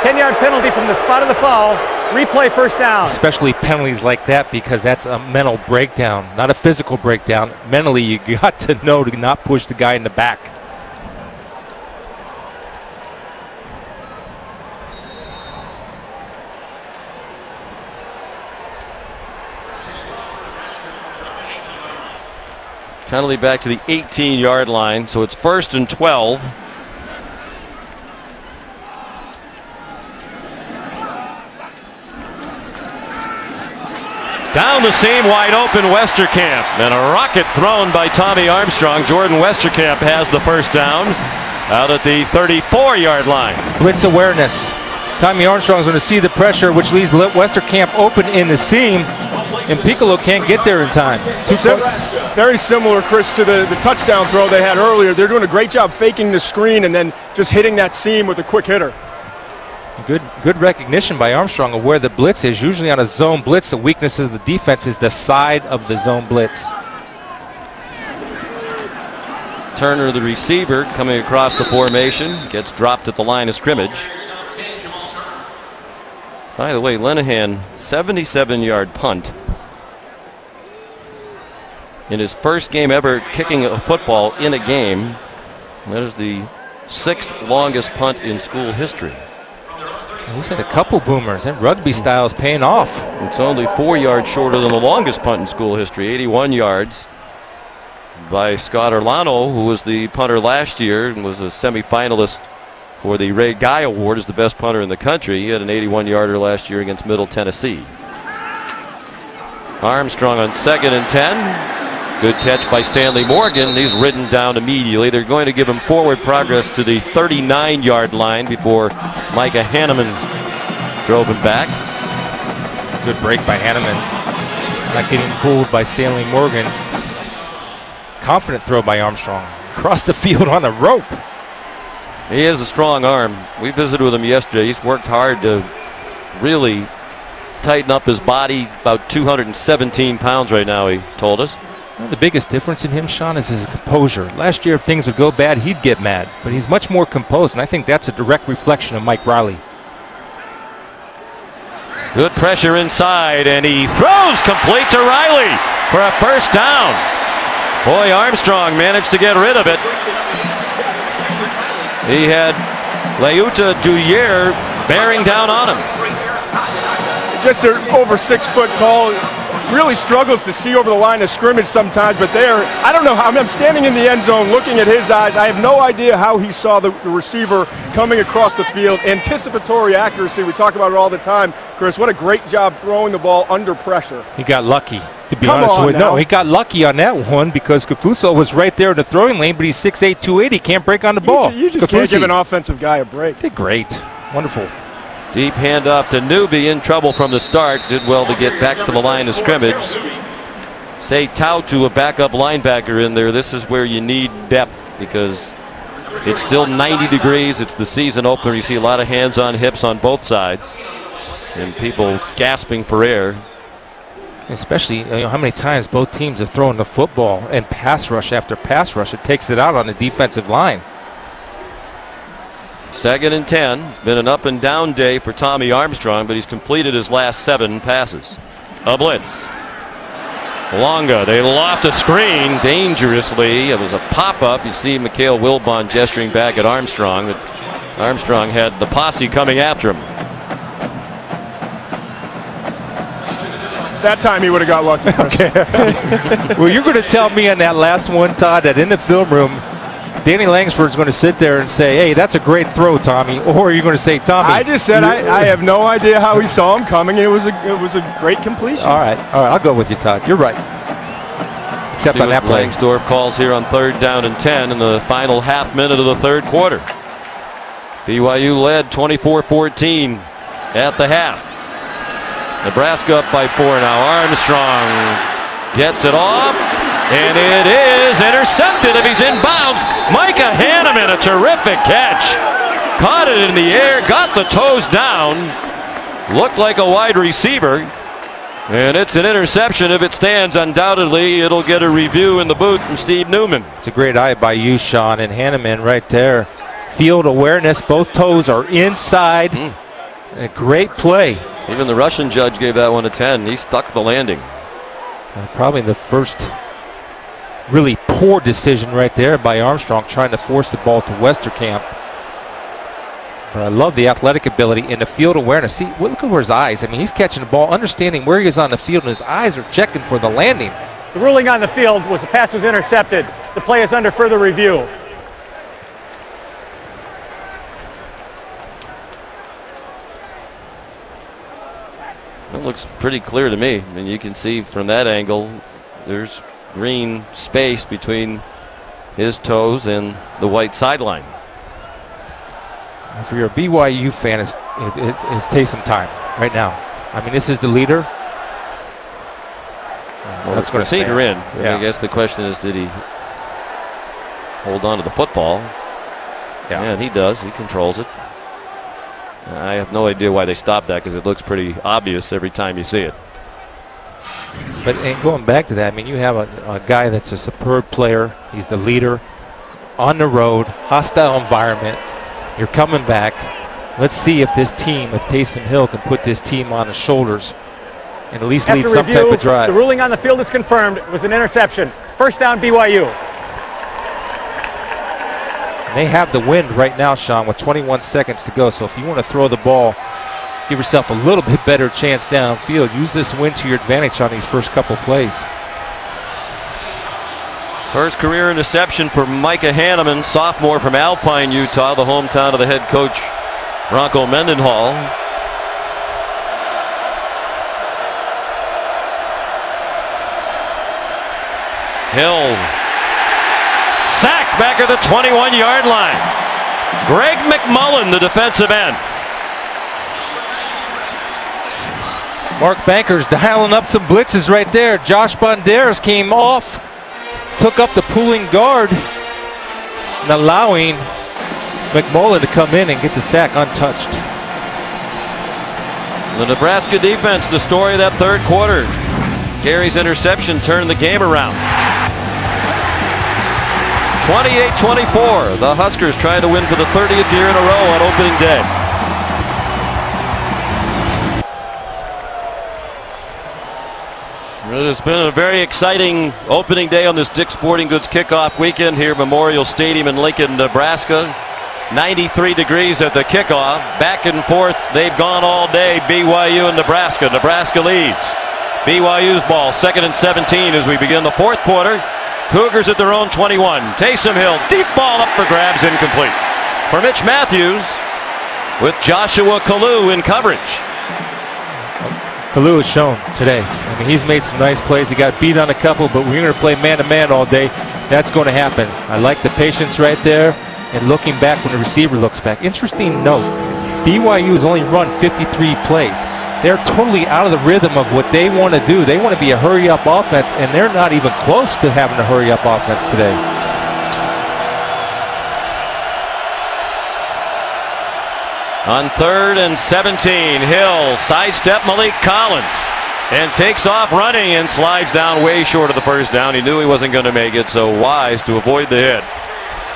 10-yard penalty from the spot of the foul. Replay first down. Especially penalties like that, because that's a mental breakdown, not a physical breakdown. Mentally, you got to know to not push the guy in the back. Penalty back to the 18-yard line, so it's 1st and 12. Down the seam, wide open, Westerkamp. And a rocket thrown by Tommy Armstrong. Jordan Westerkamp has the first down out at the 34-yard line. Blitz awareness. Tommy Armstrong's going to see the pressure, which leaves Westerkamp open in the seam, and Piccolo can't get there in time. Very similar, Chris, to the touchdown throw they had earlier. They're doing a great job faking the screen and then just hitting that seam with a quick hitter. Good recognition by Armstrong of where the blitz is. Usually on a zone blitz, the weakness of the defense is the side of the zone blitz. Turner, the receiver, coming across the formation, gets dropped at the line of scrimmage. By the way, Linehan, 77-yard punt. In his first game ever kicking a football in a game. That is the 6th longest punt in school history. He's had a couple boomers. That rugby style is paying off. It's only 4 yards shorter than the longest punt in school history, 81 yards by Scott Orlano, who was the punter last year and was a semifinalist for the Ray Guy Award as the best punter in the country. He had an 81-yarder last year against Middle Tennessee. Armstrong on 2nd and 10. Good catch by Stanley Morgan. He's ridden down immediately. They're going to give him forward progress to the 39-yard line before Micah Hanneman drove him back. Good break by Hanneman. Not getting fooled by Stanley Morgan. Confident throw by Armstrong. Across the field on the rope. He has a strong arm. We visited with him yesterday. He's worked hard to really tighten up his body. He's about 217 pounds right now, he told us. Well, the biggest difference in him, Sean, is his composure. Last year, if things would go bad, he'd get mad. But he's much more composed, and I think that's a direct reflection of Mike Riley. Good pressure inside, and he throws complete to Riley for a first down. Boy, Armstrong managed to get rid of it. He had Leuta Duyere bearing down on him. Just over 6 foot tall. Really struggles to see over the line of scrimmage sometimes, but there, I don't know how. I'm standing in the end zone looking at his eyes. I have no idea how he saw the receiver coming across the field. Anticipatory accuracy, we talk about it all the time. Chris, what a great job throwing the ball under pressure. He got lucky, to be honest with you. No, he got lucky on that one because Kafuso was right there in the throwing lane, but he's 6'8", 280. He can't break on the ball. You just can't give an offensive guy a break. Did great. Wonderful. Deep handoff to Newby, in trouble from the start. Did well to get back to the line of scrimmage. Say Tautu, a backup linebacker in there. This is where you need depth because it's still 90 degrees. It's the season opener. You see a lot of hands on hips on both sides and people gasping for air. Especially, how many times both teams have thrown the football and pass rush after pass rush. It takes it out on the defensive line. 2nd and 10. It's been an up and down day for Tommy Armstrong, but he's completed his last 7 passes. A blitz. Longa, they loft a screen dangerously. It was a pop-up. You see Mikhail Wilbon gesturing back at Armstrong. Armstrong had the posse coming after him. That time he would have got lucky. Okay. Well, you're going to tell me on that last one, Todd, that in the film room, Danny Langsford's going to sit there and say, hey, that's a great throw, Tommy. Or are you going to say, Tommy? I just said I have no idea how he saw him coming. It was a great completion. All right. I'll go with you, Todd. You're right. Except on that play. Langsdorff calls here on 3rd down and 10 in the final half minute of the 3rd quarter. BYU led 24-14 at the half. Nebraska up by 4 now. Armstrong gets it off. And it is intercepted if he's in bounds. Micah Hanneman, a terrific catch. Caught it in the air, got the toes down. Looked like a wide receiver. And it's an interception. If it stands, undoubtedly, it'll get a review in the booth from Steve Newman. It's a great eye by you, Sean, and Hanneman right there. Field awareness, both toes are inside. A great play. Even the Russian judge gave that one a 10. He stuck the landing. Probably the first really poor decision right there by Armstrong, trying to force the ball to Westerkamp. But I love the athletic ability and the field awareness. See, look at where his eyes. I mean, he's catching the ball, understanding where he is on the field, and his eyes are checking for the landing. The ruling on the field was the pass was intercepted. The play is under further review. It looks pretty clear to me. I mean, you can see from that angle, there's green space between his toes and the white sideline. If you're a BYU fan, it's take some time right now. I mean, this is the leader. Well, that's going to stay in. Yeah. I guess the question is, did he hold on to the football? Yeah, and he does. He controls it. I have no idea why they stopped that because it looks pretty obvious every time you see it. But and going back to that, I mean, you have a guy that's a superb player. He's the leader on the road, hostile environment. You're coming back. Let's see if this team, if Taysom Hill can put this team on his shoulders and at least lead After some review, type of drive. the ruling on the field is confirmed. It was an interception. First down, BYU. They have the wind right now, Sean, with 21 seconds to go. So if you want to throw the ball, give yourself a little bit better chance downfield. Use this wind to your advantage on these first couple plays. First career interception for Micah Hanneman, sophomore from Alpine, Utah, the hometown of the head coach Bronco Mendenhall. Hill sacked back at the 21-yard line. Greg McMullen, the defensive end. Mark Banker's dialing up some blitzes right there. Josh Banderas came off, took up the pulling guard, and allowing McMullen to come in and get the sack untouched. The Nebraska defense, the story of that third quarter. Gary's interception turned the game around. 28-24. The Huskers trying to win for the 30th year in a row on opening day. It has been a very exciting opening day on this Dick's Sporting Goods kickoff weekend here at Memorial Stadium in Lincoln, Nebraska. 93 degrees at the kickoff. Back and forth they've gone all day, BYU and Nebraska. Nebraska leads. BYU's ball, 2nd and 17 as we begin the fourth quarter. Cougars at their own 21. Taysom Hill, deep ball up for grabs, incomplete. For Mitch Matthews with Joshua Kalu in coverage. Kalu has shown today. I mean, he's made some nice plays. He got beat on a couple, but we're going to play man-to-man all day. That's going to happen. I like the patience right there and looking back when the receiver looks back. Interesting note, BYU has only run 53 plays. They're totally out of the rhythm of what they want to do. They want to be a hurry-up offense, and they're not even close to having a hurry-up offense today. On 3rd and 17, Hill sidestep Malik Collins and takes off running and slides down way short of the first down. He knew he wasn't going to make it, so wise to avoid the hit.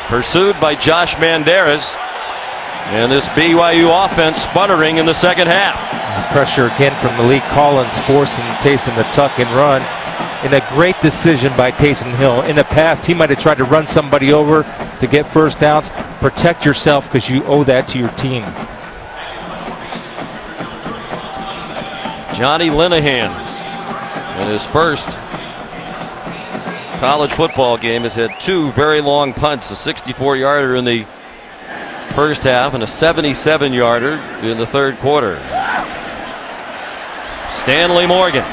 Pursued by Josh Banderas, and this BYU offense sputtering in the second half. Pressure again from Malik Collins, forcing Taysom to tuck and run. And a great decision by Taysom Hill. In the past, he might have tried to run somebody over to get first downs. Protect yourself because you owe that to your team. Johnny Linehan, in his first college football game, has had 2 very long punts, a 64-yarder in the first half and a 77-yarder in the third quarter. Stanley Morgan.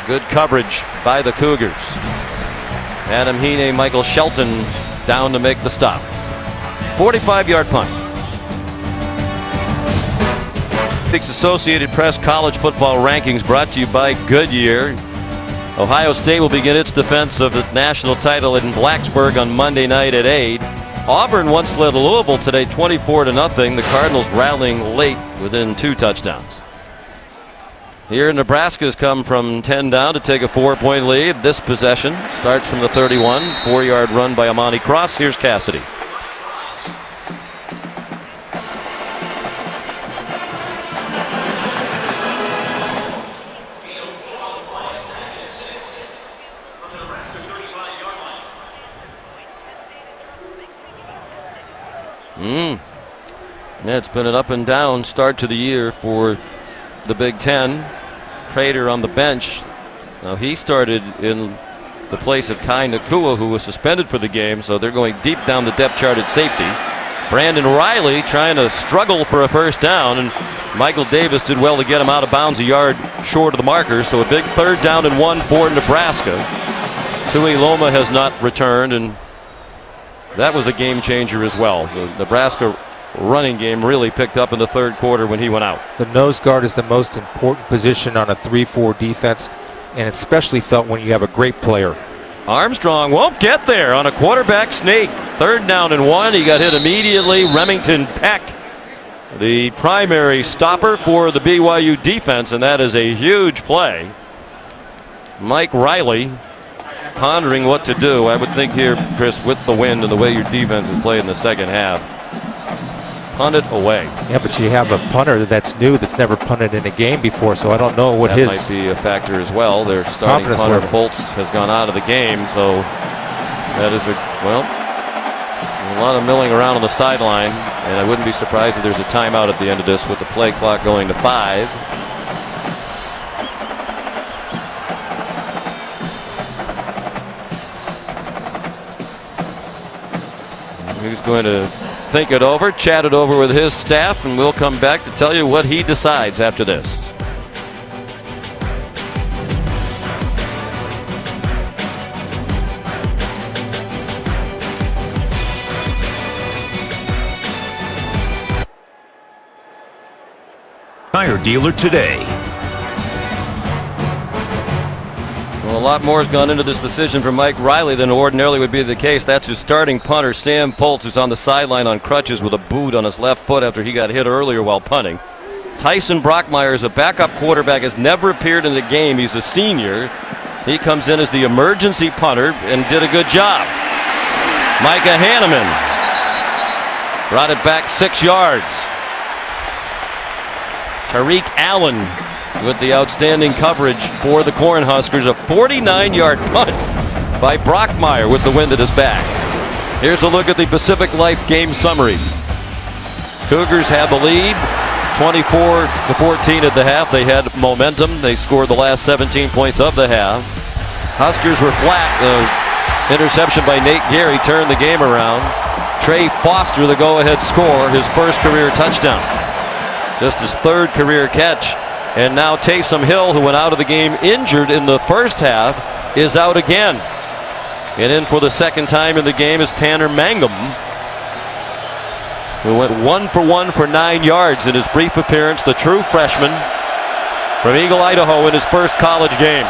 Good coverage by the Cougars. Adam Heaney, Michael Shelton down to make the stop. 45-yard punt. Associated Press College Football Rankings brought to you by Goodyear. Ohio State will begin its defense of the national title in Blacksburg on Monday night at 8. Auburn once led Louisville today 24-0. The Cardinals rallying late within 2 touchdowns. Here Nebraska has come from 10 down to take a 4-point lead. This possession starts from the 31. 4-yard run by Amani Cross. Here's Cassidy. Yeah, it's been an up and down start to the year for the Big Ten. Prater on the bench. Now he started in the place of Kai Nakua, who was suspended for the game, so they're going deep down the depth chart at safety. Brandon Riley trying to struggle for a first down, and Michael Davis did well to get him out of bounds a yard short of the marker, so a big 3rd down and 1 for Nebraska. Tui Loma has not returned, and that was a game changer as well. The Nebraska running game really picked up in the third quarter when he went out. The nose guard is the most important position on a 3-4 defense, and especially felt when you have a great player. Armstrong won't get there on a quarterback sneak. 3rd down and 1. He got hit immediately. Remington Peck the primary stopper for the BYU defense, and that is a huge play. Mike Riley pondering what to do. I would think here, Chris, with the wind and the way your defense has played in the second half, punt it away. Yeah, but you have a punter that's new, that's never punted in a game before, so I don't know what that his might be a factor as well. Their starting punter Fultz has gone out of the game, so that is a lot of milling around on the sideline, and I wouldn't be surprised if there's a timeout at the end of this with the play clock going to 5. He's going to think it over, chat it over with his staff, and we'll come back to tell you what he decides after this. Tire dealer today. Well, a lot more has gone into this decision from Mike Riley than ordinarily would be the case. That's his starting punter, Sam Fultz, who's on the sideline on crutches with a boot on his left foot after he got hit earlier while punting. Tyson Brockmeyer is a backup quarterback, has never appeared in the game. He's a senior. He comes in as the emergency punter and did a good job. Micah Hanneman brought it back 6 yards. Tariq Allen with the outstanding coverage for the Cornhuskers. A 49-yard punt by Brockmeyer with the wind at his back. Here's a look at the Pacific Life game summary. Cougars had the lead 24-14 at the half. They had momentum. They scored the last 17 points of the half. Huskers were flat. The interception by Nate Gary turned the game around. Trey Foster the go-ahead score, his first career touchdown. Just his 3rd career catch. And now Taysom Hill, who went out of the game injured in the first half, is out again. And in for the second time in the game is Tanner Mangum, who went 1 for 1 for 9 yards in his brief appearance, the true freshman from Eagle, Idaho, in his first college game.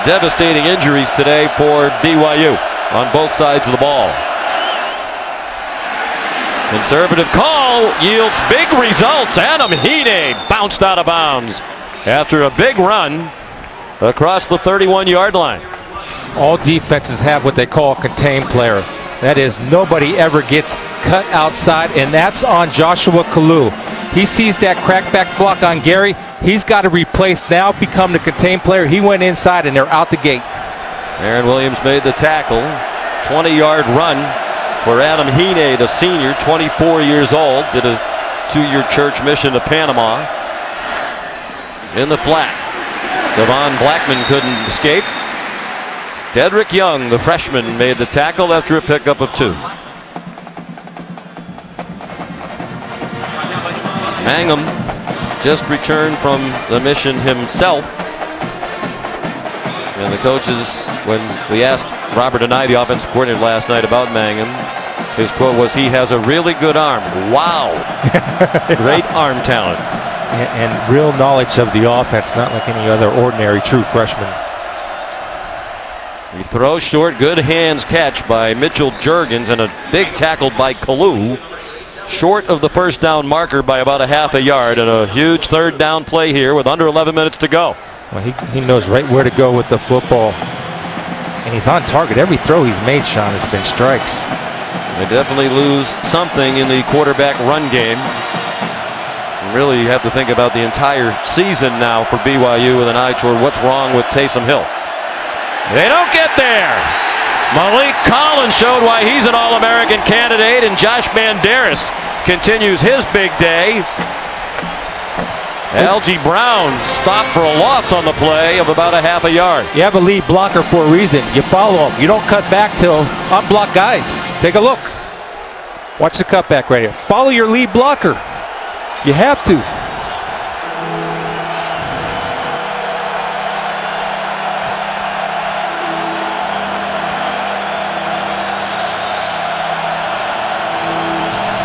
Devastating injuries today for BYU on both sides of the ball. Conservative call yields big results. Adam Heeney bounced out of bounds after a big run across the 31-yard line. All defenses have what they call a contained player. That is, nobody ever gets cut outside, and that's on Joshua Kalu. He sees that crackback block on Gary. He's got to replace, now become the contained player. He went inside, and they're out the gate. Aaron Williams made the tackle. 20-yard run for Adam Heeney, the senior, 24 years old. Did a 2-year church mission to Panama. In the flat. Devon Blackman couldn't escape. Dedrick Young, the freshman, made the tackle after a pickup of 2. Mangum just returned from the mission himself. And the coaches, when we asked Robert Denai, the offensive coordinator, last night about Mangum, his quote was, "He has a really good arm." Wow. Great arm talent. And real knowledge of the offense, not like any other ordinary true freshman. He throws short, good hands catch by Mitchell Juergens, and a big tackle by Kalu. Short of the first down marker by about a half a yard, and a huge 3rd down play here with under 11 minutes to go. Well, he knows right where to go with the football. And he's on target. Every throw he's made, Sean, has been strikes. They definitely lose something in the quarterback run game. Really, you have to think about the entire season now for BYU with an eye toward what's wrong with Taysom Hill. They don't get there. Malik Collins showed why he's an All-American candidate, and Josh Banderas continues his big day. Algie Brown stopped for a loss on the play of about a half a yard. You have a lead blocker for a reason. You follow him. You don't cut back to unblock guys. Take a look. Watch the cutback right here. Follow your lead blocker. You have to.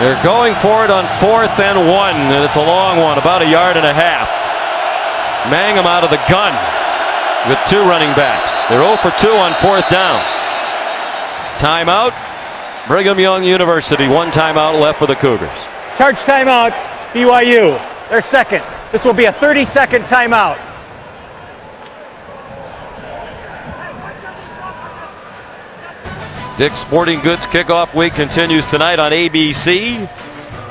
They're going for it on 4th and 1, and it's a long one, about a yard and a half. Mangum out of the gun with 2 running backs. They're 0 for 2 on 4th down. Timeout Brigham Young University, 1 timeout left for the Cougars. Charge timeout, BYU. Their second. This will be a 30-second timeout. Dick's Sporting Goods kickoff week continues tonight on ABC.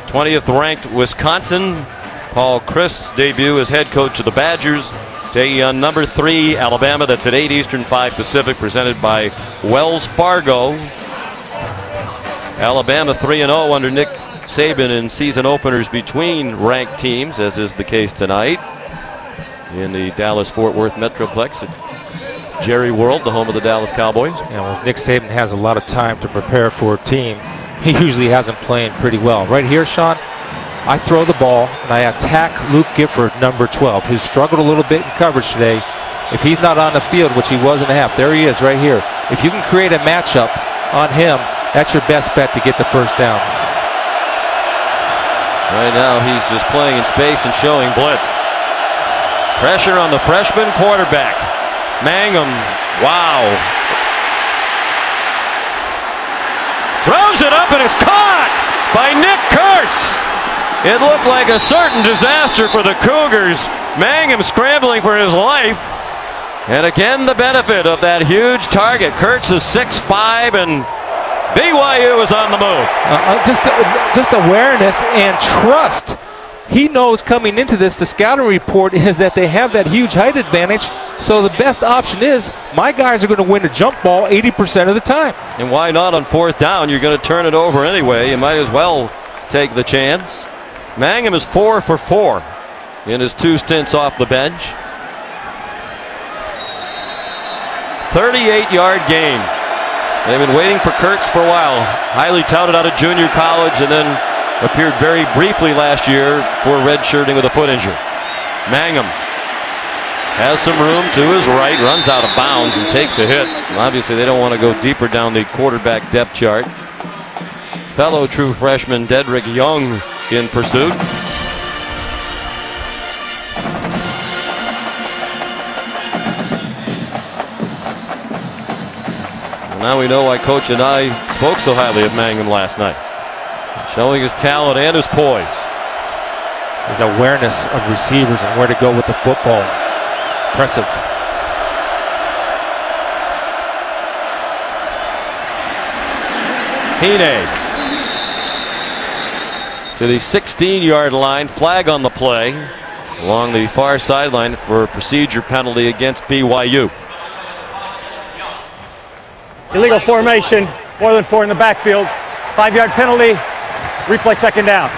20th ranked Wisconsin. Paul Christ's debut as head coach of the Badgers. Taking on number 3 Alabama. That's at 8 Eastern, 5 Pacific, presented by Wells Fargo. Alabama 3-0 under Nick Saban in season openers between ranked teams, as is the case tonight in the Dallas-Fort Worth Metroplex at Jerry World, the home of the Dallas Cowboys. Well, Nick Saban has a lot of time to prepare for a team. He usually hasn't played pretty well. Right here, Sean, I throw the ball and I attack Luke Gifford, number 12, who's struggled a little bit in coverage today. If he's not on the field, which he was in the half, there he is right here. If you can create a matchup on him, that's your best bet to get the first down. Right now he's just playing in space and showing blitz. Pressure on the freshman quarterback. Mangum, wow. Throws it up and it's caught by Nick Kurtz. It looked like a certain disaster for the Cougars. Mangum scrambling for his life. And again, the benefit of that huge target. Kurtz is 6'5", and BYU is on the move. Just awareness and trust. He knows coming into this, the scouting report is that they have that huge height advantage. So the best option is my guys are going to win a jump ball 80% of the time. And why not on 4th down? You're going to turn it over anyway. You might as well take the chance. Mangum is 4 for 4 in his 2 stints off the bench. 38-yard gain. They've been waiting for Kurtz for a while. Highly touted out of junior college and then appeared very briefly last year for redshirting with a foot injury. Mangum has some room to his right, runs out of bounds and takes a hit. Obviously they don't want to go deeper down the quarterback depth chart. Fellow true freshman Dedrick Young in pursuit. Now we know why Coach and I spoke so highly of Mangum last night. Showing his talent and his poise. His awareness of receivers and where to go with the football. Impressive. Hine to the 16-yard line. Flag on the play along the far sideline for a procedure penalty against BYU. Illegal formation, more than 4 in the backfield. 5-yard penalty, replay 2nd down.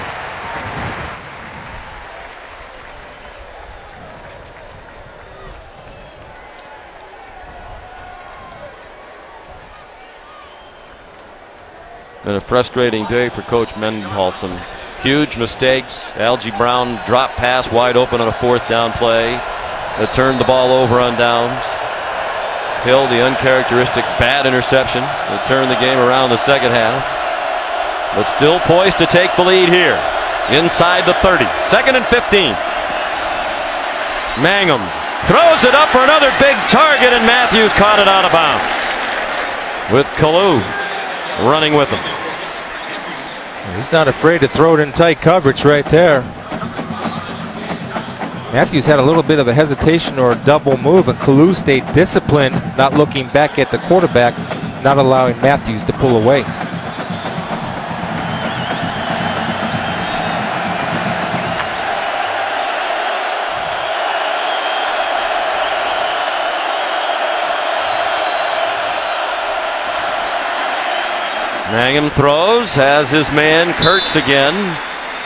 Been a frustrating day for Coach Mendenhall. Some huge mistakes. Algie Brown drop pass wide open on a 4th down play that turned the ball over on downs. Hill, the uncharacteristic bad interception that turned the game around the second half. But still poised to take the lead here. Inside the 30. 2nd and 15. Mangum throws it up for another big target, and Matthews caught it out of bounds. With Kalu running with him. He's not afraid to throw it in tight coverage right there. Matthews had a little bit of a hesitation or a double move, and Kalu stayed disciplined, not looking back at the quarterback, not allowing Matthews to pull away. Mangum throws, has his man Kurtz again.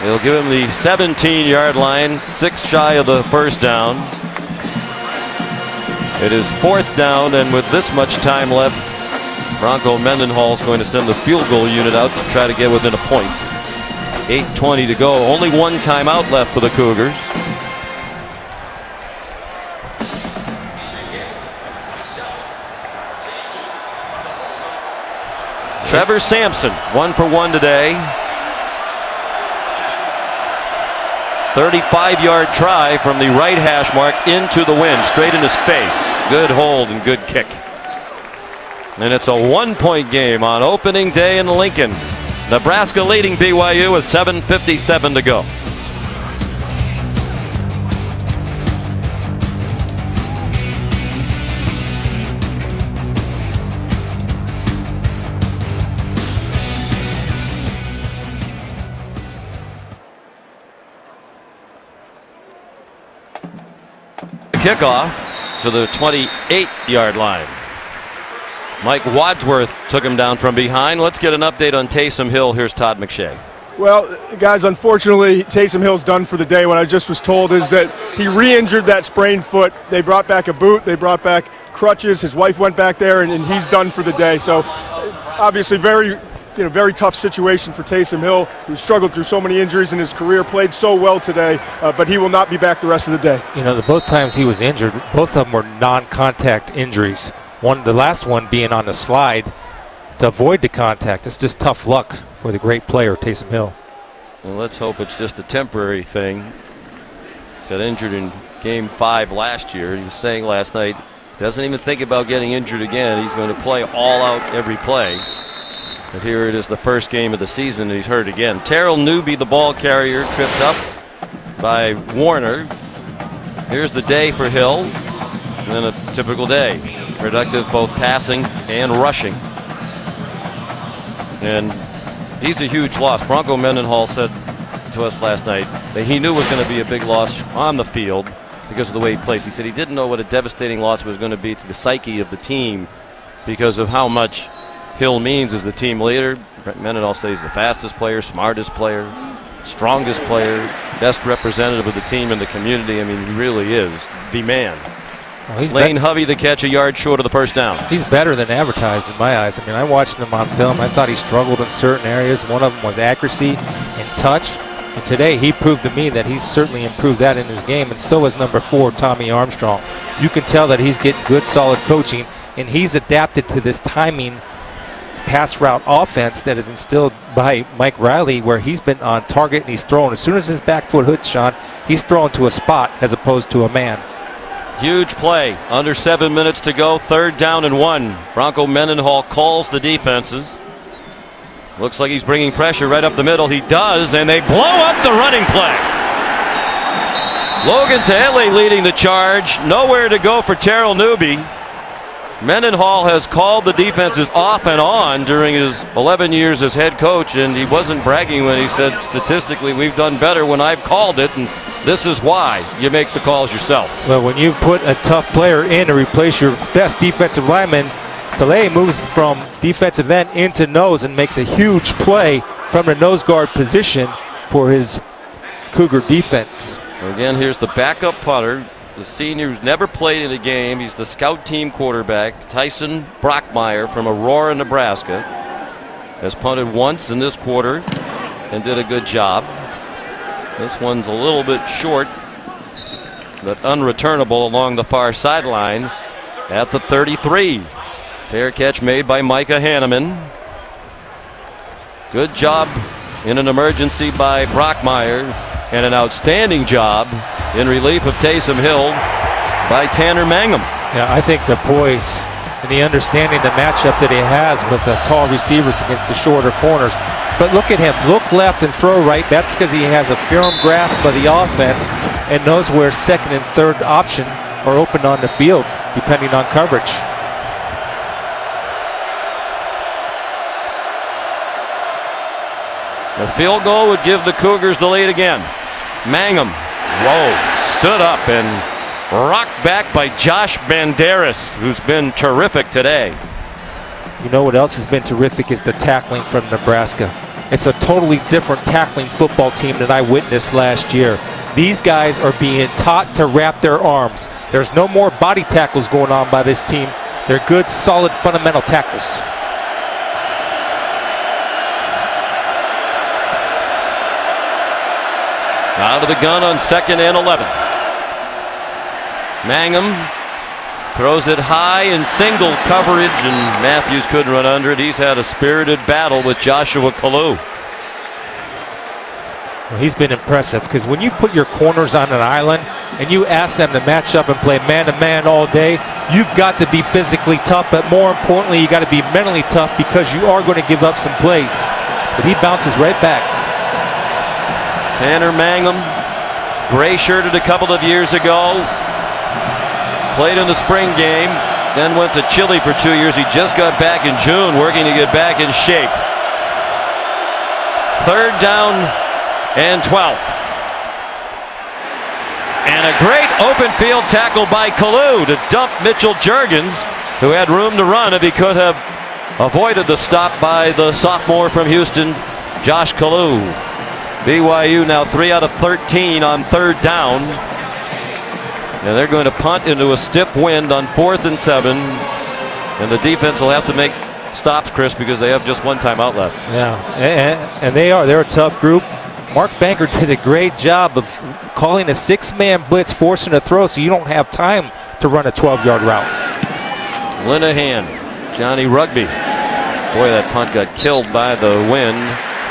They'll give him the 17-yard line, 6 shy of the 1st down. It is 4th down, and with this much time left, Bronco Mendenhall's going to send the field goal unit out to try to get within a point. 8:20 to go. Only 1 timeout left for the Cougars. Trevor Sampson, 1 for 1 today. 35-yard try from the right hash mark into the wind, straight in his face. Good hold and good kick. And it's a 1-point game on opening day in Lincoln. Nebraska leading BYU with 7:57 to go. Kickoff to the 28-yard line. Mike Wadsworth took him down from behind. Let's get an update on Taysom Hill. Here's Todd McShay. Well, guys, unfortunately, Taysom Hill's done for the day. What I just was told is that he re-injured that sprained foot. They brought back a boot. They brought back crutches. His wife went back there, and he's done for the day. So, obviously, very tough situation for Taysom Hill, who struggled through so many injuries in his career, played so well today, but he will not be back the rest of the day. The both times he was injured, both of them were non-contact injuries. The last one being on the slide to avoid the contact. It's just tough luck for the great player, Taysom Hill. Well, let's hope it's just a temporary thing. Got injured in Game 5 last year. He was saying last night, doesn't even think about getting injured again. He's going to play all out every play. But here it is, the first game of the season, and he's hurt again. Terrell Newby, the ball carrier, tripped up by Warner. Here's the day for Hill, and then a typical day. Productive both passing and rushing. And he's a huge loss. Bronco Mendenhall said to us last night that he knew it was going to be a big loss on the field because of the way he plays. He said he didn't know what a devastating loss was going to be to the psyche of the team because of how much Hill means as the team leader. Mendenhall says he's the fastest player, smartest player, strongest player, best representative of the team and the community. I mean, he really is the man. Well, Lane Hovey the catch, a yard short of the first down. He's better than advertised in my eyes. I mean, I watched him on film. I thought he struggled in certain areas. One of them was accuracy and touch. And today he proved to me that he's certainly improved that in his game. And so is number 4, Tommy Armstrong. You can tell that he's getting good, solid coaching. And he's adapted to this timing pass route offense that is instilled by Mike Riley, where he's been on target and he's throwing. As soon as his back foot hits, Sean, he's throwing to a spot as opposed to a man. Huge play. Under 7 minutes to go. 3rd down and 1. Bronco Mendenhall calls the defenses. Looks like he's bringing pressure right up the middle. He does, and they blow up the running play. Logan Taylor leading the charge. Nowhere to go for Terrell Newby. Mendenhall has called the defenses off and on during his 11 years as head coach, and he wasn't bragging when he said statistically we've done better when I've called it, and this is why you make the calls yourself. Well, when you put a tough player in to replace your best defensive lineman, Taylor moves from defensive end into nose and makes a huge play from the nose guard position for his Cougar defense. So again, here's the backup punter, the senior who's never played in a game. He's the scout team quarterback, Tyson Brockmeyer from Aurora, Nebraska. Has punted once in this quarter and did a good job. This one's a little bit short, but unreturnable along the far sideline at the 33. Fair catch made by Micah Hanneman. Good job in an emergency by Brockmeyer, and an outstanding job in relief of Taysom Hill by Tanner Mangum. Yeah, I think the poise and the understanding the matchup that he has with the tall receivers against the shorter corners. But look at him, look left and throw right. That's because he has a firm grasp of the offense and knows where second and third option are open on the field, depending on coverage. The field goal would give the Cougars the lead again. Mangum, stood up and rocked back by Josh Banderas, who's been terrific today. You know what else has been terrific is the tackling from Nebraska. It's a totally different tackling football team than I witnessed last year. These guys are being taught to wrap their arms. There's no more body tackles going on by this team. They're good, solid, fundamental tackles. Out of the gun on 2nd and 11. Mangum throws it high in single coverage, and Matthews couldn't run under it. He's had a spirited battle with Joshua Kalu. Well, he's been impressive because when you put your corners on an island and you ask them to match up and play man-to-man all day, you've got to be physically tough, but more importantly, you got to be mentally tough because you are going to give up some plays. But he bounces right back. Tanner Mangum, gray-shirted a couple of years ago, played in the spring game, then went to Chile for 2 years. He just got back in June, working to get back in shape. 3rd down and 12. And a great open field tackle by Kalu to dump Mitchell Juergens, who had room to run if he could have avoided the stop by the sophomore from Houston, Josh Kalu. BYU now 3 out of 13 on 3rd down. And they're going to punt into a stiff wind on 4th and 7. And the defense will have to make stops, Chris, because they have just one timeout left. Yeah, and they're a tough group. Mark Banker did a great job of calling a 6-man blitz, forcing a throw so you don't have time to run a 12-yard route. Linehan, Johnny Rugby. Boy, that punt got killed by the wind.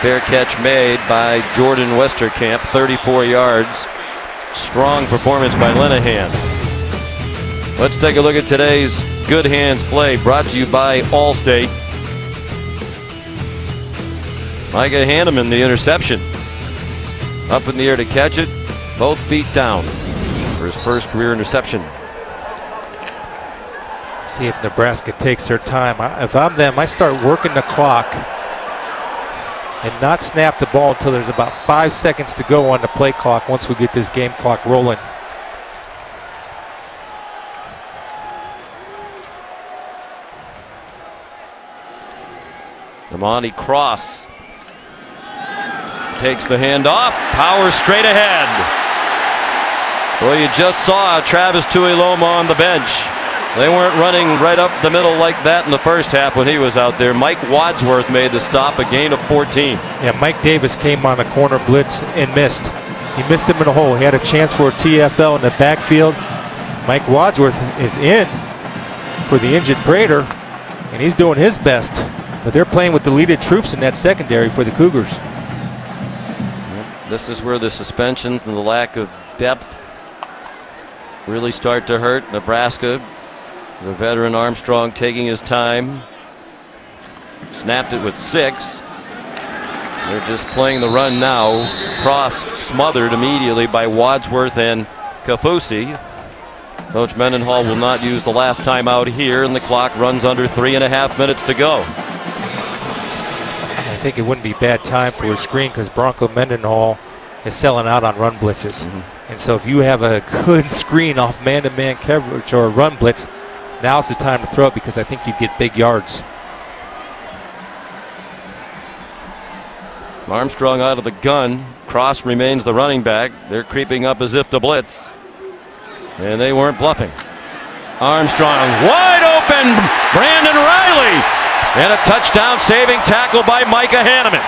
Fair catch made by Jordan Westerkamp, 34 yards. Strong performance by Linehan. Let's take a look at today's Good Hands play, brought to you by Allstate. Micah Hanneman, the interception. Up in the air to catch it, both feet down for his first career interception. See if Nebraska takes their time. If I'm them, I start working the clock and not snap the ball until there's about 5 seconds to go on the play clock once we get this game clock rolling. Amani Cross takes the handoff, power straight ahead. Well, you just saw Travis Tuiloma on the bench. They weren't running right up the middle like that in the first half when he was out there. Mike Wadsworth made the stop, a gain of 14. Yeah, Mike Davis came on a corner blitz and missed. He missed him in the hole. He had a chance for a TFL in the backfield. Mike Wadsworth is in for the injured Prater, and he's doing his best. But they're playing with deleted troops in that secondary for the Cougars. This is where the suspensions and the lack of depth really start to hurt Nebraska. The veteran Armstrong taking his time. Snapped it with 6. They're just playing the run now. Cross smothered immediately by Wadsworth and Kafusi. Coach Mendenhall will not use the last timeout here, and the clock runs under 3.5 minutes to go. I think it wouldn't be bad time for a screen because Bronco Mendenhall is selling out on run blitzes. And so if you have a good screen off man-to-man coverage or a run blitz, now's the time to throw it because I think you'd get big yards. Armstrong out of the gun. Cross remains the running back. They're creeping up as if to blitz. And they weren't bluffing. Armstrong wide open. Brandon Riley. And a touchdown saving tackle by Micah Hanneman.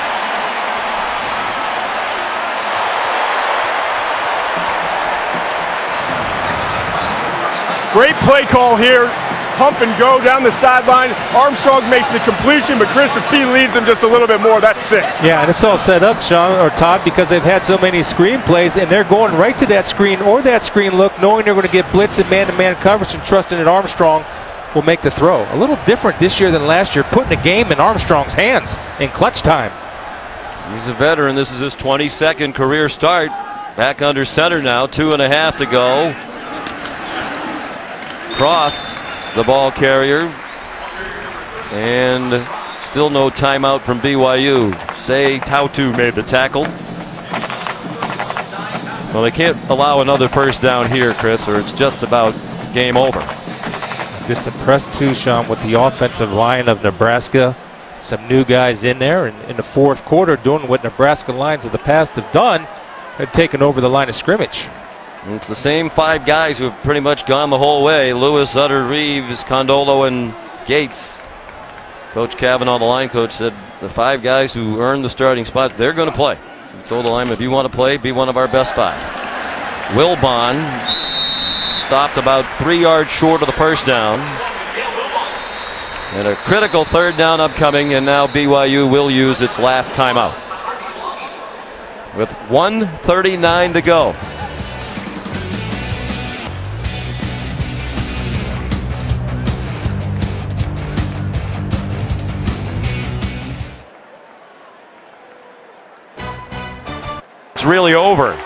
Great play call here. Pump and go down the sideline. Armstrong makes the completion, but Chris, if he leads him just a little bit more, that's 6. Yeah, and it's all set up, Sean or Todd, because they've had so many screen plays, and they're going right to that screen or that screen look, knowing they're going to get blitz and man-to-man coverage and trusting that Armstrong will make the throw. A little different this year than last year, putting the game in Armstrong's hands in clutch time. He's a veteran. This is his 22nd career start. Back under center now, 2.5 to go. Cross, the ball carrier, and still no timeout from BYU. Say Tautu made the tackle. Well, they can't allow another first down here, Chris, or it's just about game over. Just impressed too, Sean, with the offensive line of Nebraska. Some new guys in there, and in the fourth quarter doing what Nebraska lines of the past have done, have taken over the line of scrimmage. And it's the same 5 guys who have pretty much gone the whole way. Lewis, Utter, Reeves, Condolo, and Gates. Coach Kavanaugh, the line coach, said the 5 guys who earned the starting spots, they're going to play. So the lineman, if you want to play, be one of our best 5. Wilbon stopped about 3 yards short of the first down. And a critical 3rd down upcoming, and now BYU will use its last timeout. with 1:39 to go. It's really over.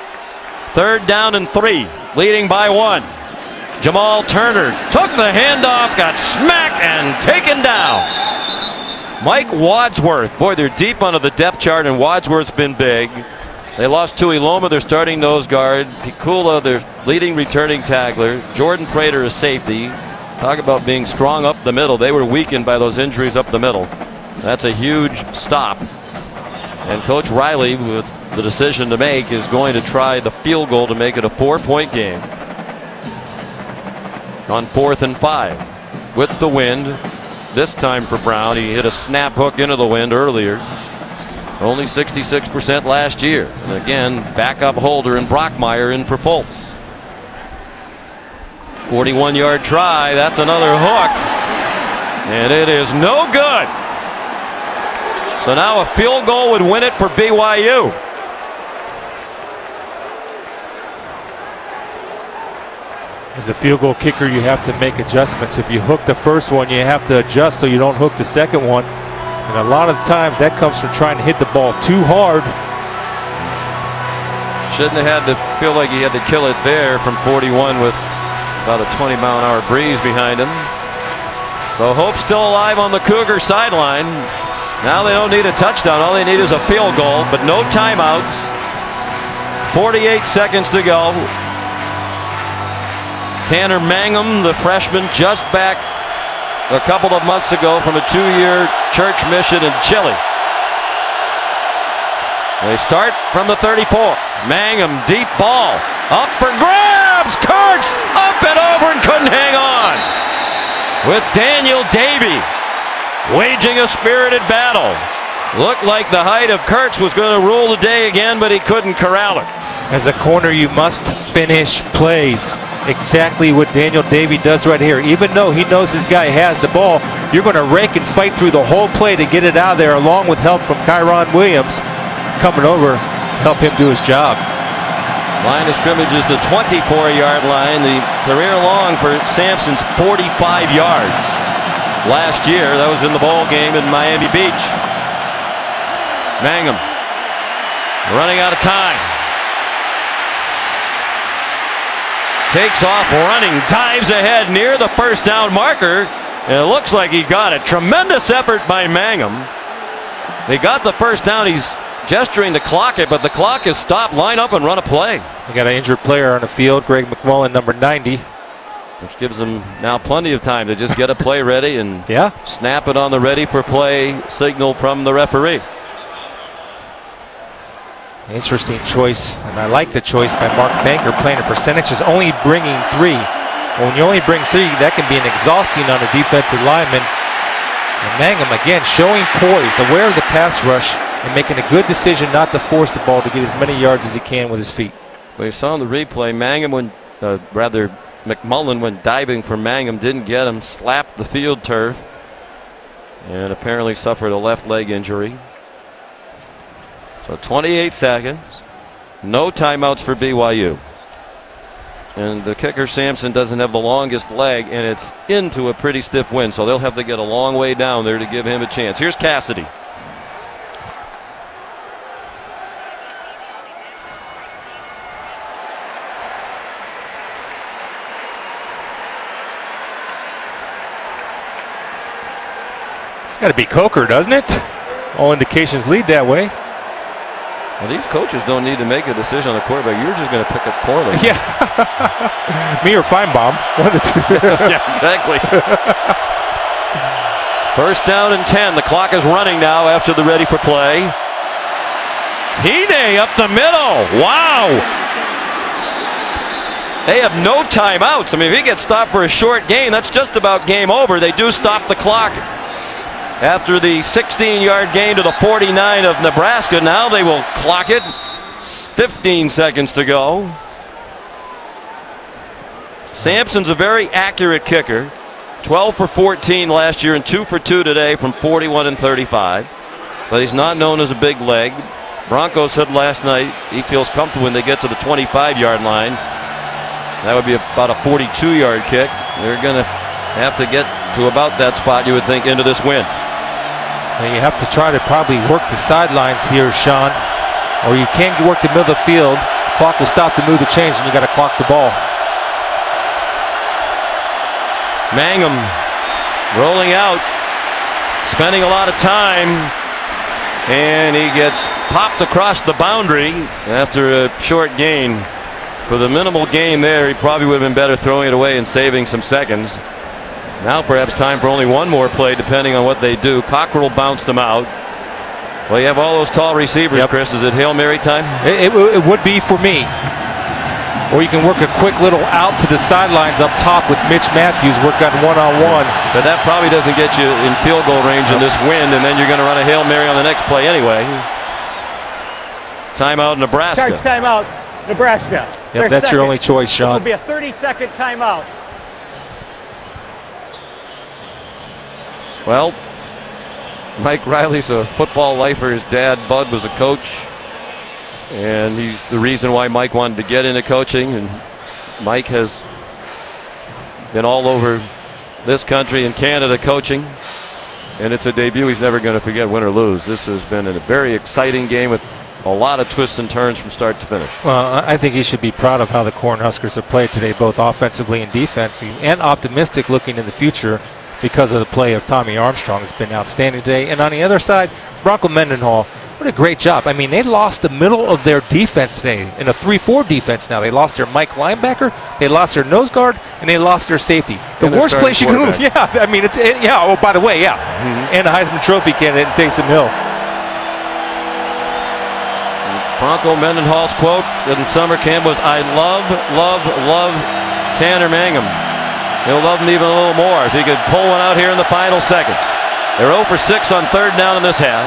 3rd down and 3, leading by 1. Jamal Turner took the handoff, got smacked and taken down. Mike Wadsworth. Boy, they're deep onto the depth chart, and Wadsworth's been big. They lost Tuiloma, their starting nose guard. Pikula, their leading returning tackler. Jordan Prater, a safety. Talk about being strong up the middle. They were weakened by those injuries up the middle. That's a huge stop. And Coach Riley, with the decision to make, is going to try the field goal to make it a 4-point game. On 4th and 5 with the wind. This time for Brown, he hit a snap hook into the wind earlier. Only 66% last year. And again, backup Holder and Brockmeyer in for Fultz. 41-yard try. That's another hook. And it is no good. So now a field goal would win it for BYU. As a field goal kicker, you have to make adjustments. If you hook the first one, you have to adjust so you don't hook the second one. And a lot of times that comes from trying to hit the ball too hard. Shouldn't have had to feel like he had to kill it there from 41 with about a 20-mile-an-hour breeze behind him. So hope still alive on the Cougar sideline. Now they don't need a touchdown. All they need is a field goal, but no timeouts. 48 seconds to go. Tanner Mangum, the freshman, just back a couple of months ago from a 2-year church mission in Chile. They start from the 34. Mangum, deep ball, up for grabs. Kurtz up and over and couldn't hang on. With Daniel Davey waging a spirited battle. Looked like the height of Kurtz was going to rule the day again, but he couldn't corral it. As a corner, you must finish plays. Exactly what Daniel Davey does right here. Even though he knows his guy has the ball, you're going to rake and fight through the whole play to get it out of there, along with help from Kyron Williams coming over to help him do his job. Line of scrimmage is the 24-yard line. The career long for Sampson's 45 yards. Last year, that was in the bowl game in Miami Beach. Mangum running out of time. Takes off running, dives ahead near the first down marker. And it looks like he got it. Tremendous effort by Mangum. They got the first down. He's gesturing to clock it, but the clock is stopped. Line up and run a play. We got an injured player on the field, Greg McMullen, number 90. Which gives them now plenty of time to just get a play ready and snap it on the ready for play signal from the referee. Interesting choice, and I like the choice by Mark Banker, playing a percentages, only bringing 3. Well, when you only bring 3, that can be an exhausting on a defensive lineman. And Mangum, again, showing poise, aware of the pass rush, and making a good decision not to force the ball to get as many yards as he can with his feet. Well, you saw in the replay, McMullen, when diving for Mangum, didn't get him, slapped the field turf, and apparently suffered a left leg injury. So 28 seconds, no timeouts for BYU. And the kicker, Sampson, doesn't have the longest leg, and it's into a pretty stiff wind, so they'll have to get a long way down there to give him a chance. Here's Cassidy. It's got to be Coker, doesn't it? All indications lead that way. Well, these coaches don't need to make a decision on the quarterback. You're just going to pick it for them. Yeah. Me or Feinbaum. One of the two. Yeah, exactly. First down and 10. The clock is running now after the ready for play. Hine up the middle. Wow. They have no timeouts. I mean, if he gets stopped for a short gain, that's just about game over. They do stop the clock after the 16-yard gain to the 49 of Nebraska. Now they will clock it. 15 seconds to go. Sampson's a very accurate kicker. 12 for 14 last year and 2 for 2 today from 41 and 35. But he's not known as a big leg. Broncos said last night he feels comfortable when they get to the 25-yard line. That would be about a 42-yard kick. They're going to have to get to about that spot, you would think, into this win. And you have to try to probably work the sidelines here, Sean, or you can't work the middle of the field. The clock will stop to move the chains, and you got to clock the ball. Mangum rolling out, spending a lot of time, and he gets popped across the boundary after a short gain. For the minimal gain there, he probably would have been better throwing it away and saving some seconds. Now perhaps time for only one more play, depending on what they do. Cockrell bounced him out. Well, you have all those tall receivers, Chris. Is it Hail Mary time? It would be for me. Or you can work a quick little out to the sidelines up top with Mitch Matthews, work on one-on-one. But that probably doesn't get you in field goal range in this wind, and then you're going to run a Hail Mary on the next play anyway. Timeout, Nebraska. Charge timeout, Nebraska. Yep, that's your only choice, Sean. This will be a 30-second timeout. Well, Mike Riley's a football lifer. His dad, Bud, was a coach. And he's the reason why Mike wanted to get into coaching. And Mike has been all over this country and Canada coaching. And it's a debut he's never going to forget, win or lose. This has been a very exciting game with a lot of twists and turns from start to finish. Well, I think he should be proud of how the Cornhuskers have played today, both offensively and defensively, and optimistic looking in the future because of the play of Tommy Armstrong. Has been outstanding today. And on the other side, Bronco Mendenhall, what a great job. I mean, they lost the middle of their defense today in a 3-4 defense now. They lost their Mike linebacker, they lost their nose guard, and they lost their safety. The worst place you can move. Yeah, I mean, oh, by the way, and a Heisman Trophy candidate, Taysom Hill. Bronco Mendenhall's quote in summer camp was, "I love Tanner Mangum. He'll love him even a little more if he could pull one out here in the final seconds." They're 0 for 6 on third down in this half.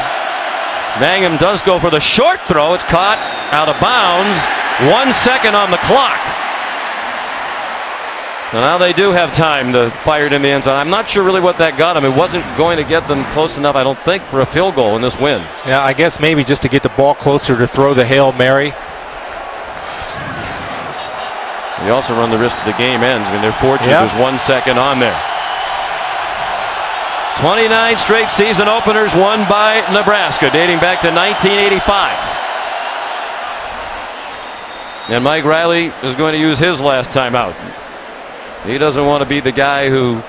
Mangum does go for the short throw. It's caught out of bounds. 1 second on the clock. So now they do have time to fire it in the end zone. I'm not sure really what that got them. It wasn't going to get them close enough, I don't think, for a field goal in this win. Yeah, I guess maybe just to get the ball closer to throw the Hail Mary. You also run the risk the game ends. I mean, they're fortunate there's 1 second on there. 29 straight season openers won by Nebraska, dating back to 1985. And Mike Riley is going to use his last time out. He doesn't want to be the guy who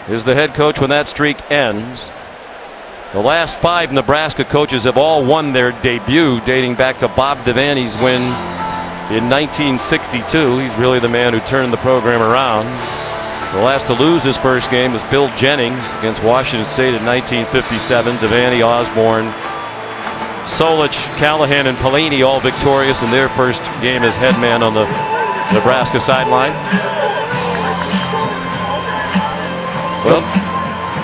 is the head coach when that streak ends. The last 5 Nebraska coaches have all won their debut, dating back to Bob Devaney's win in 1962. He's really the man who turned the program around. The last to lose his first game was Bill Jennings against Washington State in 1957. Devaney, Osborne, Solich, Callahan, and Pelini all victorious in their first game as head man on the Nebraska sideline. Well,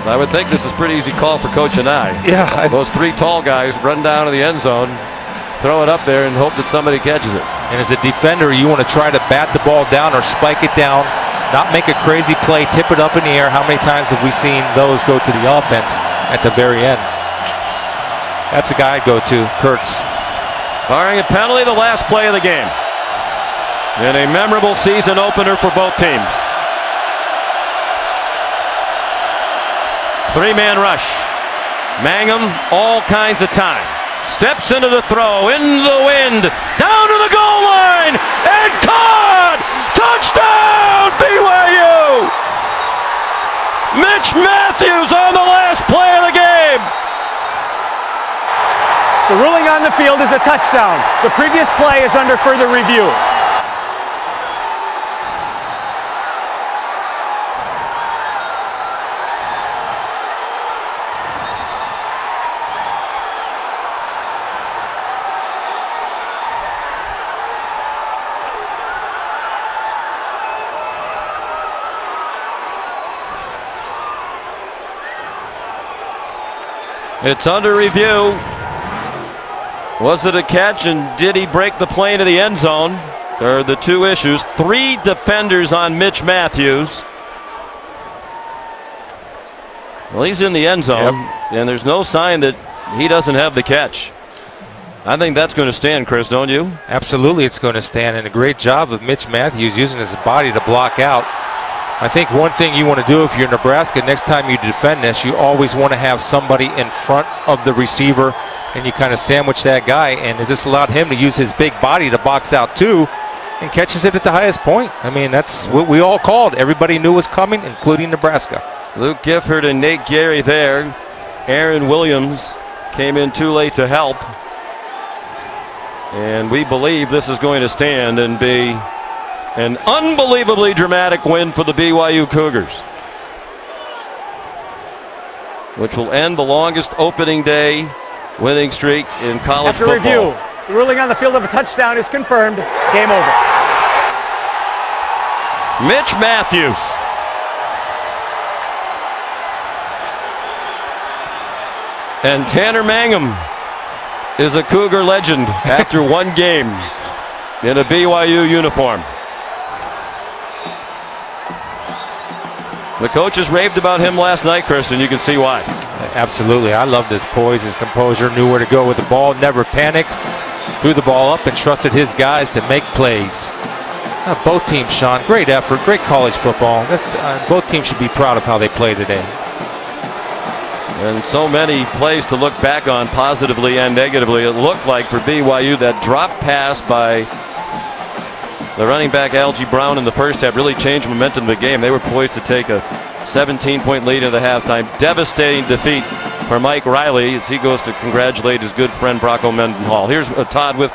I would think this is a pretty easy call for Coach and I. Yeah. Those 3 tall guys run down to the end zone, throw it up there, and hope that somebody catches it. And as a defender, you want to try to bat the ball down or spike it down, not make a crazy play, tip it up in the air. How many times have we seen those go to the offense at the very end? That's the guy I'd go to, Kurtz. Barring a penalty, the last play of the game. And a memorable season opener for both teams. 3-man rush. Mangum, all kinds of time. Steps into the throw, in the wind, down to the goal line, and caught! Touchdown, BYU! Mitch Matthews on the last play of the game. The ruling on the field is a touchdown. The previous play is under further review. It's under review. Was it a catch, and did he break the play into the end zone? There are the 2 issues. 3 defenders on Mitch Matthews. Well, he's in the end zone, and there's no sign that he doesn't have the catch. I think that's going to stand, Chris, don't you? Absolutely, it's going to stand, and a great job of Mitch Matthews using his body to block out. I think one thing you want to do if you're Nebraska, next time you defend this, you always want to have somebody in front of the receiver, and you kind of sandwich that guy, and it just allowed him to use his big body to box out too, and catches it at the highest point. I mean, that's what we all called. Everybody knew was coming, including Nebraska. Luke Gifford and Nate Gary there. Aaron Williams came in too late to help. And we believe this is going to stand and be an unbelievably dramatic win for the BYU Cougars, which will end the longest opening day winning streak in college After football. review, the ruling on the field of a touchdown is confirmed. Game over. Mitch Matthews. And Tanner Mangum is a Cougar legend after one game in a BYU uniform. The coaches raved about him last night, Chris, and you can see why. Absolutely. I loved his poise, his composure, knew where to go with the ball, never panicked, threw the ball up and trusted his guys to make plays. Both teams, Sean, great effort, great college football. Both teams should be proud of how they played today. And so many plays to look back on positively and negatively. It looked like for BYU that drop pass by the running back Algie Brown in the first half really changed momentum of the game. They were poised to take a 17-point lead in the halftime. Devastating defeat for Mike Riley as he goes to congratulate his good friend Brocco Mendenhall. Here's Todd with